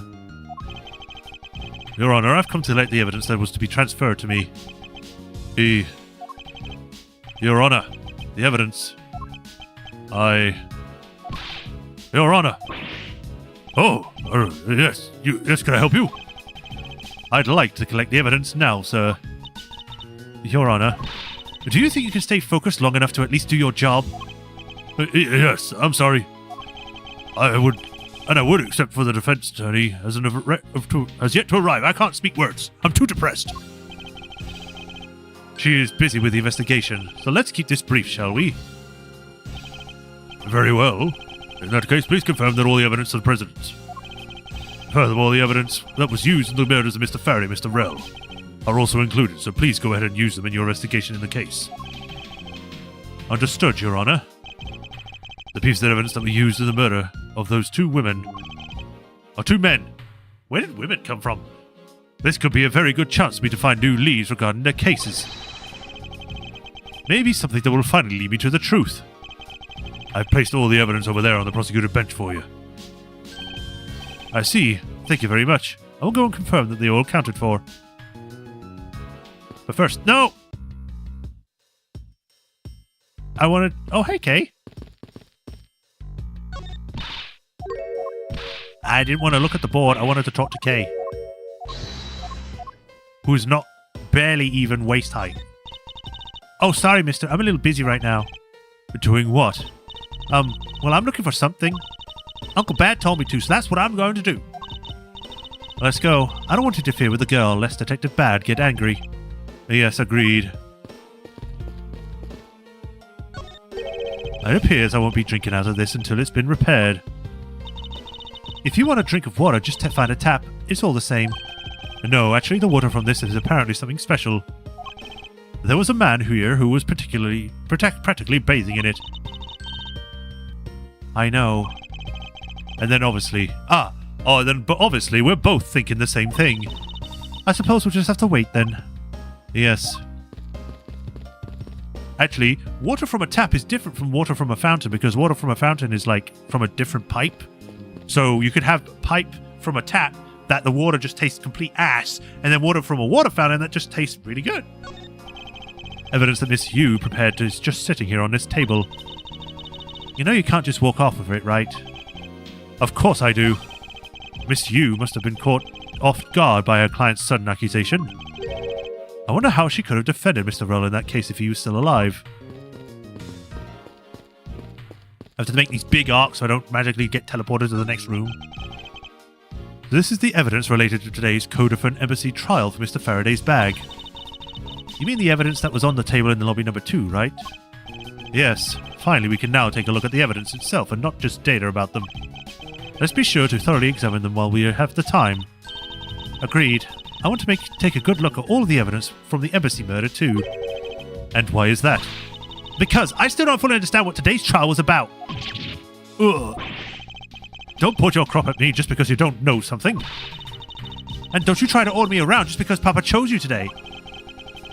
honor, I've come to collect the evidence that was to be transferred to me. Your honor, the evidence. Your honor. Oh, yes. Yes, can I help you? I'd like to collect the evidence now, sir. Your honor. Do you think you can stay focused long enough to at least do your job? Yes, I'm sorry. I would, except for the defense attorney has yet to arrive. I can't speak words. I'm too depressed. She is busy with the investigation, so let's keep this brief, shall we? Very well. In that case, please confirm that all the evidence of the president. Furthermore, the evidence that was used in the murders of Mr. Faraday and Mr. Rell are also included, so please go ahead and use them in your investigation in the case. Understood, Your Honor. The pieces of evidence that were used in the murder of those two women are two men. Where did women come from? This could be a very good chance for me to find new leads regarding their cases. Maybe something that will finally lead me to the truth. I've placed all the evidence over there on the prosecutor bench for you. I see. Thank you very much. I will go and confirm that they are all accounted for. But first, no! I wanted... Oh, hey, Kay. I didn't want to look at the board. I wanted to talk to Kay. Who's not barely even waist height. Oh, sorry, mister. I'm a little busy right now. Doing what? Well, I'm looking for something. Uncle Bad told me to, so that's what I'm going to do. Let's go. I don't want to interfere with the girl, lest Detective Bad get angry. Yes, agreed. It appears I won't be drinking out of this until it's been repaired. If you want a drink of water, just find a tap. It's all the same. No, actually, the water from this is apparently something special. There was a man here who was practically bathing in it. I know. And then obviously... but obviously we're both thinking the same thing. I suppose we'll just have to wait then. Yes. Actually, water from a tap is different from water from a fountain because water from a fountain is like from a different pipe. So you could have pipe from a tap that the water just tastes complete ass, and then water from a water fountain that just tastes really good. Evidence that Miss Yu prepared is just sitting here on this table. You know you can't just walk off with it, right? Of course I do. Miss Yu must have been caught off guard by her client's sudden accusation. I wonder how she could have defended Mr. Rell in that case if he was still alive. I have to make these big arcs so I don't magically get teleported to the next room. This is the evidence related to today's Codefin Embassy trial for Mr. Faraday's bag. You mean the evidence that was on the table in the lobby number 2, right? Yes. Finally, we can now take a look at the evidence itself and not just data about them. Let's be sure to thoroughly examine them while we have the time. Agreed. I want to take a good look at all of the evidence from the embassy murder too. And why is that? Because I still don't fully understand what today's trial was about. Ugh. Don't put your crop at me just because you don't know something. And don't you try to order me around just because Papa chose you today.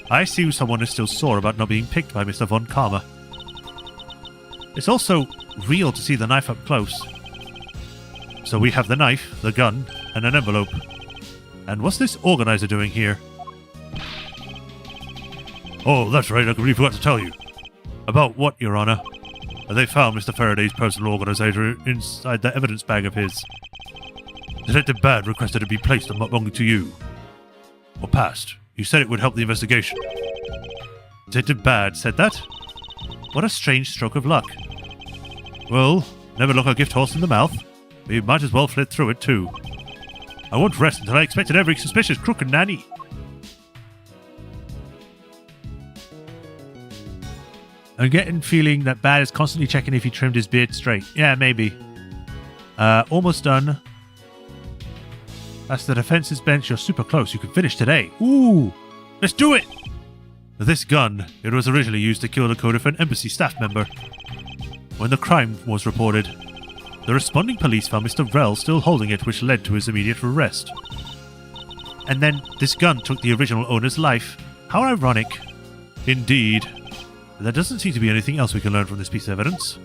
I see someone is still sore about not being picked by Mr. Von Karma. It's also real to see the knife up close. So we have the knife, the gun, and an envelope. And what's this organizer doing here? Oh, that's right, I completely forgot to tell you. About what, Your Honor? They found Mr. Faraday's personal organizer inside the evidence bag of his. Detective Bad requested it be placed among to you. Or passed. He said it would help the investigation. Detective Bad said that? What a strange stroke of luck. Well, never look a gift horse in the mouth. We might as well flit through it too. I won't rest until I expected every suspicious crook and nanny. I'm getting feeling that Bad is constantly checking if he trimmed his beard straight. Yeah, maybe. Almost done. That's the defense's bench. You're super close. You can finish today. Ooh! Let's do it! This gun, it was originally used to kill the Codefin Embassy staff member. When the crime was reported, the responding police found Mr. Rell still holding it, which led to his immediate arrest. and then this gun took the original owner's life. How ironic. Indeed. There doesn't seem to be anything else we can learn from this piece of evidence.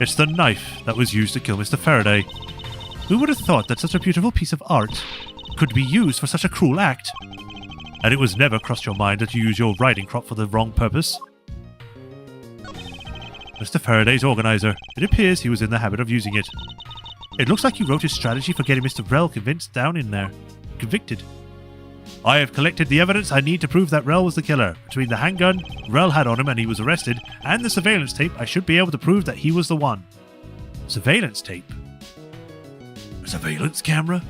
It's the knife that was used to kill Mr. Faraday. Who would have thought that such a beautiful piece of art could be used for such a cruel act? And it was never crossed your mind that you use your riding crop for the wrong purpose? Mr. Faraday's organizer. It appears he was in the habit of using it. It looks like he wrote his strategy for getting Mr. Rel convicted. I have collected the evidence I need to prove that Rel was the killer. Between the handgun Rel had on him and he was arrested, and the surveillance tape, I should be able to prove that he was the one. Surveillance tape? A surveillance camera?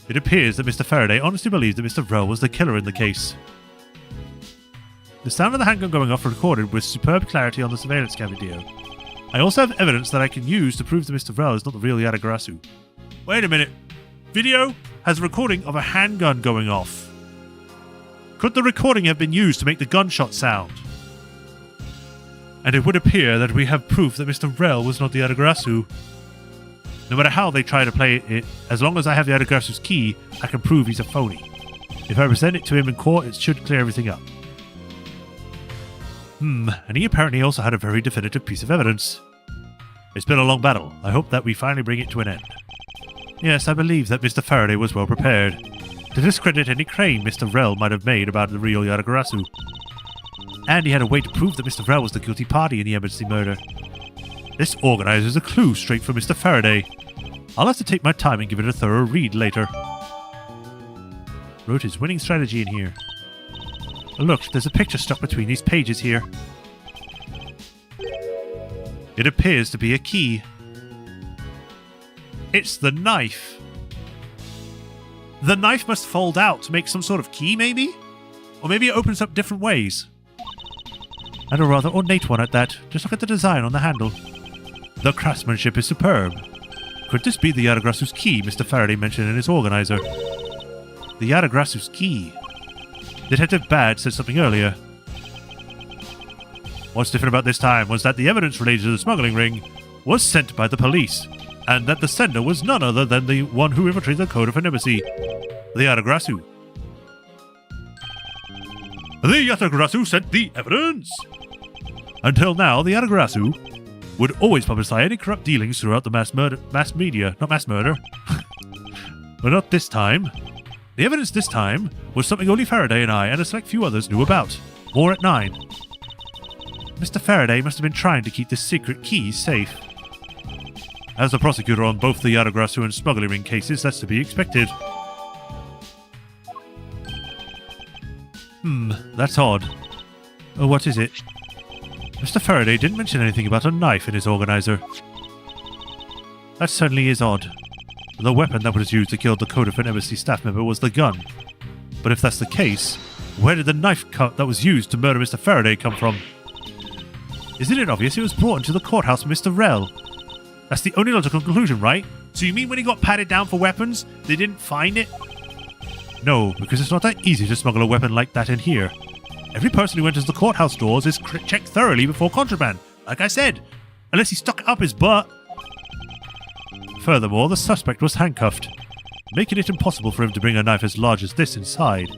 It appears that Mr. Faraday honestly believes that Mr. Rel was the killer in the case. The sound of the handgun going off recorded with superb clarity on the surveillance cam video. I also have evidence that I can use to prove that Mr. Rel is not the real Yadagarasu. Wait a minute. Video has a recording of a handgun going off. Could the recording have been used to make the gunshot sound? And it would appear that we have proof that Mr. Rel was not the Yadagarasu. No matter how they try to play it, as long as I have the Yadagarasu's key, I can prove he's a phony. If I present it to him in court, it should clear everything up. And he apparently also had a very definitive piece of evidence. It's been a long battle. I hope that we finally bring it to an end. Yes, I believe that Mr. Faraday was well prepared to discredit any claim Mr. Rel might have made about the real Yadagarasu. And he had a way to prove that Mr. Rel was the guilty party in the embassy murder. This organizes a clue straight from Mr. Faraday. I'll have to take my time and give it a thorough read later. Wrote his winning strategy in here. Look, there's a picture stuck between these pages here. It appears to be a key. It's the knife. The knife must fold out to make some sort of key, maybe? Or maybe it opens up different ways. And a rather ornate one at that. Just look at the design on the handle. The craftsmanship is superb. Could this be the Yadagarasu's key Mr. Faraday mentioned in his organizer? The Yadagarasu's key. Detective Bad said something earlier. What's different about this time was that the evidence related to the smuggling ring was sent by the police, and that the sender was none other than the one who infiltrated the code of an embassy, the Yadagarasu. The Yadagarasu sent the evidence! Until now, the Yadagarasu would always publicize any corrupt dealings throughout the mass media. Not mass murder. But not this time. The evidence this time was something only Faraday and I and a select few others knew about. More at 9. Mr. Faraday must have been trying to keep this secret key safe. As the prosecutor on both the Yadagarasu and smuggling ring cases, that's to be expected. That's odd. Oh, what is it? Mr. Faraday didn't mention anything about a knife in his organizer. That certainly is odd. The weapon that was used to kill the Code of an Embassy staff member was the gun. But if that's the case, where did the knife cut that was used to murder Mr. Faraday come from? Isn't it obvious it was brought into the courthouse by Mr. Rel? That's the only logical conclusion, right? So you mean when he got patted down for weapons, they didn't find it? No, because it's not that easy to smuggle a weapon like that in here. Every person who enters the courthouse doors is checked thoroughly before contraband, like I said. Unless he stuck it up his butt. Furthermore, the suspect was handcuffed, making it impossible for him to bring a knife as large as this inside.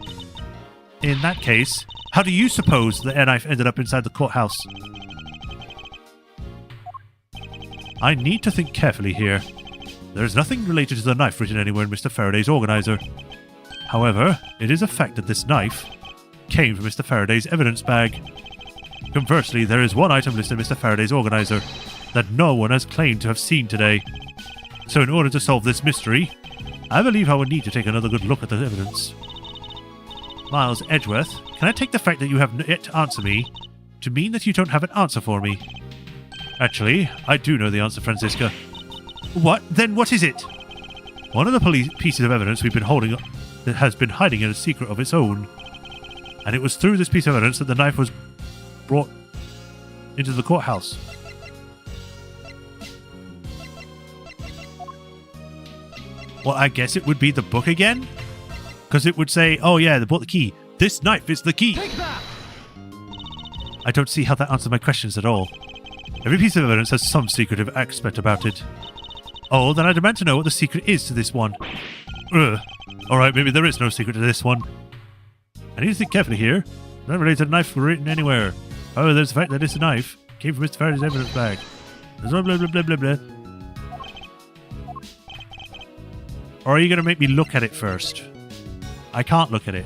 In that case, how do you suppose the knife ended up inside the courthouse? I need to think carefully here. There is nothing related to the knife written anywhere in Mr. Faraday's organizer. However, it is a fact that this knife came from Mr. Faraday's evidence bag. Conversely, there is one item listed in Mr. Faraday's organizer that no one has claimed to have seen today. So in order to solve this mystery, I believe I will need to take another good look at the evidence. Miles Edgeworth, can I take the fact that you have yet to answer me to mean that you don't have an answer for me? Actually, I do know the answer, Francisca. What? Then what is it? One of the pieces of evidence we've been holding that has been hiding in a secret of its own. And it was through this piece of evidence that the knife was brought into the courthouse. Well, I guess it would be the book again? Because it would say, oh yeah, they brought the key. This knife is the key! Take that! I don't see how that answers my questions at all. Every piece of evidence has some secretive aspect about it. Oh, then I demand to know what the secret is to this one. Alright, maybe there is no secret to this one. I need to think carefully here. Not related to the knife written anywhere. However, there's the fact that it's a knife. Came from Mr. Faraday's evidence bag. Blah, blah, blah, blah, blah, blah. Or are you going to make me look at it first? I can't look at it.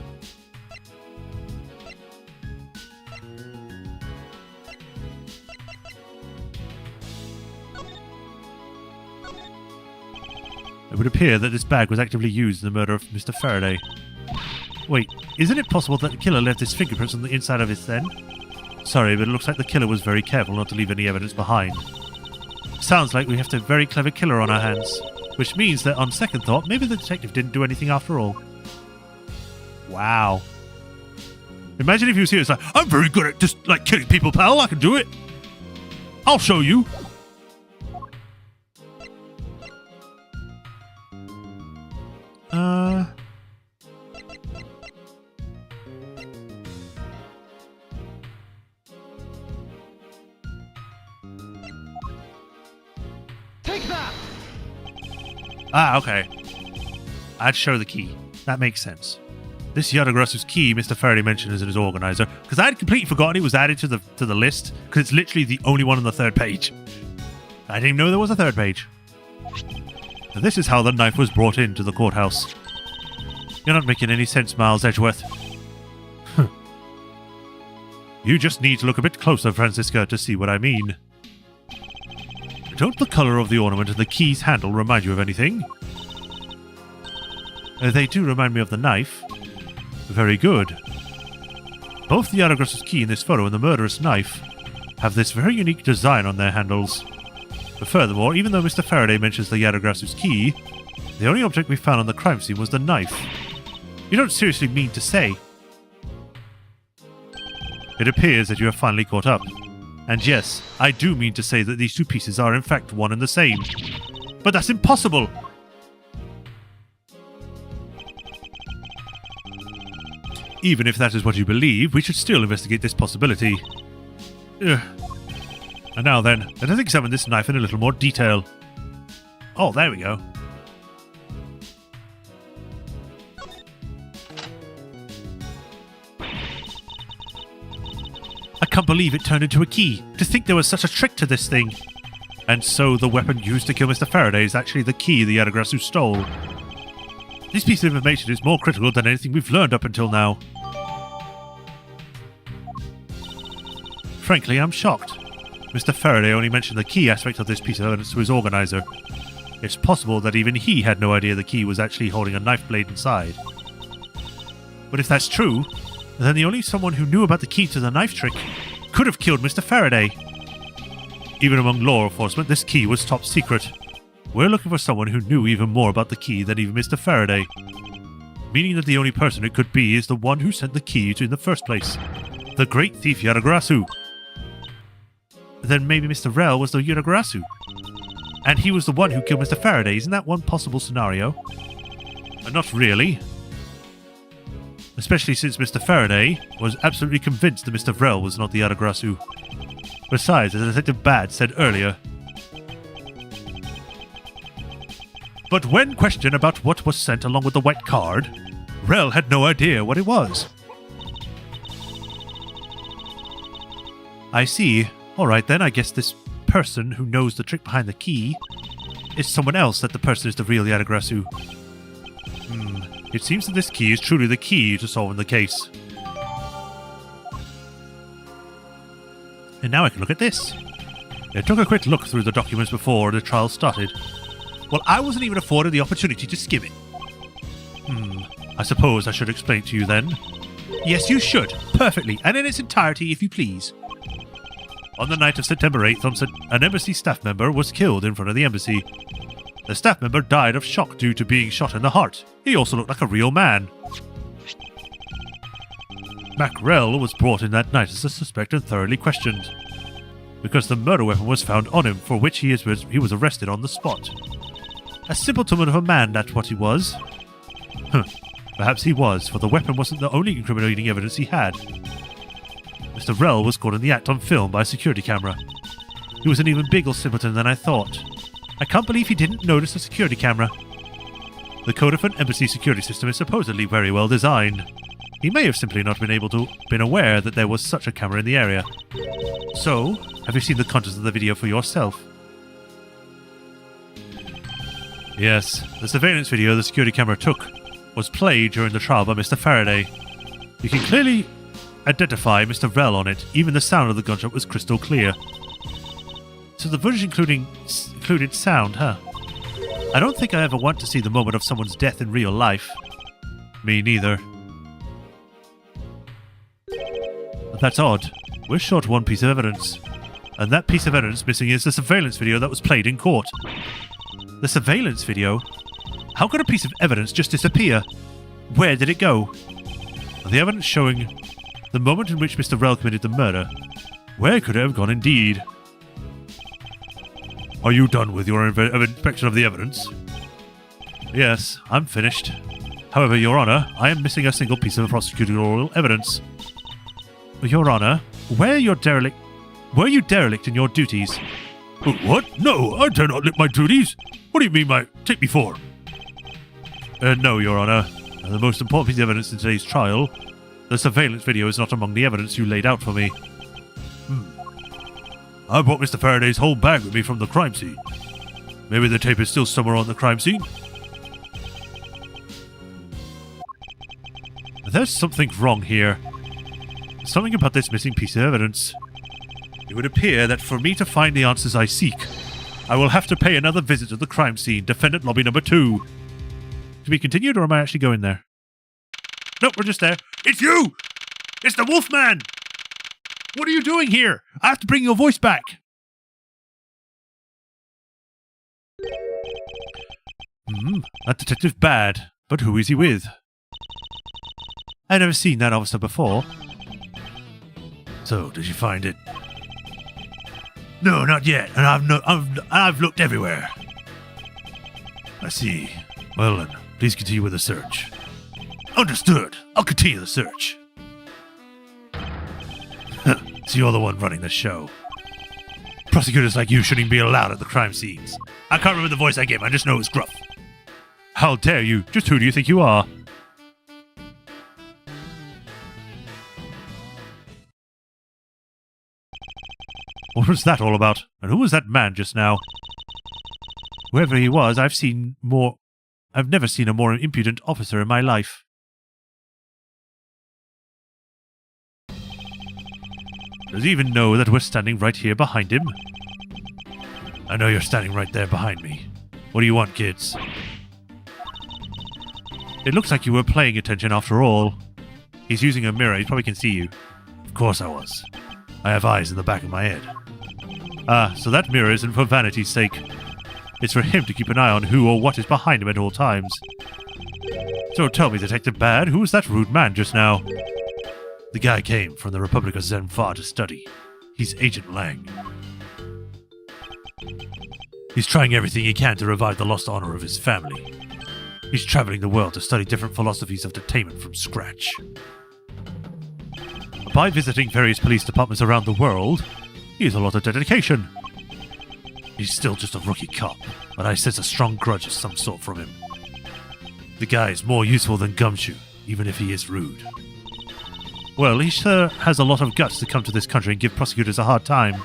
It would appear that this bag was actively used in the murder of Mr. Faraday. Wait, isn't it possible that the killer left his fingerprints on the inside of his then? Sorry, but it looks like the killer was very careful not to leave any evidence behind. Sounds like we have a very clever killer on our hands, which means that on second thought, maybe the detective didn't do anything after all. Wow. Imagine if he was here, it's like, I'm very good at just, like, killing people, pal, I can do it. I'll show you. Take that! Ah, okay. I'd show the key. That makes sense. This Yadagrasu's key Mr. Faraday mentioned as his organizer, because I'd completely forgotten it was added to the list, because it's literally the only one on the third page. I didn't even know there was a third page. Now, this is how the knife was brought into the courthouse. You're not making any sense, Miles Edgeworth. You just need to look a bit closer, Francisca, to see what I mean. Don't the color of the ornament and the key's handle remind you of anything? They do remind me of the knife. Very good. Both the Yadagrasu's key in this photo and the murderous knife have this very unique design on their handles. But furthermore, even though Mr. Faraday mentions the Yadagrasu's key, the only object we found on the crime scene was the knife. You don't seriously mean to say? It appears that you have finally caught up. And yes, I do mean to say that these two pieces are in fact one and the same. But that's impossible! Even if that is what you believe, we should still investigate this possibility. Ugh. And now then, let us examine this knife in a little more detail. Oh, there we go. I can't believe it turned into a key. To think there was such a trick to this thing. And so the weapon used to kill Mr. Faraday is actually the key the Yadagrasu stole. This piece of information is more critical than anything we've learned up until now. Frankly, I'm shocked. Mr. Faraday only mentioned the key aspect of this piece of evidence to his organizer. It's possible that even he had no idea the key was actually holding a knife blade inside. But if that's true, then the only someone who knew about the key to the knife trick could have killed Mr. Faraday. Even among law enforcement, this key was top secret. We're looking for someone who knew even more about the key than even Mr. Faraday. Meaning that the only person it could be is the one who sent the key to in the first place. The great thief Yadagrasu. Then maybe Mr. Rel was the Yadagrasu. And he was the one who killed Mr. Faraday. Isn't that one possible scenario? Not really. Especially since Mr. Faraday was absolutely convinced that Mr. Vrel was not the Yadagrasu. Besides, as Detective Bad said earlier, but when questioned about what was sent along with the white card, Rel had no idea what it was. I see. Alright then, I guess this person who knows the trick behind the key is someone else, that the person is the real Yadagrasu. It seems that this key is truly the key to solving the case. And now I can look at this. I took a quick look through the documents before the trial started. Well, I wasn't even afforded the opportunity to skim it. I suppose I should explain to you then. Yes, you should. Perfectly. And in its entirety, if you please. On the night of September 8th, an embassy staff member was killed in front of the embassy. The staff member died of shock due to being shot in the heart. He also looked like a real man. Macrell was brought in that night as a suspect and thoroughly questioned, because the murder weapon was found on him, for which he was arrested on the spot. A simpleton of a man, that's what he was. Perhaps he was, for the weapon wasn't the only incriminating evidence he had. Mr. Rell was caught in the act on film by a security camera. He was an even bigger simpleton than I thought. I can't believe he didn't notice the security camera. The Codefin embassy security system is supposedly very well designed. He may have simply not been aware that there was such a camera in the area. So, have you seen the contents of the video for yourself? Yes, the surveillance video the security camera took was played during the trial by Mr. Faraday. You can clearly identify Mr. Rell on it. Even the sound of the gunshot was crystal clear. So the footage included sound, huh? I don't think I ever want to see the moment of someone's death in real life. Me neither. But that's odd. We're short one piece of evidence. And that piece of evidence missing is the surveillance video that was played in court. The surveillance video? How could a piece of evidence just disappear? Where did it go? The evidence showing the moment in which Mr. Rell committed the murder. Where could it have gone indeed? Are you done with your inspection of the evidence? Yes, I'm finished. However, Your Honor, I am missing a single piece of prosecutorial evidence. Your Honor, were you derelict in your duties? What? No, I dare not neglect my duties. What do you mean take me for? No, Your Honor. The most important piece of evidence in today's trial, the surveillance video, is not among the evidence you laid out for me. I brought Mr. Faraday's whole bag with me from the crime scene. Maybe the tape is still somewhere on the crime scene? There's something wrong here. Something about this missing piece of evidence. It would appear that for me to find the answers I seek, I will have to pay another visit to the crime scene, defendant lobby number 2. To be continued, or am I actually going there? Nope, we're just there. It's you! It's the Wolfman! What are you doing here? I have to bring your voice back. That detective's bad, but who is he with? I've never seen that officer before. So, did you find it? No, not yet, and I've looked everywhere. I see. Well then, please continue with the search. Understood. I'll continue the search. So you're the one running the show. Prosecutors like you shouldn't be allowed at the crime scenes. I can't remember the voice I gave, I just know it's gruff. How dare you? Just who do you think you are? What was that all about? And who was that man just now? Whoever he was, I've never seen a more impudent officer in my life. Does he even know that we're standing right here behind him? I know you're standing right there behind me. What do you want, kids? It looks like you were paying attention after all. He's using a mirror, he probably can see you. Of course I was. I have eyes in the back of my head. Ah, so that mirror isn't for vanity's sake. It's for him to keep an eye on who or what is behind him at all times. So tell me, Detective Bad, who was that rude man just now? The guy came from the Republic of Zenfar to study. He's Agent Lang. He's trying everything he can to revive the lost honor of his family. He's traveling the world to study different philosophies of entertainment from scratch. By visiting various police departments around the world, he has a lot of dedication. He's still just a rookie cop, but I sense a strong grudge of some sort from him. The guy is more useful than Gumshoe, even if he is rude. Well, he sure has a lot of guts to come to this country and give prosecutors a hard time.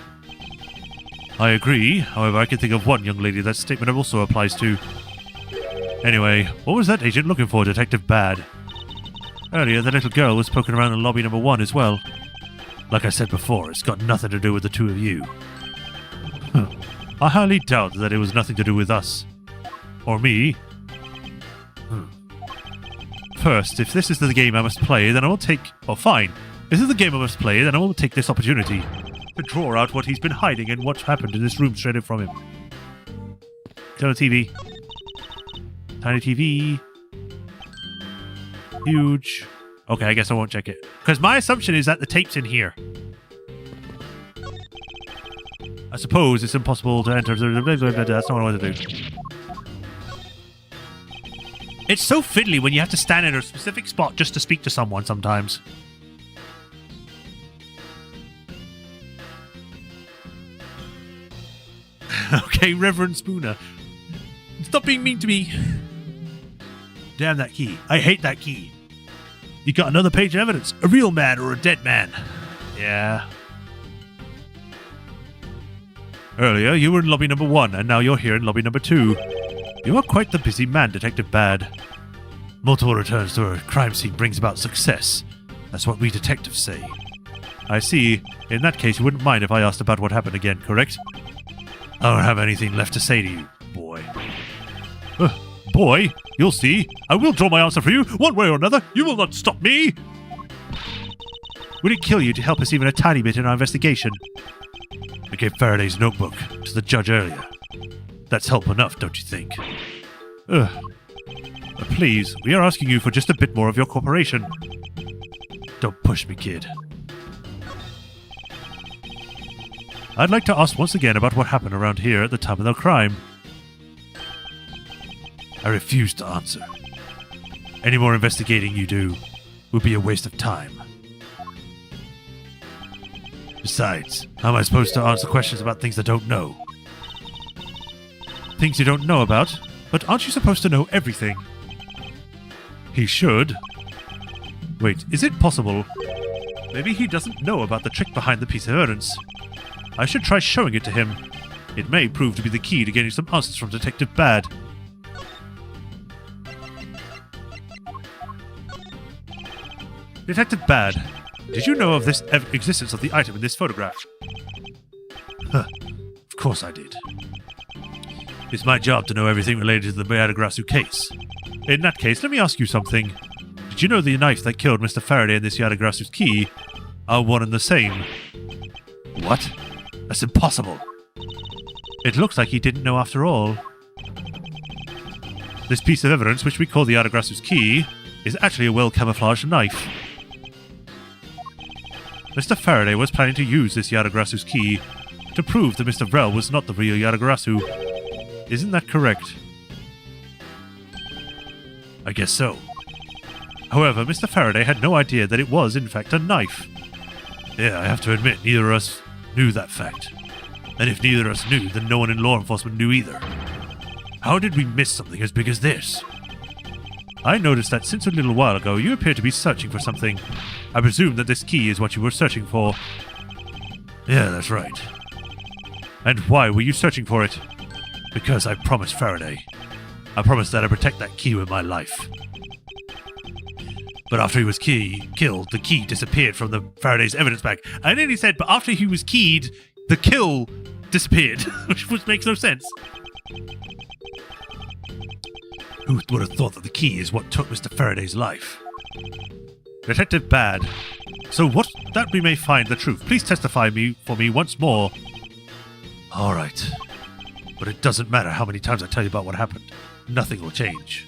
I agree, however I can think of one young lady that statement also applies to. Anyway, what was that agent looking for, Detective Bad? Earlier, the little girl was poking around in lobby number 1 as well. Like I said before, it's got nothing to do with the two of you. I highly doubt that it was nothing to do with us. Or me. First, if this is the game I must play, then I will take... Oh, fine. If this is the game I must play, then I will take this opportunity to draw out what he's been hiding and what's happened in this room straight in from him. Turn on TV. Tiny TV. Huge. Okay, I guess I won't check it. Because my assumption is that the tape's in here. I suppose it's impossible to enter... That's not what I want to do. It's so fiddly when you have to stand in a specific spot just to speak to someone sometimes. Okay, Reverend Spooner. Stop being mean to me. Damn that key. I hate that key. You got another page of evidence. A real man or a dead man? Yeah. Earlier, you were in lobby number 1, and now you're here in lobby number 2. You are quite the busy man, Detective Bad. Multiple returns to a crime scene brings about success. That's what we detectives say. I see. In that case, you wouldn't mind if I asked about what happened again, correct? I don't have anything left to say to you, boy. Boy? You'll see. I will draw my answer for you, one way or another. You will not stop me! Would it kill you to help us even a tiny bit in our investigation? I gave Faraday's notebook to the judge earlier. That's help enough, don't you think? Please, we are asking you for just a bit more of your cooperation. Don't push me, kid. I'd like to ask once again about what happened around here at the time of the crime. I refuse to answer. Any more investigating you do would be a waste of time. Besides, how am I supposed to answer questions about things I don't know? Things you don't know about? But aren't you supposed to know everything? He should. Wait, is it possible? Maybe he doesn't know about the trick behind the piece of evidence. I should try showing it to him. It may prove to be the key to getting some answers from Detective Bad. Detective Bad, did you know of this existence of the item in this photograph? Of course I did. It's my job to know everything related to the Mayadagrasu case. In that case, let me ask you something. Did you know the knife that killed Mr. Faraday and this Yadagrasu's key are one and the same? What? That's impossible. It looks like he didn't know after all. This piece of evidence, which we call the Yadagrasu's key, is actually a well-camouflaged knife. Mr. Faraday was planning to use this Yadagrasu's key to prove that Mr. Vrel was not the real Yadagrasu. Isn't that correct? I guess so. However, Mr. Faraday had no idea that it was, in fact, a knife. Yeah, I have to admit, neither of us knew that fact. And if neither of us knew, then no one in law enforcement knew either. How did we miss something as big as this? I noticed that since a little while ago, you appear to be searching for something. I presume that this key is what you were searching for. Yeah, that's right. And why were you searching for it? Because I promised Faraday. I promised that I'd protect that key with my life. But after he was killed, the key disappeared from the Faraday's evidence bag. I nearly said, but after he was keyed, the kill disappeared, which makes no sense. Who would have thought that the key is what took Mr. Faraday's life? Detective Bad, so what that we may find the truth. Please testify for me once more. All right. But it doesn't matter how many times I tell you about what happened. Nothing will change.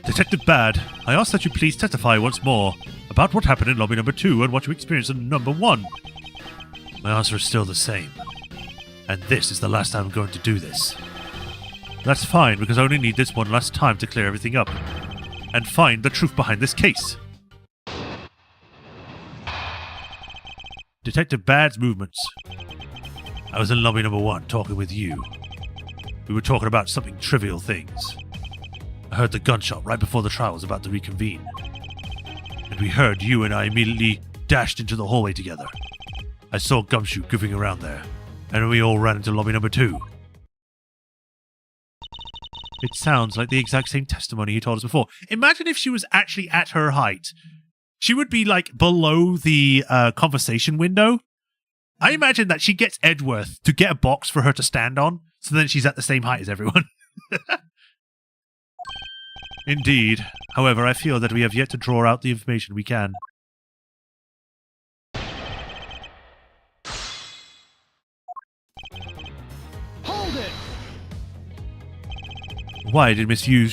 Detective Bad, I ask that you please testify once more about what happened in lobby number 2 and what you experienced in number 1. My answer is still the same. And this is the last time I'm going to do this. That's fine, because I only need this one last time to clear everything up and find the truth behind this case. Detective Bad's movements. I was in lobby number 1 talking with you. We were talking about something trivial things. I heard the gunshot right before the trial was about to reconvene. And we heard you and I immediately dashed into the hallway together. I saw Gumshoe goofing around there, and we all ran into lobby number 2. It sounds like the exact same testimony you told us before. Imagine if she was actually at her height. She would be like below the conversation window. I imagine that she gets Edgeworth to get a box for her to stand on, so then she's at the same height as everyone. Indeed. However, I feel that we have yet to draw out the information we can. Hold it! Why did Miss Liu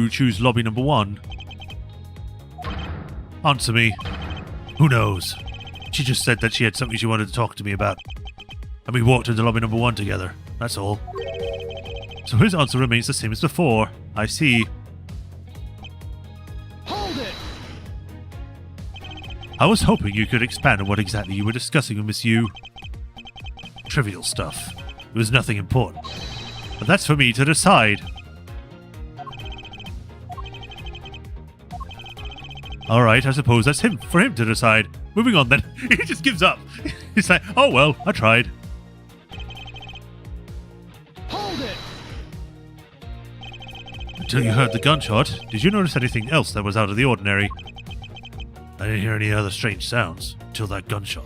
choose lobby number 1? Answer me. Who knows? She just said that she had something she wanted to talk to me about. And we walked into lobby number 1 together. That's all. So his answer remains the same as before. I see. Hold it! I was hoping you could expand on what exactly you were discussing with Miss Yu. Trivial stuff. It was nothing important. But that's for me to decide. Alright, I suppose that's for him to decide. Moving on then. He just gives up. He's like, oh well, I tried. Hold it! Until you heard the gunshot, did you notice anything else that was out of the ordinary? I didn't hear any other strange sounds until that gunshot.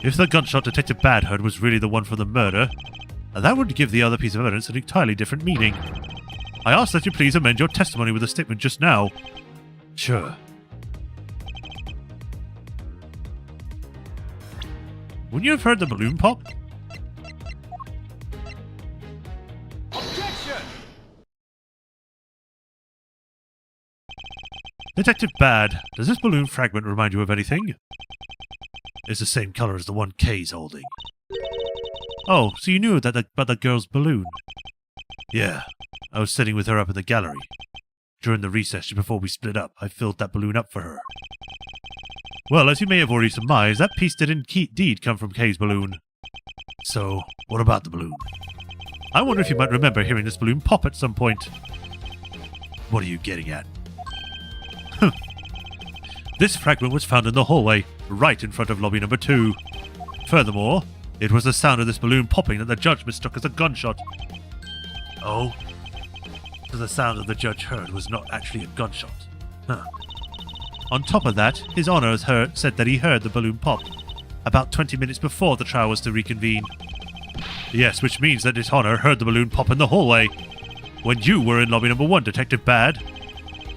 If the gunshot Detective Bad heard was really the one for the murder, that would give the other piece of evidence an entirely different meaning. I ask that you please amend your testimony with the statement just now. Sure. Wouldn't you have heard the balloon pop? Objection! Detective Bad, does this balloon fragment remind you of anything? It's the same color as the one Kay's holding. Oh, so you knew about the girl's balloon? Yeah, I was sitting with her up in the gallery. During the recess before we split up, I filled that balloon up for her. Well, as you may have already surmised, that piece did indeed come from Kay's balloon. So, what about the balloon? I wonder if you might remember hearing this balloon pop at some point. What are you getting at? This fragment was found in the hallway, right in front of lobby number 2. Furthermore, it was the sound of this balloon popping that the judge mistook as a gunshot. Oh? So the sound that the judge heard was not actually a gunshot. Huh. On top of that, His Honor has said that he heard the balloon pop about 20 minutes before the trial was to reconvene. Yes, which means that His Honor heard the balloon pop in the hallway when you were in lobby number 1, Detective Bad.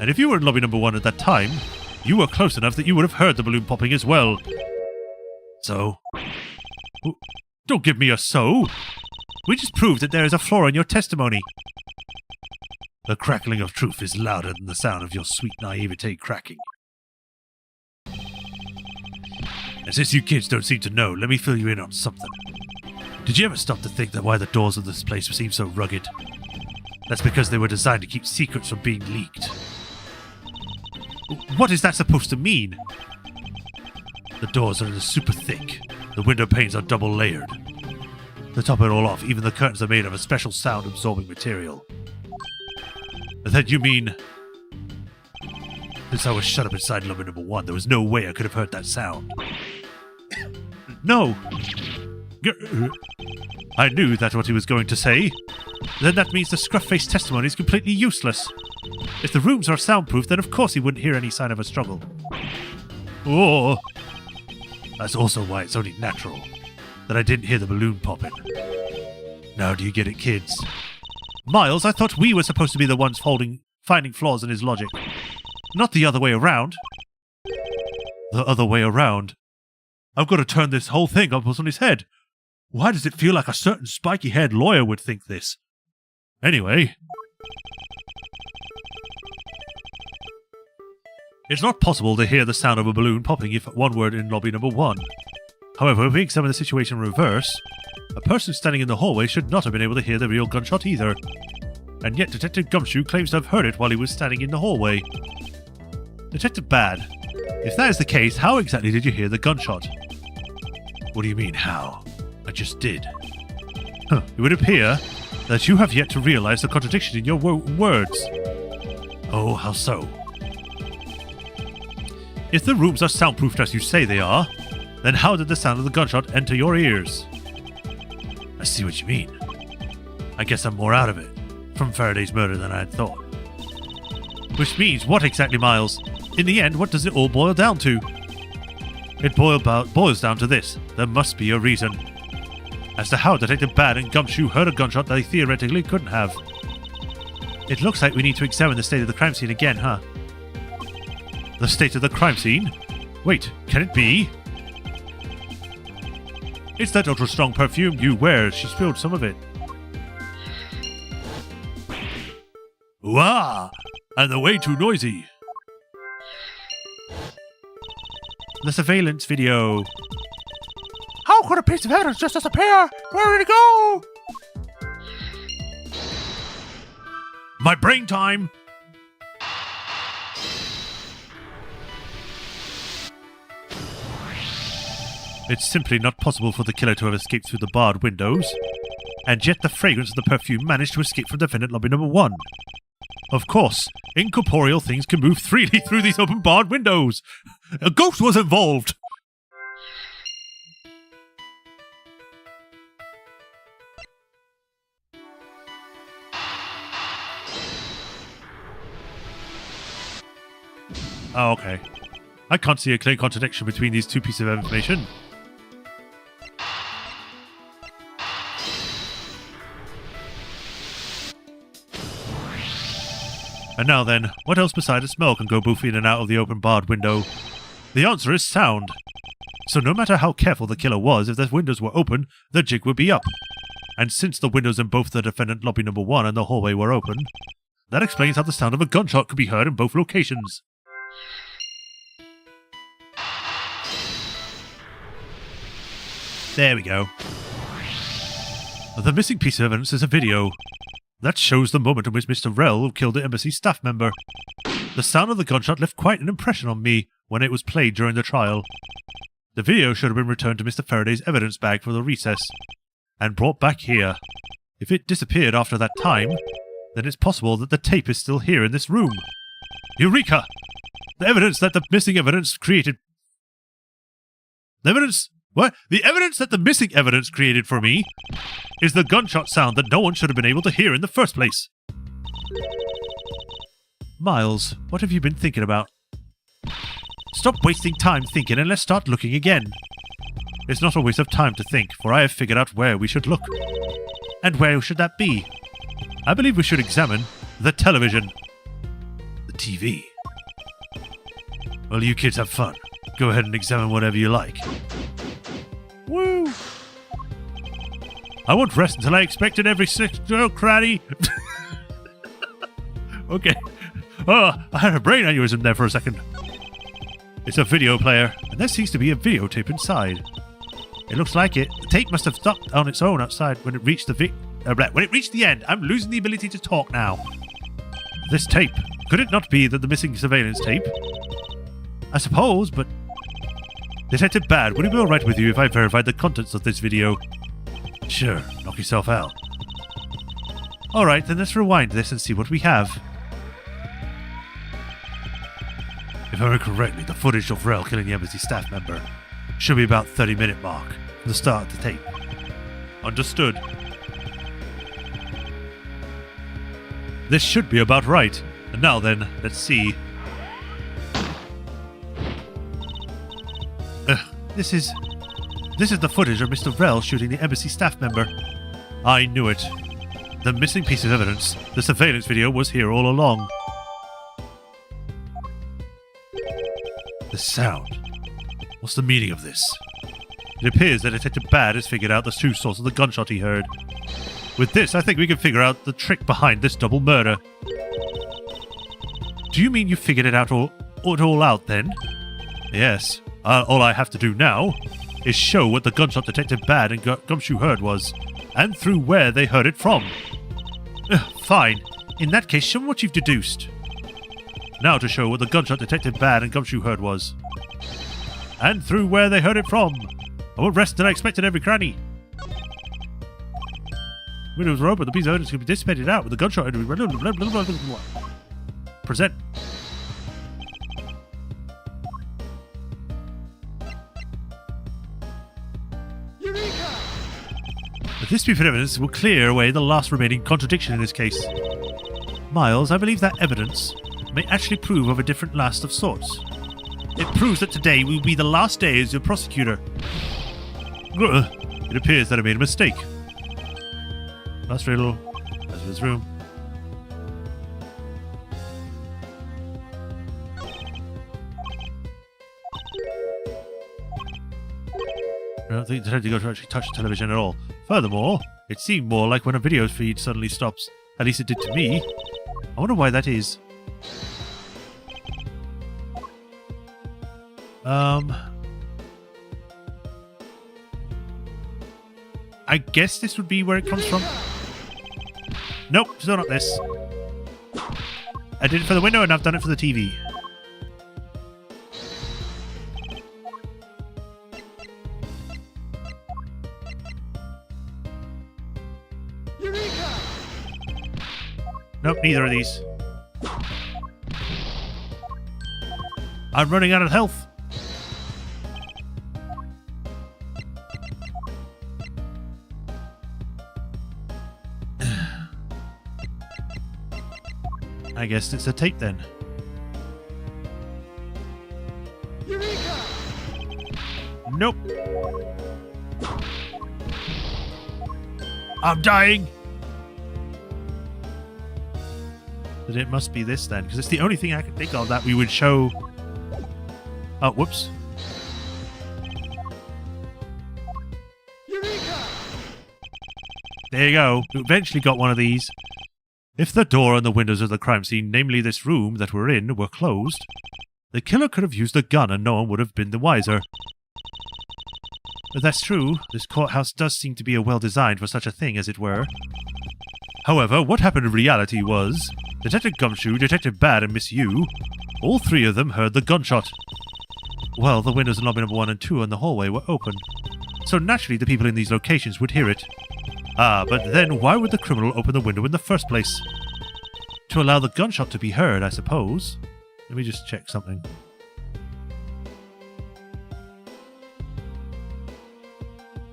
And if you were in lobby number 1 at that time, you were close enough that you would have heard the balloon popping as well. So? Don't give me a so. We just proved that there is a flaw in your testimony. The crackling of truth is louder than the sound of your sweet naivete cracking. And since you kids don't seem to know, let me fill you in on something. Did you ever stop to think that why the doors of this place seem so rugged? That's because they were designed to keep secrets from being leaked. What is that supposed to mean? The doors are super thick. The window panes are double layered. To top it all off, even the curtains are made of a special sound-absorbing material. Then you mean... Since I was shut up inside lobby number 1, there was no way I could have heard that sound. No! I knew that's what he was going to say. Then that means the scruff-faced testimony is completely useless. If the rooms are soundproof, then of course he wouldn't hear any sign of a struggle. Oh! That's also why it's only natural that I didn't hear the balloon popping. Now do you get it, kids? Miles, I thought we were supposed to be the ones finding flaws in his logic. Not the other way around. The other way around? I've got to turn this whole thing up on his head. Why does it feel like a certain spiky-haired lawyer would think this? Anyway... It's not possible to hear the sound of a balloon popping if one were in lobby number 1. However, if we examine the situation in reverse, a person standing in the hallway should not have been able to hear the real gunshot either. And yet Detective Gumshoe claims to have heard it while he was standing in the hallway. Detective Bad, if that is the case, how exactly did you hear the gunshot? What do you mean, how? I just did. It would appear that you have yet to realize the contradiction in your words. Oh, how so? If the rooms are soundproofed as you say they are, then how did the sound of the gunshot enter your ears? I see what you mean. I guess I'm more out of it from Faraday's murder than I had thought. Which means what exactly, Miles? In the end, what does it all boil down to? It boils down to this. There must be a reason. As to how Detective Bad and Gumshoe heard a gunshot that they theoretically couldn't have. It looks like we need to examine the state of the crime scene again, huh? The state of the crime scene? Wait, can it be? It's that ultra-strong perfume you wear. She spilled some of it. Wah! And they're way too noisy. The surveillance video. How could a piece of evidence just disappear? Where did it go? My brain time! It's simply not possible for the killer to have escaped through the barred windows. and yet the fragrance of the perfume managed to escape from defendant lobby number 1. Of course, incorporeal things can move freely through these open barred windows. A ghost was involved. Oh, okay. I can't see a clear contradiction between these two pieces of information. And now then, what else besides a smell can go both in and out of the open barred window? The answer is sound. So no matter how careful the killer was, if the windows were open, the jig would be up. And since the windows in both the defendant lobby number 1 and the hallway were open, that explains how the sound of a gunshot could be heard in both locations. There we go. The missing piece of evidence is a video. That shows the moment in which Mr. Rell killed the embassy staff member. The sound of the gunshot left quite an impression on me when it was played during the trial. The video should have been returned to Mr. Faraday's evidence bag for the recess, and brought back here. If it disappeared after that time, then it's possible that the tape is still here in this room. Eureka! The evidence that the missing evidence created... The evidence... What? The evidence that the missing evidence created for me is the gunshot sound that no one should have been able to hear in the first place. Miles, what have you been thinking about? Stop wasting time thinking and let's start looking again. It's not a waste of time to think, for I have figured out where we should look. And where should that be? I believe we should examine the television. The TV. Well, you kids have fun. Go ahead and examine whatever you like. Woo! I won't rest until I inspected every girl cranny. Okay. Oh, I had a brain aneurysm there for a second. It's a video player, and there seems to be a videotape inside. It looks like it. The tape must have stopped on its own outside when it reached the end. I'm losing the ability to talk now. This tape. Could it not be that the missing surveillance tape? I suppose, but... Detective Bad, would it be alright with you if I verified the contents of this video? Sure, knock yourself out. Alright, then let's rewind this and see what we have. If I remember correctly, the footage of Rell killing the embassy staff member should be about 30-minute mark from the start of the tape. Understood. This should be about right. And now then, let's see. This is the footage of Mr. Rell shooting the embassy staff member. I knew it. The missing piece of evidence, the surveillance video, was here all along. The sound. What's the meaning of this? It appears that Detective Bad has figured out the true source of the gunshot he heard. With this, I think we can figure out the trick behind this double murder. Do you mean you figured it all out then? Yes. All I have to do now is show what the gunshot Detective Bad and Gumshoe heard was, and through where they heard it from. Fine. In that case, show me what you've deduced. Now to show what the gunshot Detective Bad and Gumshoe heard was, and through where they heard it from. I won't rest till I inspected every cranny. Windows were open, the piece of evidence could be dissipated out with the gunshot. Present. But this piece of evidence will clear away the last remaining contradiction in this case. Miles, I believe that evidence may actually prove of a different last of sorts. It proves that today will be the last day as your prosecutor. It appears that I made a mistake. Last riddle. That's his room. I don't think the detective got to actually touch the television at all. Furthermore, it seemed more like when a video feed suddenly stops. At least it did to me. I wonder why that is. I guess this would be where it comes from. Nope, still not this. I did it for the window and I've done it for the TV. Nope, neither of these. I'm running out of health. I guess it's a tape then. Eureka! Nope. I'm dying. But it must be this then, because it's the only thing I can think of that we would show. Oh, whoops. Eureka! There you go. We eventually got one of these. If the door and the windows of the crime scene, namely this room that we're in, were closed, the killer could have used a gun and no one would have been the wiser. But that's true. This courthouse does seem to be well-designed for such a thing, as it were. However, what happened in reality was, Detective Gumshoe, Detective Bad, and Miss Yu, all three of them heard the gunshot. Well, the windows in lobby number 1 and 2 in the hallway were open, so naturally the people in these locations would hear it. Ah, but then why would the criminal open the window in the first place? To allow the gunshot to be heard, I suppose. Let me just check something.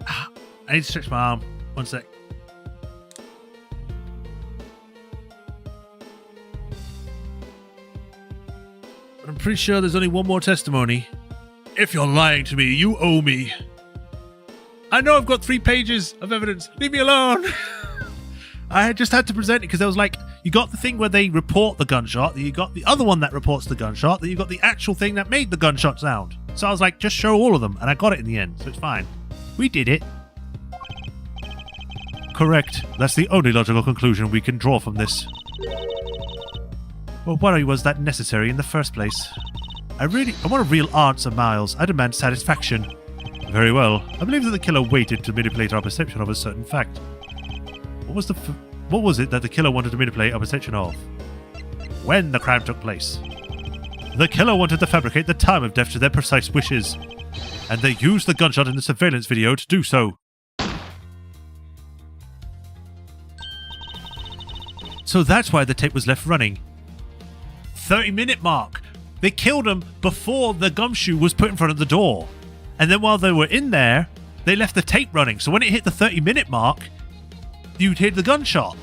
I need to stretch my arm. One sec. I'm pretty sure there's only one more testimony. If you're lying to me, you owe me. I know I've got 3 pages of evidence. Leave me alone. I just had to present it because I was like, you got the thing where they report the gunshot, you got the other one that reports the gunshot, then you got the actual thing that made the gunshot sound. So I was like, just show all of them, and I got it in the end, so it's fine. We did it. Correct. That's the only logical conclusion we can draw from this. Well, why was that necessary in the first place? I want a real answer, Miles. I demand satisfaction. Very well. I believe that the killer waited to manipulate our perception of a certain fact. What was it that the killer wanted to manipulate our perception of? When the crime took place. The killer wanted to fabricate the time of death to their precise wishes, and they used the gunshot in the surveillance video to do so. So that's why the tape was left running. 30-minute mark. They killed him before the gumshoe was put in front of the door. And then while they were in there, they left the tape running. So when it hit the 30-minute mark, you'd hear the gunshot.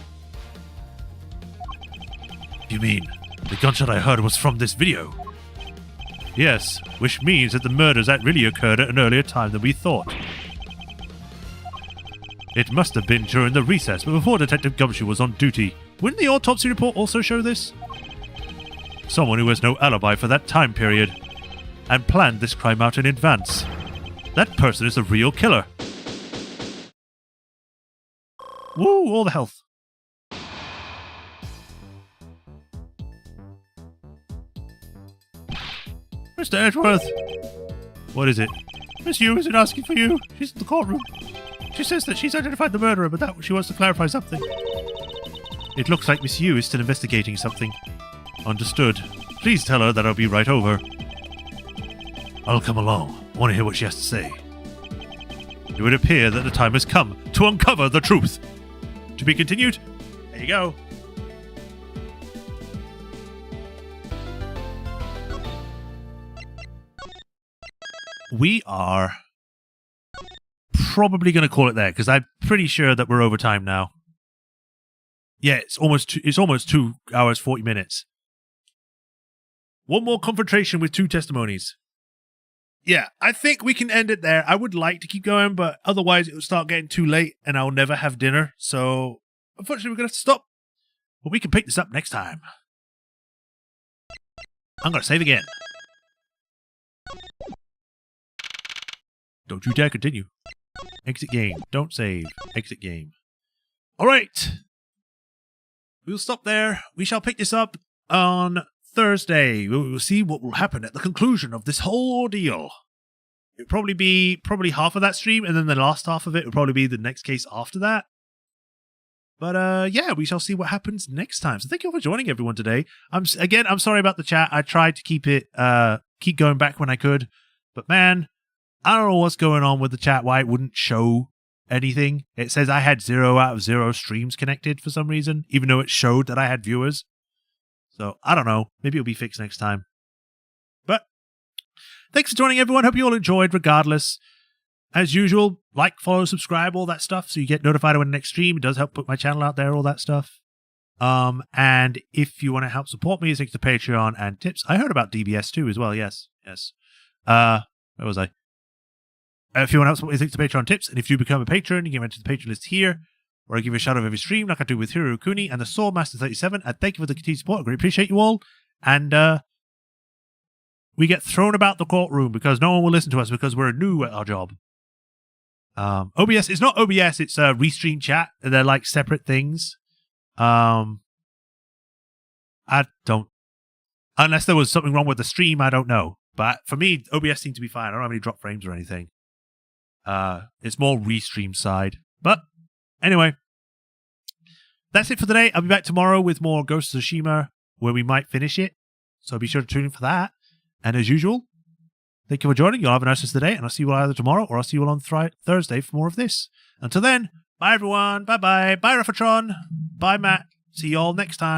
You mean the gunshot I heard was from this video? Yes, which means that the murders that really occurred at an earlier time than we thought. It must have been during the recess, but before Detective Gumshoe was on duty. Wouldn't the autopsy report also show this? Someone who has no alibi for that time period and planned this crime out in advance. That person is the real killer. Woo, all the health. Mr. Edgeworth. What is it? Miss Yu isn't asking for you. She's in the courtroom. She says that she's identified the murderer, but that she wants to clarify something. It looks like Miss Yu is still investigating something. Understood. Please tell her that I'll be right over. I'll come along. I want to hear what she has to say. It would appear that the time has come to uncover the truth. To be continued? There you go. We are probably going to call it there because I'm pretty sure that we're over time now. Yeah, it's almost 2 hours 40 minutes. One more confrontation with 2 testimonies. Yeah, I think we can end it there. I would like to keep going, but otherwise it will start getting too late and I'll never have dinner. So, unfortunately, we're going to have to stop. But we can pick this up next time. I'm going to save again. Don't you dare continue. Exit game. Don't save. Exit game. Alright. We'll stop there. We shall pick this up on Thursday. We will see what will happen at the conclusion of this whole ordeal. It'll probably be half of that stream, and then the last half of it will probably be the next case after that. But yeah, we shall see what happens next time. So thank you all for joining everyone today. I'm sorry about the chat. I tried to keep going back when I could, but man, I don't know what's going on with the chat, why it wouldn't show anything. It says I had 0 out of 0 streams connected for some reason, even though it showed that I had viewers. So I don't know. Maybe it'll be fixed next time. But thanks for joining, everyone. Hope you all enjoyed regardless. As usual, like, follow, subscribe, all that stuff, so you get notified when the next stream. It does help put my channel out there, all that stuff. And if you want to help support me, thanks to Patreon and tips. I heard about DBS too as well. Yes. Where was I? If you want to help support me, thanks to Patreon tips. And if you become a patron, you get entered to the patron list here, where I give you a shout out of every stream, like I do with Hiro Kuni and the Soul Master 37. And thank you for the continued support. I greatly appreciate you all. And we get thrown about the courtroom because no one will listen to us because we're new at our job. OBS, it's not OBS, it's Restream Chat. They're like separate things. I don't, unless there was something wrong with the stream, I don't know. But for me, OBS seemed to be fine. I don't have any drop frames or anything. It's more Restream side. But anyway, that's it for today. I'll be back tomorrow with more Ghost of Tsushima, where we might finish it. So be sure to tune in for that. And as usual, thank you for joining. You'll have a nice rest of the day, and I'll see you all either tomorrow or I'll see you all on Thursday for more of this. Until then, bye everyone. Bye-bye. Bye, Refatron. Bye, Matt. See you all next time.